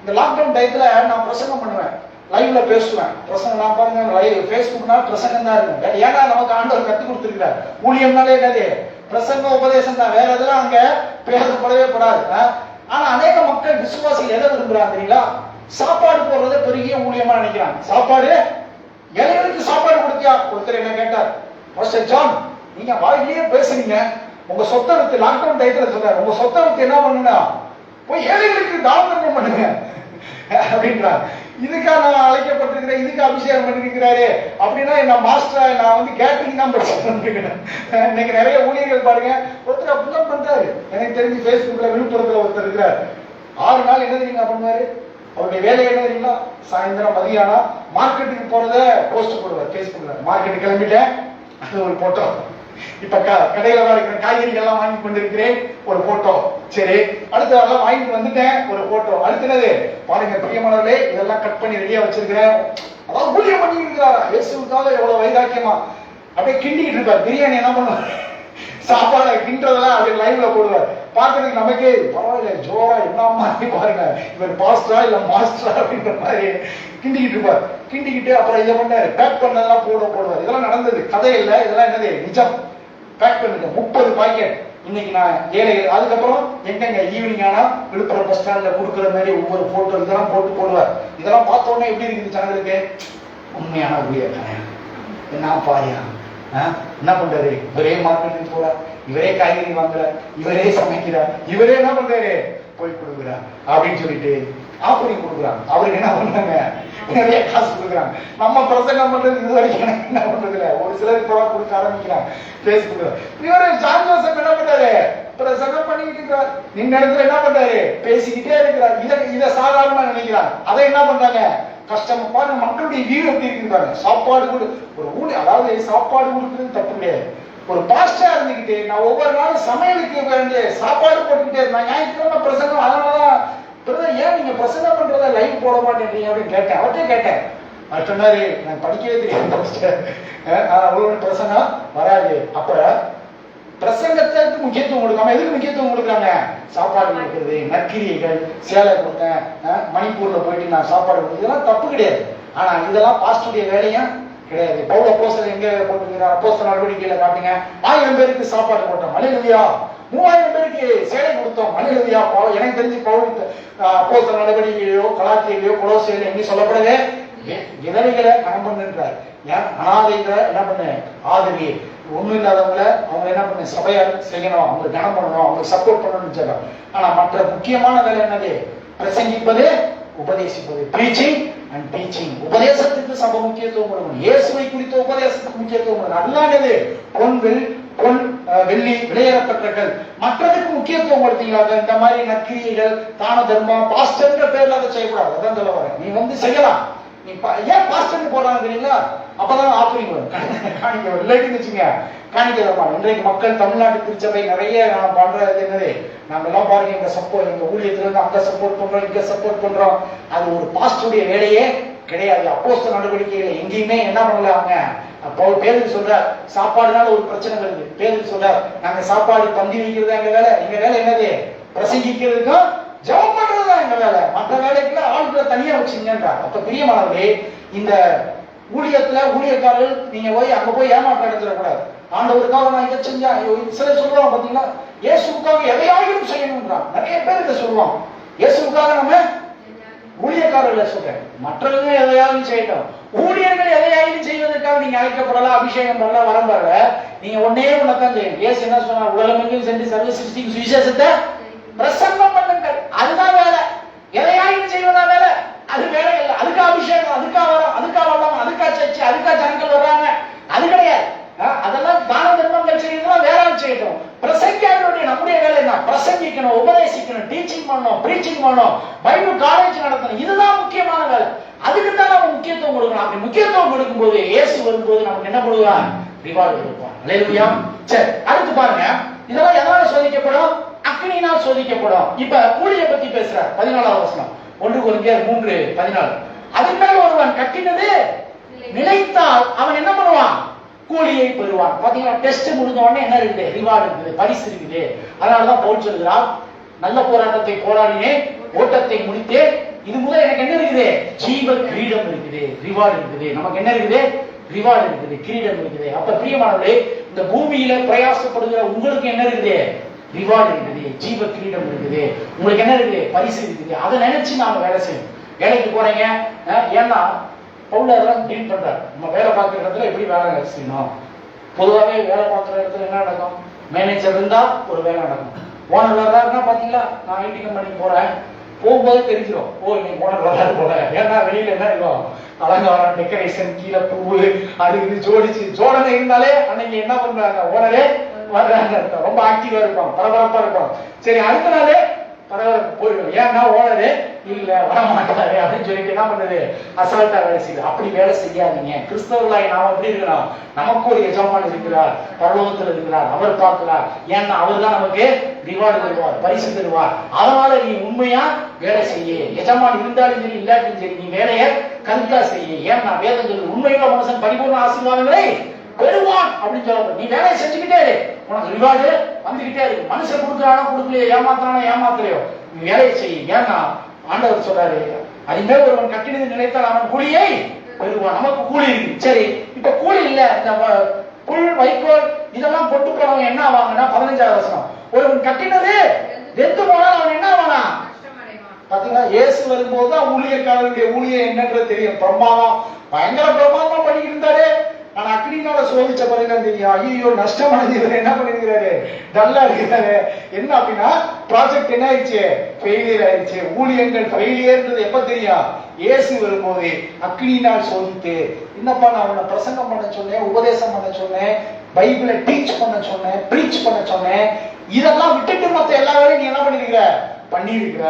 இந்த லாக்டவுன் டயத்துல நான் பிரசங்கம் பண்ணுவேன், லைவ்ல பேசுவேன். பிரசங்கம் நான் பாருங்க, லைவ் பேஸ்புக்னா பிரசங்கம் தான் இருக்கும். ஏன்னா நமக்கு ஆண்டவர் கற்றுக் கொடுத்துருக்கிறார். ஊழியம்னாலே என்னது? பிரசங்க, உபதேசம் தான். வேற எதெல்லாம் அங்க பேசப்படவே கூடாது. ஆனா அநேக மக்கள் விசுவாசிகள் எதை விரும்புறாங்க தெரியுங்களா? சாப்பாடு போடுறத பெரிய ஊழியமா நினைக்கிறாங்க. சாப்பாடு, ஏழைகளுக்கு சாப்பாடு கொடுத்தியா? ஒருத்தர் என்ன கேட்டார், பாஸ்டர் ஜான் நீங்க வாயிலேயே பேசுறீங்க, உங்க சொத்தை வித்து, லாக்டவுன் டயத்துல சொல்றாரு, உங்க சொத்தை வித்து என்ன பண்ணுனா போய் ஏழைகளுக்கு தானம் பண்ணுங்க அப்படின்றார். இதுக்கா நான் அழைக்கப்பட்டிருக்கிறேன், இதுக்கு அபிஷேகம் பண்ணிருக்கிறாரு அப்படின்னா என்ன மாஸ்டரா? நான் வந்து கேட்டரிங் தான் படிச்சிருக்கேன். இன்னைக்கு நிறைய ஊழியர்கள் பாருங்க, ஒருத்தர் அப்படிதான் பண்றாரு. எனக்கு தெரிஞ்சு பேஸ்புக்ல விழுப்புரத்துல ஒருத்தர் இருக்கிறார். 6 நாள் என்ன தெரியுங்க பண்ணுவாரு? அவருடைய வேலை என்ன தெரியுங்களா? சாயந்தரம் மதியானம் மார்க்கெட்டுக்கு போறத போஸ்ட் போடுவார் பேஸ்புக்ல. மார்க்கெட்டு கிளம்பிட்டேன், அது ஒரு போட்டோ. இப்ப கடையில இருக்கிற காய்கறிகள் எல்லாம் வாங்கி கொண்டிருக்கிறேன், ஒரு போட்டோ. சரி, அடுத்து அதெல்லாம் வாங்கிட்டு வந்துட்டேன், ஒரு போட்டோ. அடுத்தது பாருங்க பிரியமானவர்களே, இதெல்லாம் கட் பண்ணி ரெடியா வச்சிருக்கிறேன். அதாவது ஊழியம் பண்ணி இருக்கிறாரா? இயேசுவுக்காக எவ்வளவு வைராக்கியமா அப்படியே கிண்டிக்கிட்டு இருப்பார். பிரியாணி என்ன பண்ணுவார்? சாப்பாடு கிண்டதெல்லாம் அப்படி லைவ்ல போடுவார். பாக்குறதுக்கு நமக்கே பரவாயில்ல, ஜோரா என்ன மாதிரி பாருங்க, இவர் பாஸ்டரா இல்ல மாஸ்டரா அப்படின்ற மாதிரி கிண்டிக்கிட்டு இருப்பார். கிண்டிக்கிட்டு அப்புறம் இதை பண்ணாரு, பேக் பண்ணதெல்லாம் போடுவார். இதெல்லாம் நடந்தது, கதை இல்லை, இதெல்லாம் என்னது நிஜம். பேக் பண்ணிட்டு 30 பாக்கெட் இன்னைக்கு நான் ஏழைகள். அதுக்கப்புறம் எங்கங்க ஈவினிங் ஆனா விழுப்புரம் பஸ் ஸ்டாண்ட்ல கொடுக்குற மாதிரி ஒவ்வொரு போட்டோ இதெல்லாம் போட்டு போடுவார். இதெல்லாம் பார்த்த உடனே எப்படி இருக்குது ஜனங்களுக்கு? உண்மையான ஊழியக்கான என்ன பாயா என்ன பண்றாரு? இவரே மார்க்கெட்டுக்கு போறார், இவரே காய்கறி வாங்குறார், இவரே சமைக்கிறார், இவரே என்ன பண்றாரு? போய் கொடுக்குறார் அப்படின்னு சொல்லிட்டு ஆஃபரிங் கொடுக்குறாங்க. அவருக்கு என்ன பண்றாங்க? நிறைய காசு கொடுக்குறாங்க. நம்ம பிரசங்கம் பண்றது இது வரைக்கும் என்ன பண்றது இல்ல. ஒரு சிலர் இப்பதான் கொடுக்க ஆரம்பிக்கிறாங்க பேஸ்புக்ல. இவரு ஜான் ஜோசப் என்ன பண்றாரு? பிரசங்கம் பண்ணிக்கிட்டு இருக்கிறார். இந்த இடத்துல என்ன பண்றாரு? பேசிக்கிட்டே இருக்கிறார். இதை சாதாரணமா நினைக்கிறார். அதை என்ன பண்றாங்க? கஷ்டமா பாருங்க, மக்களுடைய வீடு எப்படி இருக்குறாங்க. சாப்பாடு கூட ஒரு ஊழி, அதாவது சாப்பாடு கொடுக்குறது தப்பு கிடையாது. ஒரு பாஸ்டா இருந்துகிட்டு நான் ஒவ்வொரு நாளும் சமையலுக்கு வேண்டிய சாப்பாடு போட்டுக்கிட்டே இருந்தேன். ஞாயிற்றுக்கிழமை பிரசங்கம். அதனாலதான் பிரதர் ஏன் நீங்க பிரசங்கம் பண்றத லைவ் போட மாட்டேன்றீங்க அப்படின்னு கேட்டேன். அவர்கிட்ட கேட்டேன். அவர் சொன்னாரு, நான் படிக்கவே தெரியாது, அவ்வளவு பிரசங்கம் வராது. அப்ப பிரசங்கத்துக்கு முக்கியத்துவம் கொடுக்காம எதுக்கு முக்கியத்துவம் கொடுக்குறாங்க? சாப்பாடு கொடுக்குறது, நற்கிரியைகள், சேலை கொடுத்தேன், மணிப்பூர்ல போயிட்டு நான் சாப்பாடு கொடுத்தது, இதெல்லாம் தப்பு கிடையாது. ஆனா இதெல்லாம் பாஸ்டருடைய வேலையும் கிடையாது. பவுல் அப்போஸ்தலர் எங்க போட்டுக்கிறார்? அப்போஸ்தலர் நடவடிக்கையில காட்டுங்க. 1000 பேருக்கு சாப்பாடு போட்டோம், அல்லேலூயா. 3000 பேருக்கு சேலை கொடுத்தோம், அல்லேலூயா. எனக்கு தெரிஞ்சு பவுல் அப்போஸ்தலர் நடவடிக்கையிலோ கலாத்தியிலோ கொலோசையிலோ எங்கேயும் சொல்லப்படுது விதவைகளை கணம் பண்ணுன்றார். ஏன் அனாதைகளை என்ன பண்ணு? ஆதரவு. ஒண்ணும் இல்லாதவங்களை அவங்க என்ன பண்ணு? சபையா செய்யணும், அவங்களுக்கு கணம் பண்ணணும், அவங்களுக்கு சப்போர்ட் பண்ணணும்னு சொல்றாங்க. ஆனா மற்ற முக்கியமான வேலை என்னது? பிரசங்கிப்பது, உபதேசிப்பது. Preaching and teaching. உபதேசத்துக்கு சபை முக்கியத்துவம் கொடுக்கணும். இயேசுவை குறித்த உபதேசத்துக்கு முக்கியத்துவம் கொடுக்கணும். அதுதானது பொன் வெள்ளி விலையேறப்பட்டவர்கள். மற்றதுக்கு முக்கியத்துவம் கொடுத்தீங்களா? இந்த மாதிரி நற்கிரியைகள், தான தர்மம், பாஸ்டர்ன்ற பேர்ல அதை செய்யக்கூடாது. அதான் சொல்ல வரேன். நீ வந்து செய்யலாம். நீ ஏன் பாஸ்டர் போடுறாங்க தெரியுங்களா? அப்பதான் ஆஃபரிங் வரும், காணிக்க வரும். இல்லாட்டி வச்சுங்க காணிக்க வருமானம். இன்றைக்கு மக்கள் தமிழ்நாட்டு திருச்சபை நிறைய நான் பண்றது என்னது? நம்ம எல்லாம் பாருங்க, எங்க சப்போர்ட், எங்க ஊழியத்துல இருந்து அங்க சப்போர்ட் பண்றோம், இங்க சப்போர்ட் பண்றோம். அது ஒரு பாஸ்டருடைய வேலையே கிடையாது. அப்போஸ்தலர் நடவடிக்கையில எங்கேயுமே என்ன பண்ணலாங்க? அப்போ பேருக்கு சொல்ற சாப்பாடுனால ஒரு பிரச்சனை வருது. பேருக்கு சொல்ற நாங்க சாப்பாடு பந்தி வைக்கிறது எங்க வேலை. எங்க வேலை என்னது? பிரசங்கிக்கிறதுக்கும் ஜெபம் பண்றதுதான் எங்க வேலை. மற்ற வேலைக்குள்ள ஆளுகளை தனியா வச்சுங்கன்றார். அப்ப பிரியமானவர்களே, இந்த ஊழியத்துல ஊழியக்காரர்கள் நீங்க போய் அங்க போய் ஏமாற்றம் எடுத்துடக்கூடாது. ஆண்டவருக்காக நான் இதை செஞ்சா, சிலர் சொல்லுவாங்க பாத்தீங்களா, இயேசுக்காக எதையாயும் செய்யணும்ன்றான். நிறைய பேர் இதை சொல்லுவாங்க. இயேசுக்காக நம்ம ஊழியக்காரர்களை சொல்றேன், மற்றவங்க எதையாவது செய்யட்டும். ஊழியர்கள் எதையாவது செய்வதற்காக நீங்க அழைக்கப்படலாம், அபிஷேகம் பண்ணல, வரம் வரல. நீங்க ஒன்னே ஒன்னதான் செய்யணும். இயேசு என்ன சொன்னார்? உலகமெங்கும் சென்று சர்வ சிருஷ்டிக்கு சுவிசேஷத்தை பிரசங்கம் பண்ணுங்கள். அதுதான் வேலை. எதையாவது செய்வதா வேலை? அது வேலை இல்லை. அதுக்கா அபிஷேகம், அதுக்கா வரம், அதுக்கா வல்லம், அதுக்கா சர்ச்சை, அதுக்கா ஜனங்கள் வர்றாங்க, அது கிடையாது. அதெல்லாம் தான தர்மங்கள் செய்யறதுலாம் வேற செய்யட்டும். பிரசங்கியாளருடைய நம்முடைய வேலை என்ன? பிரசங்கிக்கணும், உபதேசிக்கணும், டீச்சிங் பண்ணணும், பிரீச்சிங் பண்ணணும், பைபிள் காலேஜ் நடத்தணும். இதுதான் முக்கியமான வேலை. அதுக்கு தான் நம்ம முக்கியத்துவம் கொடுக்கணும். அப்படி முக்கியத்துவம் கொடுக்கும் போது இயேசு வரும்போது நமக்கு என்ன பண்ணுவான்? ரிவார்டு கொடுப்பான். அல்லேலூயா. சரி, அடுத்து பாருங்க, இதெல்லாம் எதனால சோதிக்கப்படும்? அக்னியினால் சோதிக்கப்படும். இப்ப ஊழிய பத்தி பேசுறார். 14வது வசனம், 1 கொரிந்தியர் 3:14. அதன் மேல் ஒருவன் கட்டினது நிலைத்தால் அவன் என்ன பண்ணுவான்? கூலியை பெறுவான். பாத்தீங்களா? டெஸ்ட் முடிஞ்ச உடனே என்ன இருக்குது? ரிவார்டு இருக்குது, பரிசு இருக்குது. அதனாலதான் பவுல் சொல்கிறார், நல்ல போராட்டத்தை போராடினேன், ஓட்டத்தை முடித்தேன், இது முதல் எனக்கு என்ன இருக்குது? ஜீவ கிரீடம் இருக்குது, ரிவார்டு இருக்குது. நமக்கு என்ன இருக்குது? ரிவார்டு இருக்குது, கிரீடம் இருக்குது. அப்ப பிரியமானவர்களே, இந்த பூமியில பிரயாசப்படுகிற உங்களுக்கு என்ன இருக்குது? ரிவார்டு இருக்குது, ஜீவ கிரீடம் இருக்குது. உங்களுக்கு என்ன இருக்குது? பரிசு இருக்குது. அதை நினைச்சு நாம வேலை செய்யணும். வேலைக்கு போறீங்க, ஏன்னா பவுல் அதெல்லாம் டீல் பண்றாரு. நம்ம வேலை பார்க்குற இடத்துல எப்படி வேலை செய்யணும். பொதுவாகவே வேலை பார்க்குற இடத்துல என்ன நடக்கும்? மேனேஜர் இருந்தா ஒரு வேலை நடக்கும். ஓனர் வர்றாருன்னா பாத்தீங்களா, நான் ஐடி கம்பெனிக்கு போறேன், போகும்போது தெரிஞ்சிடும், ஓ இன்னைக்கு ஓனர் வர்றாரு போல. ஏன்னா வெளியில என்ன இருக்கும்? அலங்காரம், டெக்கரேஷன், கீழே பூவு, அது இது ஜோடிச்சு ஜோடனை இருந்தாலே அன்னைக்கு என்ன பண்றாங்க? ஓனரே வர்றாங்க, ரொம்ப ஆக்டிவா இருப்பான், பரபரப்பா இருப்பான். சரி, அடுத்த நாளே பரபரப்பு போயிடும். ஏன்னா ஓனரு இல்ல வரமாட்டாரு அப்படின்னு சொல்லிட்டு என்ன பண்ணுது? அசால்ட்டா வேலை செய்யுது. அப்படி வேலை செய்யாதீங்க. கிறிஸ்தவர்களாய் நாம எப்படி இருக்கிறோம்? நமக்கு ஒரு எஜமான் இருக்கிறார், பரலோகத்தில் இருக்கிறார், அவர் பார்க்கிறார். ஏன்னா அவர் தான் நமக்கு ரிவார்டு தருவார், பரிசு தருவார். அதனால நீ உண்மையா வேலை செய்ய. எஜமான் இருந்தாலும் சரி இல்லாட்டியும் சரி, நீ வேலையை கருத்தா செய்ய. ஏன்னா வேதம் சொல்லுது, உண்மையுள்ள மனுஷன் பரிபூர்ண ஆசீர்வாதங்களை பெறுவான் அப்படின்னு சொல்லப்படும். நீ வேலையை செஞ்சுக்கிட்டே இரு, உனக்கு ரிவார்டு வந்துகிட்டே இருக்கு. மனுஷன் கொடுக்குறானோ கொடுக்கலையோ, ஏமாத்துறானோ ஏமாத்தலையோ, நீ வேலையை செய்ய. ஏன்னா ஆண்டவர் சொல்றாரு, அதுமே ஒருவன் கட்டினது நினைத்தால் அவன் கூலியை பெறுவான். நமக்கு கூலி இருக்கு. சரி, இப்ப கூலி இல்ல, இந்த புல் வைக்கோல் இதெல்லாம் பொட்டு போனவன் என்ன ஆவாங்கன்னா 15வது வசனம், ஒருவன் கட்டினது வெந்து போனால் அவன் என்ன ஆவானா? பாத்தீங்களா, இயேசு வரும்போது தான் ஊழியக்காரருடைய ஊழியம் என்னன்றது தெரியும். பிரமாதம், பயங்கர பிரமாதமா பண்ணிட்டு இருந்தாரு. ஆனா அக்னினால சோதிச்ச பிறகு தெரியும், ஐயோ நஷ்டம் அடைஞ்சது. என்ன பண்ணிருக்கிறாரு? டல்லா இருக்கிறாரு. என்ன அப்படின்னா ப்ராஜெக்ட் என்ன ஆயிடுச்சு? ஃபெயிலியர் ஆயிடுச்சு. ஊழியங்கள் ஃபெயிலியர்ன்றது எப்ப தெரியும்? இயேசு வரும்போது அக்னினால் சோதித்து, என்னப்பா நான் அவனை பிரசங்கம் பண்ண சொன்னேன், உபதேசம் பண்ண சொன்னேன், பைபிளை டீச் பண்ண சொன்னேன், ப்ரீச் பண்ண சொன்னேன், இதெல்லாம் விட்டுட்டு மத்த எல்லா வேலையும் நீ என்ன பண்ணிருக்கிற? பண்ணிருக்கிற.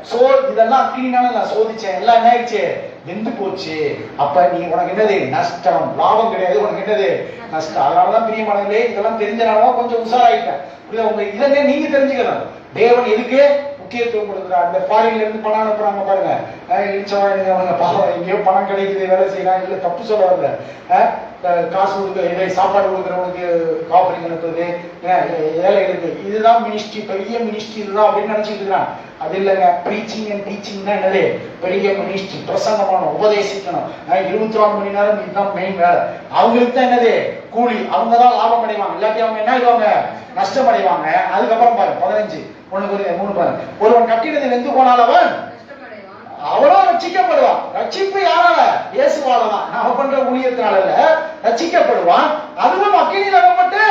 சோ இதெல்லாம் அக்னினால நான் சோதிச்சேன், எல்லாம் என்ன ஆயிடுச்சு? வெந்து போச்சு. அப்ப நீ உனக்கு என்னது? நஷ்டம். லாபம் கிடையாது, உனக்கு என்னது? நஷ்டம். அதனாலதான் பிரியமானவர்களே, இதெல்லாம் தெரிஞ்சனாலதான் கொஞ்சம் உஷாராயிட்டேன். புரியுதா உங்களுக்கு? இதெல்லாம் நீங்க தெரிஞ்சுக்கணும். தேவன் எதுக்கு முக்கியத்துவம் கொடுக்குறார். இந்த ஃபாரின்ல இருந்து பணம் அனுப்புறாங்க பாருங்க, பாவம் எங்கேயோ பணம் கிடைக்குது, வேலை செய்யறாங்க, இல்ல தப்பு சொல்ல வரல. காசு கொடுக்க, சாப்பாடு கொடுக்குறவனுக்கு காஃபரிங் அனுப்புறது, ஏழைகளுக்கு, இதுதான் மினிஸ்ட்ரி, பெரிய மினிஸ்ட்ரி இதுதான் அப்படின்னு நினைச்சிட்டு இருக்கிறான். அது இல்லைங்க. ப்ரீச்சிங் அண்ட் டீச்சிங் தான் என்னது? பெரிய மினிஸ்ட்ரி. பிரசங்கமானோம், உபதேசிக்கணும். 24 மணி நேரம் இதுதான் மெயின் வேலை. அவங்களுக்கு தான் என்னது? கூலி. அவங்க தான் லாபம் அடைவாங்க, இல்லாட்டி அவங்க என்ன ஆயிடுவாங்க? நஷ்டம் அடைவாங்க. அதுக்கப்புறம் பாருங்க 15 1 பாருங்க, ஒருவன் கட்டினது வெந்து போனால் அவனும் ரட்சிக்கப்படுவான். ரட்சிப்பு யாரால? இயேசுவாலதான். நாம பண்ற ஊழியத்தினால இல்ல, ரட்சிக்கப்படுவான். அதுவும் அக்கினியில் அகப்பட்டு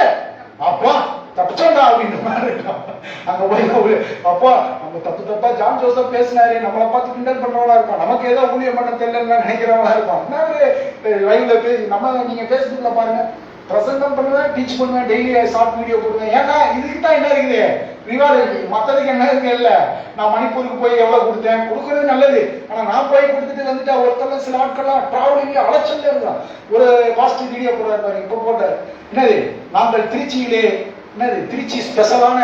அப்பா தப்பிச்சோண்டா அப்படின்ற மாதிரி இருக்கும். அங்க போய் அப்பா நம்ம தப்பா ஜான் ஜோசப் பேசினாரு, நம்மளை பார்த்து கிண்டல் பண்றவங்களா இருப்பான், நமக்கு ஏதோ ஊழியம் பண்ண தெரியல நினைக்கிறவங்களா இருப்பான். என்ன லைவ்ல நம்ம நீங்க பேஸ்புக்ல பாருங்க, பிரசங்கம் பண்ணுவேன், டீச் பண்ணுவேன், டெய்லி ஷார்ட் வீடியோ போடுவேன். ஏன்னா இதுக்கு தான் என்ன இருக்குது? ரிவார்டு இருக்கு. மற்றதுக்கு என்ன இருக்கு? இல்ல, நான் மணிப்பூருக்கு போய் எவ்வளவு கொடுத்தேன், கொடுக்கறது நல்லது. ஆனா நான் போய் கொடுத்துட்டு வந்துட்டு ஒருத்தர் சில ஆட்கள்லாம் டிராவலிங் அலைச்சல் இருந்தான். ஒரு பாசிட்டிவ் வீடியோ போடுறாரு, இப்ப போட்டார். என்னது? நாங்கள் திருச்சியிலே என்னது திருச்சி ஸ்பெஷலான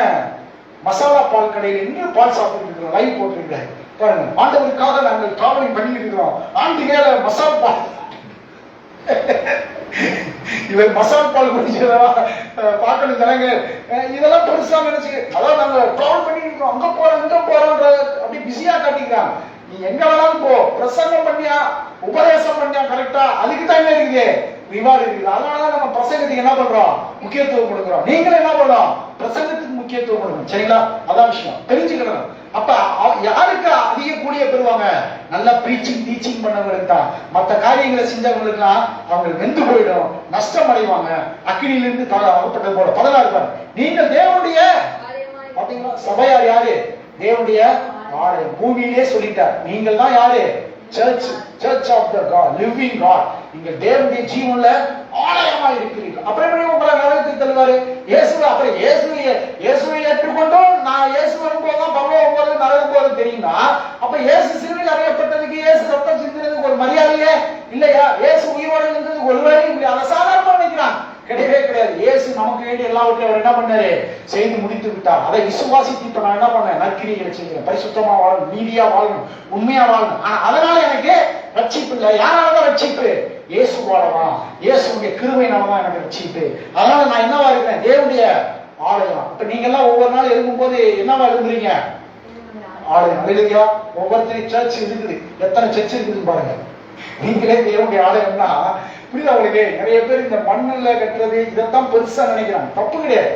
மசாலா பால் கடையில் இன்னும் பால் சாப்பிட்டு இருக்கிறோம், லைவ் போட்டிருக்கிறாரு பாருங்க. ஆண்டவருக்காக நாங்கள் டிராவலிங் பண்ணிட்டு இருக்கிறோம், ஆண்டு மேல மசால் பால். இவர் மசால் பால் குடிச்சதெல்லாம் பார்க்கணும் ஜனங்க. இதெல்லாம் பெருசா நினைச்சு, அதான் நாங்க டிராவல் பண்ணிட்டு இருக்கோம், அங்க போறோம் இங்க போறோம் அப்படி பிஸியா காட்டிக்கிறாங்க. நீ எங்க வேணாலும் போ, பிரசங்கம் பண்ணியா, உபதேசம் பண்ணியா, கரெக்டா, அதுக்கு தான் என்ன இருக்குது? ரிவார்டு இருக்குது. அதனாலதான் நம்ம பிரசங்கத்துக்கு என்ன பண்றோம்? முக்கியத்துவம் கொடுக்கிறோம். நீங்களும் என்ன பண்ணலாம்? பிரசங்கத்துக்கு முக்கியத்துவம் கொடுக்கணும். சரிங்களா? அதான் விஷயம், தெரிஞ்சுக்கணும். அப்ப யாருக்கு அதிக கூலிய பெறுவாங்க? நல்லா ப்ரீச்சிங் டீச்சிங் பண்ணவங்களுக்கு தான். மற்ற காரியங்களை செஞ்சவங்களுக்குலாம் அவங்க வெந்து போயிடும், நஷ்டம் அடைவாங்க, அக்கினியிலிருந்து அகப்பட்டது போல. 16 நீங்கள் தேவனுடைய பாத்தீங்களா? சபையார் யாரு? தேவனுடைய ஆலயம். பூமியிலே சொல்லிட்டார், நீங்கள் தான் யாரு? Church of the God, living God. நீங்க தேவனுடைய ஜீவன்ல ஆலயமா இருக்கிறீர்கள். அப்புறம் எப்படி உங்களை நரகத்துக்கு தள்ளுவாரு? அப்புறம் இயேசுவை ஏற்றுக்கொண்டோம், நான் இயேசு வரும்போதுதான் பரலோகம் போறது நரகம் போறது தெரியுமா? அப்ப இயேசு சிலுவையில் அறையப்பட்டதுக்கு, இயேசு ரத்தம் சிந்தினதுக்கு ஒரு மரியாதையே இல்லையா? இயேசு உயிரோடு இருந்ததுக்கு ஒரு வேலையும் இல்லை. அதை சாதாரணமா நினைக்கிறான். கிடையவே கிடையாது. இயேசு நமக்கு வேண்டிய எல்லாவற்றையும் அவர் என்ன பண்ணாரு? செய்து முடித்து விட்டார். அதை விசுவாசித்து இப்ப நான் என்ன பண்ணேன்? நற்கிரிகளை செய்கிறேன், பரிசுத்தமா வாழணும், நீதியா வாழணும், உண்மையா வாழணும். ஆனா அதனால எனக்கு ரட்சிப்பு இல்லை. யாராலதான் ரட்சிப்பு? இயேசுவாலதான், இயேசுடைய கிருபையினாலதான் எனக்கு ரட்சிப்பு. அதனால நான் என்னவா இருக்கிறேன்? தேவனுடைய ஆலயம். இப்ப நீங்க எல்லாம் ஒவ்வொரு நாள் எழுதும் போது என்னவா எழுதுறீங்க? ஆலயம். இல்லையா? ஒவ்வொருத்தரும் சர்ச் இருக்குது. எத்தனை சர்ச் இருக்குது பாருங்க. நீங்களே தேவனுடைய ஆலயம்னா புரியுதா உங்களுக்கு? நிறைய பேர் இந்த மண்ணுல கட்டுறது இதைத்தான் பெருசா நினைக்கிறாங்க. தப்பு கிடையாது,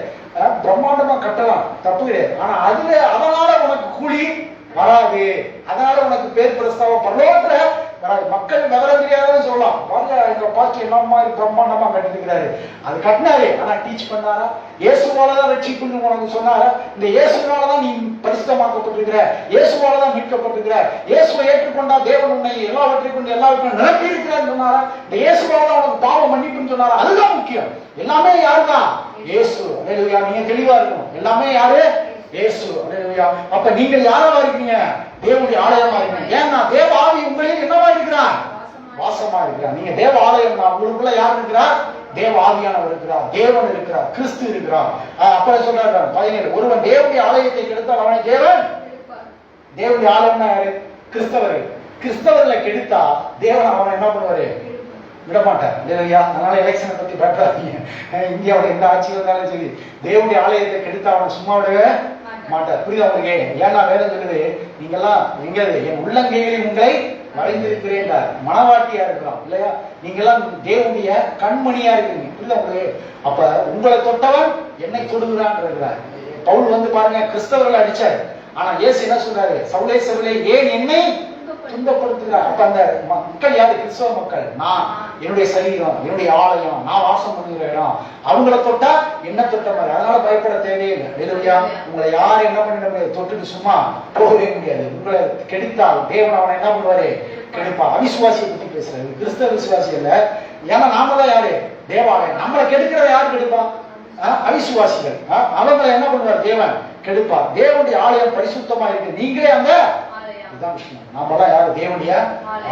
பிரம்மாண்டமா கட்டலாம், தப்பு கிடையாது. ஆனா அதனால உனக்கு கூலி வராது, அதனால உனக்கு பேர் பிரஸ்தாவம் பரலோகத்துல வராது. மக்கள் விவரம் தெரியாதுன்னு சொல்லலாம். வாங்க எங்க பாஸ்டர் என்ன மாதிரி பிரம்மாண்டமா கட்டிருக்கிறாரு, அது கட்டினாரு, ஆனா டீச் பண்ணாரா? இயேசுவாலதான் ரட்சிப்புன்னு உனக்கு சொன்னாரா? இந்த இயேசுனாலதான் நீ பரிசுத்தமாக்கப்பட்டிருக்கிற, இயேசுவாலதான் மீட்கப்பட்டிருக்கிற, இயேசுவை ஏற்றுக்கொண்டா தேவன் உன்னை எல்லாவற்றை கொண்டு எல்லாவற்றையும் நிரப்பி இருக்கிறான்னு சொன்னாரா? இந்த இயேசுவாலதான் உனக்கு பாவம் மன்னிப்புன்னு சொன்னாரா? அதுதான் முக்கியம். எல்லாமே யாருதான்? இயேசு. அல்லேலூயா. நீங்க தெளிவா இருக்கணும். எல்லாமே யாரு? இயேசு. அல்லேலூயா. அப்ப நீங்கள் யாரவா இருக்கீங்க? தேவனுடைய ஆலயமா இருக்கீங்க. ஏன்னா தேவ ஆவி உங்களில் என்னவா இருக்கிறார்? வாசமா இருக்கிறார். நீங்க தேவ ஆலயம் தான். உங்களுக்குள்ள யார் இருக்கிறார்? தேவ ஆவியானவர் இருக்கிறார், தேவன் இருக்கிறார், கிறிஸ்து இருக்கிறார். அப்புறம் சொல்றாரு 17, ஒருவன் தேவனுடைய ஆலயத்தை கெடுத்தால் அவனை தேவனுடைய ஆலயம்னா யாரு? கிறிஸ்தவர். கிறிஸ்தவர்களை கெடுத்தா தேவன் அவனை என்ன பண்ணுவாரு? விடமாட்டார். இல்லையா? அதனால எலெக்ஷனை பத்தி பயப்படாதீங்க. இந்தியாவோட எந்த ஆட்சி வந்தாலும் சரி, தேவனுடைய ஆலயத்தை கெடுத்தா அவனை சும்மா விடவே மாட்டார். புரியுதா உங்களுக்கு? ஏன்னா வேதம் சொல்லுது, நீங்கெல்லாம் எங்க என் உள்ளங்கைகளில் உங்களை வரைந்திருக்கிறேன். மனவாட்டியா இருக்கலாம் இல்லையா? நீங்க எல்லாம் தேவனுடைய கண்மணியா இருக்கிறீங்க. புரியுதா உங்களுக்கு? அப்ப உங்களை தொட்டவன் என்னை தொடுகிறான் இருக்கிறார். பவுல் வந்து பாருங்க, கிறிஸ்தவர்களை அடிச்சார். ஆனா இயேசு என்ன சொல்றாரு? சவுலே சவுலே ஏன் என்னை துன்பப்படுத்துகிறார்? அப்ப அந்த மக்கள் யாரு? கிறிஸ்தவ மக்கள். நான் என்னுடைய சரீரம், என்னுடைய ஆலயம், நான் வாசம் பண்ணுகிற இடம். அவங்கள தொட்டா என்ன தொட்ட மாதிரி. அதனால பயப்பட தேவையில்லை. இல்லையா? உங்களை யாரும் என்ன பண்ணிட முடியாது, தொட்டுட்டு சும்மா போகவே முடியாது. உங்களை கெடுத்தால் தேவன் அவனை என்ன பண்ணுவாரு? கெடுப்பா. அவிசுவாசியை பத்தி பேசுறாரு, கிறிஸ்தவ விசுவாசி இல்ல. ஏன்னா நாம தான் யாரு? தேவாலயம். நம்மளை கெடுக்கிறத யாரு கெடுப்பா? அவிசுவாசிகள். அவங்களை என்ன பண்ணுவார்? தேவன் கெடுப்பார். தேவனுடைய ஆலயம் பரிசுத்தமா இருக்கு. நீங்களே அந்த விஷயம். நாமெல்லாம் யாரு? தேவனுடைய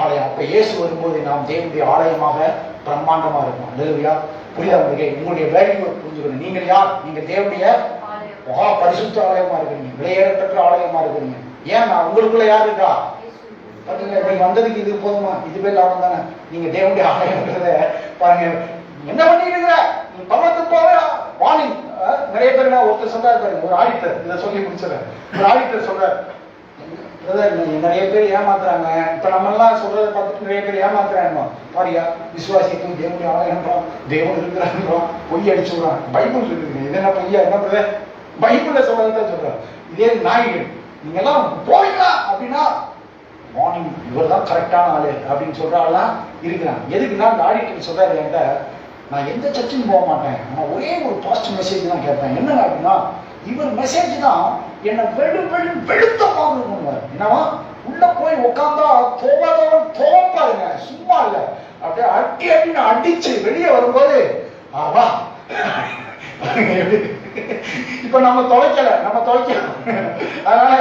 ஆலயம். அப்ப இயேசு வரும்போது நாம் தேவனுடைய ஆலயமாக பிரம்மாண்டமா இருக்கும். அல்லேலூயா. புரியுதா உங்களுக்கு? உங்களுடைய வேல்யூ புரிஞ்சுக்கணும். நீங்கள் யார்? நீங்க தேவனுடைய பரிசுத்த ஆலயமா இருக்கிறீங்க, விலையேறப்பெற்ற ஆலயமா இருக்கிறீங்க. ஏன் உங்களுக்குள்ள யார் இருக்கா? பாத்தீங்களா? நீங்க வந்ததுக்கு இது போதுமா? இதுவே லாபம் தானே. நீங்க தேவனுடைய ஆலயம்ன்றத பாருங்க. என்ன பண்ணிட்டு இருக்கிற? நீ பரலோகத்துக்கு போவ வார்னிங். நிறைய பேர் ஒருத்தர் சொல்றாரு பாருங்க, ஒரு ஆடிட்டர் இதை சொல்லி முடிச்சிடறேன். ஒரு ஆடிட்டர் சொல்றாரு, நிறைய பேர் ஏமாத்துறாங்க. இப்ப நம்ம எல்லாம் சொல்றதை பார்த்துட்டு நிறைய பேர் ஏமாத்துறாங்க. பாரியா, விசுவாசிக்கும் தேவனுடைய ஆலயம்ன்றோம், தேவன் இருக்கிறான்றோம், பொய் அடிச்சு விடுறான். பைபிள் இருக்குது. இது என்ன பொய்யா? என்ன பண்ணுற? பைபிள்ல சொல்றதான் சொல்றேன். இதே நாய்கள் நீங்க எல்லாம் போவீங்களா அப்படின்னா மார்னிங் இவர் தான் கரெக்டான ஆளு அப்படின்னு சொல்ற ஆள்லாம் இருக்கிறாங்க. எதுக்குன்னா இந்த ஆடிட்டர் சொல்றாரு என்கிட்ட, நான் எந்த சர்ச்சுக்கும் போக மாட்டேன், நான் ஒரே ஒரு பாசிட்டிவ் மெசேஜ் தான் கேட்பேன். என்ன அப்படின்னா, இவர் மெசேஜ் தான் என்ன வெளுத்தமாக இருக்கும். என்னவா? உள்ள போய் உட்காந்தா தோப்பாருங்க, சும்மா இல்ல, அப்படியே அட்டி அட்டின்னு அடிச்சு வெளியே வரும்போது ஆவா. இப்ப நம்ம தொலைக்கல. அதனால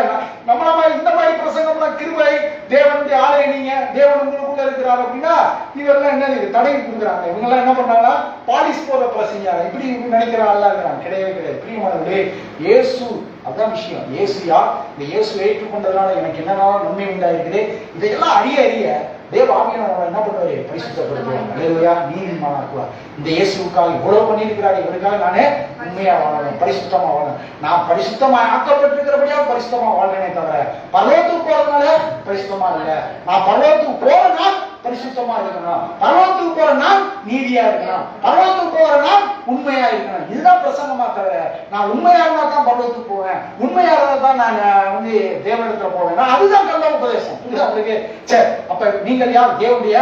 நம்ம இந்த மாதிரி பிரசங்கம்லாம் கிருபை, தேவனுடைய ஆலயம், நீங்க தேவன் உங்களுக்குள்ள இருக்கிறார் அப்படின்னா இவரெல்லாம் என்ன தடை கொடுக்குறாங்க. இவங்க எல்லாம் என்ன பண்ணாங்கன்னா பாலிஸ் போற பிரசங்க இப்படி நினைக்கிற ஆள்லாம் இருக்கிறாங்க. கிடையவே கிடையாது. பிரியமானவர்களே, இயேசு அதான் விஷயம். இயேசு யார்? இந்த இயேசு ஏற்றுக்கொண்டதுனால எனக்கு என்னென்ன நன்மை உண்டாயிருக்குது, இதையெல்லாம் அறிய தேவ ஆவியானவர் என்ன பண்ணுவாரு? பரிசுத்தப்படுத்துவார். அல்லேலூயா. நீதிமானாக்குவார். இந்த இயேசுக்காக இவ்வளவு பண்ணியிருக்கிறார், இவருக்காக நானே உண்மையா வாழணும், பரிசுத்தமா வாழணும். நான் பரிசுத்தமா ஆக்கப்பட்டிருக்கிறபடியா பரிசுத்தமா வாழ்றேனே தவிர பரலோகத்துக்கு போறதுனால பரிசுத்தமா இல்லை. நான் பரலோகத்துக்கு போறேன்னா பரிசுத்தமா இருக்கணும், பரலோகத்துக்கு போற நான் நீதியா இருக்கணும், பரலோகத்துக்கு போற நான் உண்மையா இருக்கணும். இதுதான் பிரசங்கமா தவிர நான் உண்மையா இருந்தா தான் பரலோகத்துக்கு போவேன், உண்மையா இருந்தா தான் நான் வந்து தேவனிடத்துல போவேன். அதுதான் கள்ள உபதேசம். இதுதான் உங்களுக்கு. சரி, அப்ப நீங்கள் யார்? தேவனுடைய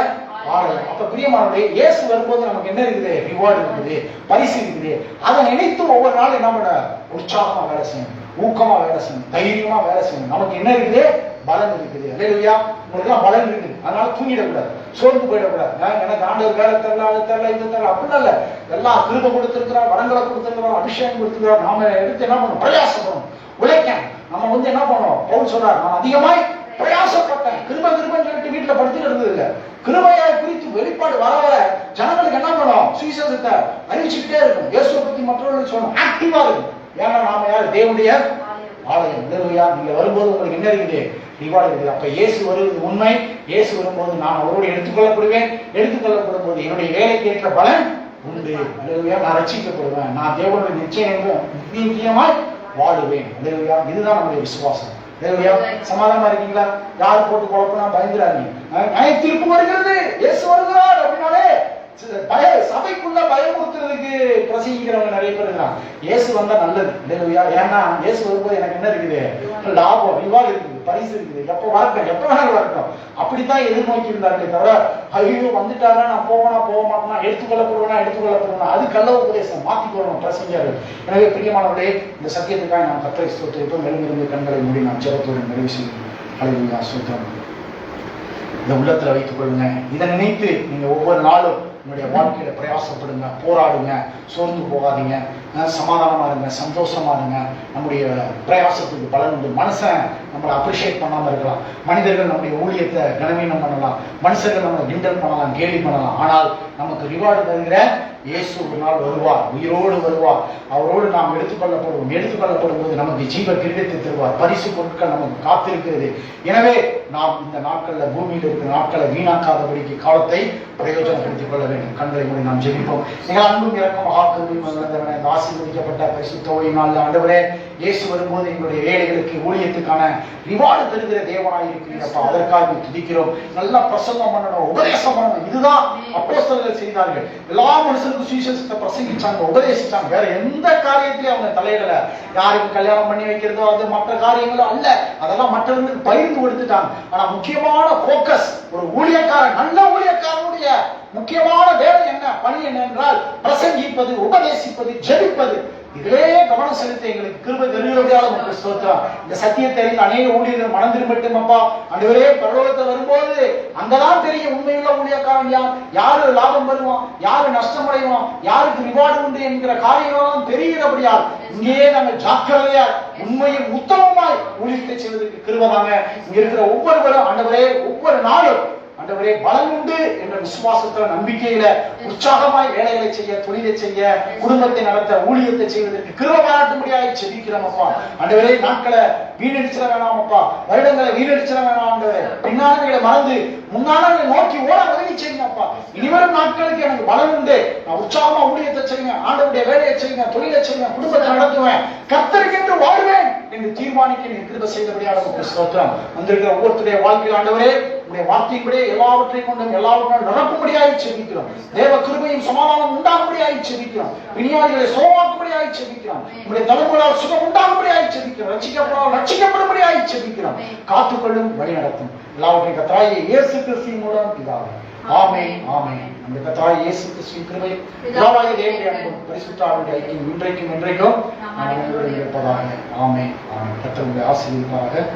ஆலயம். அப்ப பிரியமானவர்களே, இயேசு வரும்போது நமக்கு என்ன இருக்குது? ரிவார்டு இருக்குது, பரிசு இருக்குது. அதை நினைத்து ஒவ்வொரு நாளும் என்ன பண்ண? உற்சாகமா வேலை செய்யணும், ஊக்கமா வேலை செய்யணும், தைரியமா வேலை செய்யணும். நமக்கு என்ன இருக்குது? பலன் இருக்குது. அல்லேலூயா. உங்களுக்கு எல்லாம் பலன் இருக்குது. அதனால தூங்கிடக்கூடாது, சோர்ந்து போயிடக்கூடாது. எனக்கு ஆண்டவர் வேலை தரல, அது தரல, இது தரல அப்படிலாம் இல்ல. எல்லாம் கிருபை கொடுத்திருக்கிறார், வரங்களை கொடுத்திருக்கிறார், அபிஷேகம் கொடுத்திருக்கிறார். நாம எடுத்து என்ன பண்ணணும்? பிரயாசப்படணும், உழைக்க. நம்ம வந்து என்ன பண்ணணும்? பவுல் சொல்றார், நான் அதிகமாய் பிரயாசப்பட்டேன். கிருபை கிருபைன்னு சொல்லிட்டு வீட்டுல படுத்துட்டு இருந்தது இல்ல. கிருபையை குறித்து வெளிப்பாடு வர ஜனங்களுக்கு என்ன பண்ணணும்? சுவிசேஷத்தை அறிவிச்சுக்கிட்டே இருக்கும். இயேசுவை பத்தி மற்றவர்களுக்கு சொல்லணும், ஆக்டிவா இருக்கும். ஏன்னா நாம யார்? தேவனுடைய ஆலயம். அல்லேலூயா. நீங்க வரும்போது உங்களுக்கு என்ன இருக்குது? ரிவார்டு இருக்குது. அப்ப இயேசு வருவது உண்மை. இயேசு வரும்போது நான் அவரோடு எடுத்துக்கொள்ளப்படுவேன். எடுத்துக்கொள்ளப்படும் போது என்னுடைய வேலைக்கு ஏற்ற பலன் உண்டு. அல்லேலூயா. நான் ரட்சிக்கப்படுவேன். நான் தேவனுடைய நிச்சயமாய் வாழுவேன். அல்லேலூயா. இதுதான் நம்முடைய விசுவாசம். அல்லேலூயா. சமாதானமா இருக்கீங்களா? யார் போட்டு குழப்பம்னா பயந்துறாதீங்க. நியாய தீர்ப்பு வருகிறது, இயேசு வருகிறார் அப்படின்னாலே சபைக்குள்ள பயமுறுத்துறதுக்கு பிரசங்கிக்கிறவங்க நிறைய பேர் இருக்கிறாங்க. இயேசு வந்தா நல்லது. இல்லையா? ஏன்னா இயேசு வரும்போது எனக்கு என்ன இருக்குது? லாபம், ரிவார்டு இருக்குது, பரிசு இருக்குது. எப்ப வரட்டும், எப்ப வேணாலும் வரட்டும். அப்படித்தான் எதிர்நோக்கி இருந்தார்களே தவிர ஐயோ வந்துட்டாரா நான் போவனா போக மாட்டேனா, எடுத்துக்கொள்ளப்படுவேனா அது கள்ள உபதேசம். மாத்திக்கொள்ளணும் பிரசங்கர். எனவே பிரியமானவர்களே, இந்த சத்தியத்துக்காக நான் கர்த்தரை ஸ்தோத்திரிப்போம். எழுந்திருந்து கண்களை மூடி நாம் ஜெபத்தோடு நிறைவு செய்வோம். ஹல்லேலூயா. ஸ்தோத்திரம். இந்த உள்ளத்துல வைத்துக் கொள்ளுங்க. இதை நினைத்து நீங்க ஒவ்வொரு நாளும் உங்களுடைய வாழ்க்கையில பிரயாசப்படுங்க, போராடுங்க, சோர்ந்து போகாதீங்க, சமாதானமா இருங்க, சந்தோஷமா இருங்க. நம்முடைய பிரயாசத்துக்கு பலன் உண்டு. மனுஷன் நம்மளை அப்ரிஷியேட் பண்ணாம இருக்கலாம், மனிதர்கள் நம்முடைய ஊழியத்தை கனவீனம் பண்ணலாம், மனுஷர்கள் நம்மளை கிண்டல் பண்ணலாம், கேலி பண்ணலாம். ஆனால் நமக்கு ரிவார்டு தருகிற இயேசு ஒரு நாள் வருவார், உயிரோடு வருவார். அவரோடு நாம் எடுத்துக்கொள்ளப்படுவோம். எடுத்துக்கொள்ளப்படும் போது நமக்கு ஜீவ கிரீடத்தை தருவார். பரிசு பொருட்கள் நமக்கு காத்திருக்கிறது. எனவே நாம் இந்த நாட்கள்ல, பூமியில் இருக்கிற நாட்களை வீணாக்காதபடிக்கு காலத்தை பிரயோஜனப்படுத்திக் கொள்ள வேண்டும். கண்களை மூடி நாம் ஜெபிப்போம். நீங்கள் அன்பும் இறக்கம் ஆக்கிரமிப்பு ஆசீர்வதிக்கப்பட்ட பரிசுத்த ஓய்வு நாள் ஆண்டவரே, இயேசு வரும்போது எங்களுடைய ஏழைகளுக்கு ஊழியத்துக்கான ரிவார்டு தருகிற தேவனாய் இருக்கிறீங்கப்பா. அதற்காக துதிக்கிறோம். நல்லா பிரசங்கம் பண்ணணும், உபதேசம் பண்ணணும். இதுதான் அப்போஸ்தலர்கள் செய்தார்கள். எல்லா மனுஷனுக்கும் சுவிசேஷத்தை பிரசங்கிச்சாங்க, உபதேசிச்சாங்க. வேற எந்த காரியத்திலையும் அவங்க தலையிடல. யாருக்கு கல்யாணம் பண்ணி வைக்கிறதோ அது மற்ற காரியங்களும் அல்ல, அதெல்லாம் மற்றவர்களுக்கு பகிர்ந்து கொடுத்துட்டாங்க. ஆனா முக்கியமான போக்கஸ் ஒரு ஊழியக்காரன், நல்ல ஊழியக்காரனுடைய முக்கியமான வேலை என்ன, பணி என்ன என்றால் பிரசங்கிப்பது, உபதேசிப்பது, ஜெபிப்பது. இதிலே கவனம் செலுத்த எங்களுக்கு கிருபை தருகிறபடியால் உங்களுக்கு ஸ்தோத்திரம். இந்த சத்தியத்தை அறிந்து அநேக ஊழியர்கள் மனம் திரும்பட்டும் அப்பா. ஆண்டவரே, பரலோகத்தில் வரும்போது அங்கதான் தெரியும் உண்மையுள்ள ஊழியக்காரன் யார், யாரு லாபம் வருவான், யாரு நஷ்டம் அடைவான், யாருக்கு ரிவார்டு உண்டு என்கிற காரியங்களும் தெரிகிறபடியால் இங்கேயே நாங்கள் ஜாக்கிரதையா உண்மையும் உத்தமமாய் ஊழியத்தை செய்வதற்கு கிருபைதாங்க. இங்க இருக்கிற ஒவ்வொருவரும் ஆண்டவரே, ஒவ்வொரு நாளும் ஆண்டவரே பலன் உண்டு என்ற விசுவாசத்துல, நம்பிக்கையில உற்சாகமாய் வேலைகளை செய்ய, தொழிலை செய்ய, குடும்பத்தை நடத்த, ஊழியத்தை செய்வதற்கு கிருபை பாராட்டும்படியாக செபிக்கிறோம் அப்பா. ஆண்டவரே, நாட்களை வீணடிச்சிட வேணாம் அப்பா, வருடங்களை வீணடிச்சிட வேணாம் ஆண்டவரே. பின்னாளர்களை மறந்து முன்னாளர்களை நோக்கி ஓட உதவி செய்யுங்க அப்பா. இனிவரும் நாட்களுக்கு எனக்கு பலன் உண்டு, நான் உற்சாகமா ஊழியத்தை செய்யுங்க, ஆண்டவருடைய வேலையை செய்யுங்க, தொழிலை செய்யுங்க, குடும்பத்தை நடத்துவேன், கர்த்தருக்கென்று வாழ்வேன் என்று தீர்மானிக்க நீங்க கிருபை செய்தபடியாக உங்களுக்கு ஸ்தோத்திரம். வந்திருக்கிற ஒவ்வொருத்தருடைய வாழ்க்கையில் ஆண்டவரே உடைய வார்த்தையின்படியே எல்லாவற்றையும் கொண்டும் எல்லாவற்றையும் நிரப்பும்படியாக செபிக்கிறோம். தேவ கிருபையும் சமாதானம் உண்டாகும்படியாக செபிக்கிறோம். விஞ்ஞானிகளை சுகமாக்கும்படியாக செபிக்கிறோம். உடைய தலைமுறையால் சுகம் உண்டாகும்படியாக செபிக்கிறோம். ரட்சிக்கப்படும்படியாக செபிக்கிறோம். காத்துக்கொள்ளும், வழி நடத்தும். எல்லாவற்றையும் கர்த்தராகிய இயேசு கிறிஸ்துவின் மூலம் பிதாவே. ஆமென், ஆமென். நம்முடைய கர்த்தராகிய இயேசு கிறிஸ்துவின் கிருபை, பிதாவாகிய தேவனுடைய அன்பும் பரிசுத்த ஆவியுடைய ஐக்கியம் இன்றைக்கும் என்றைக்கும் நம்மோடு இருப்பதாக. ஆமென், ஆமென். கர்த்தர் உங்களை ஆசீர்வதிப்பாராக.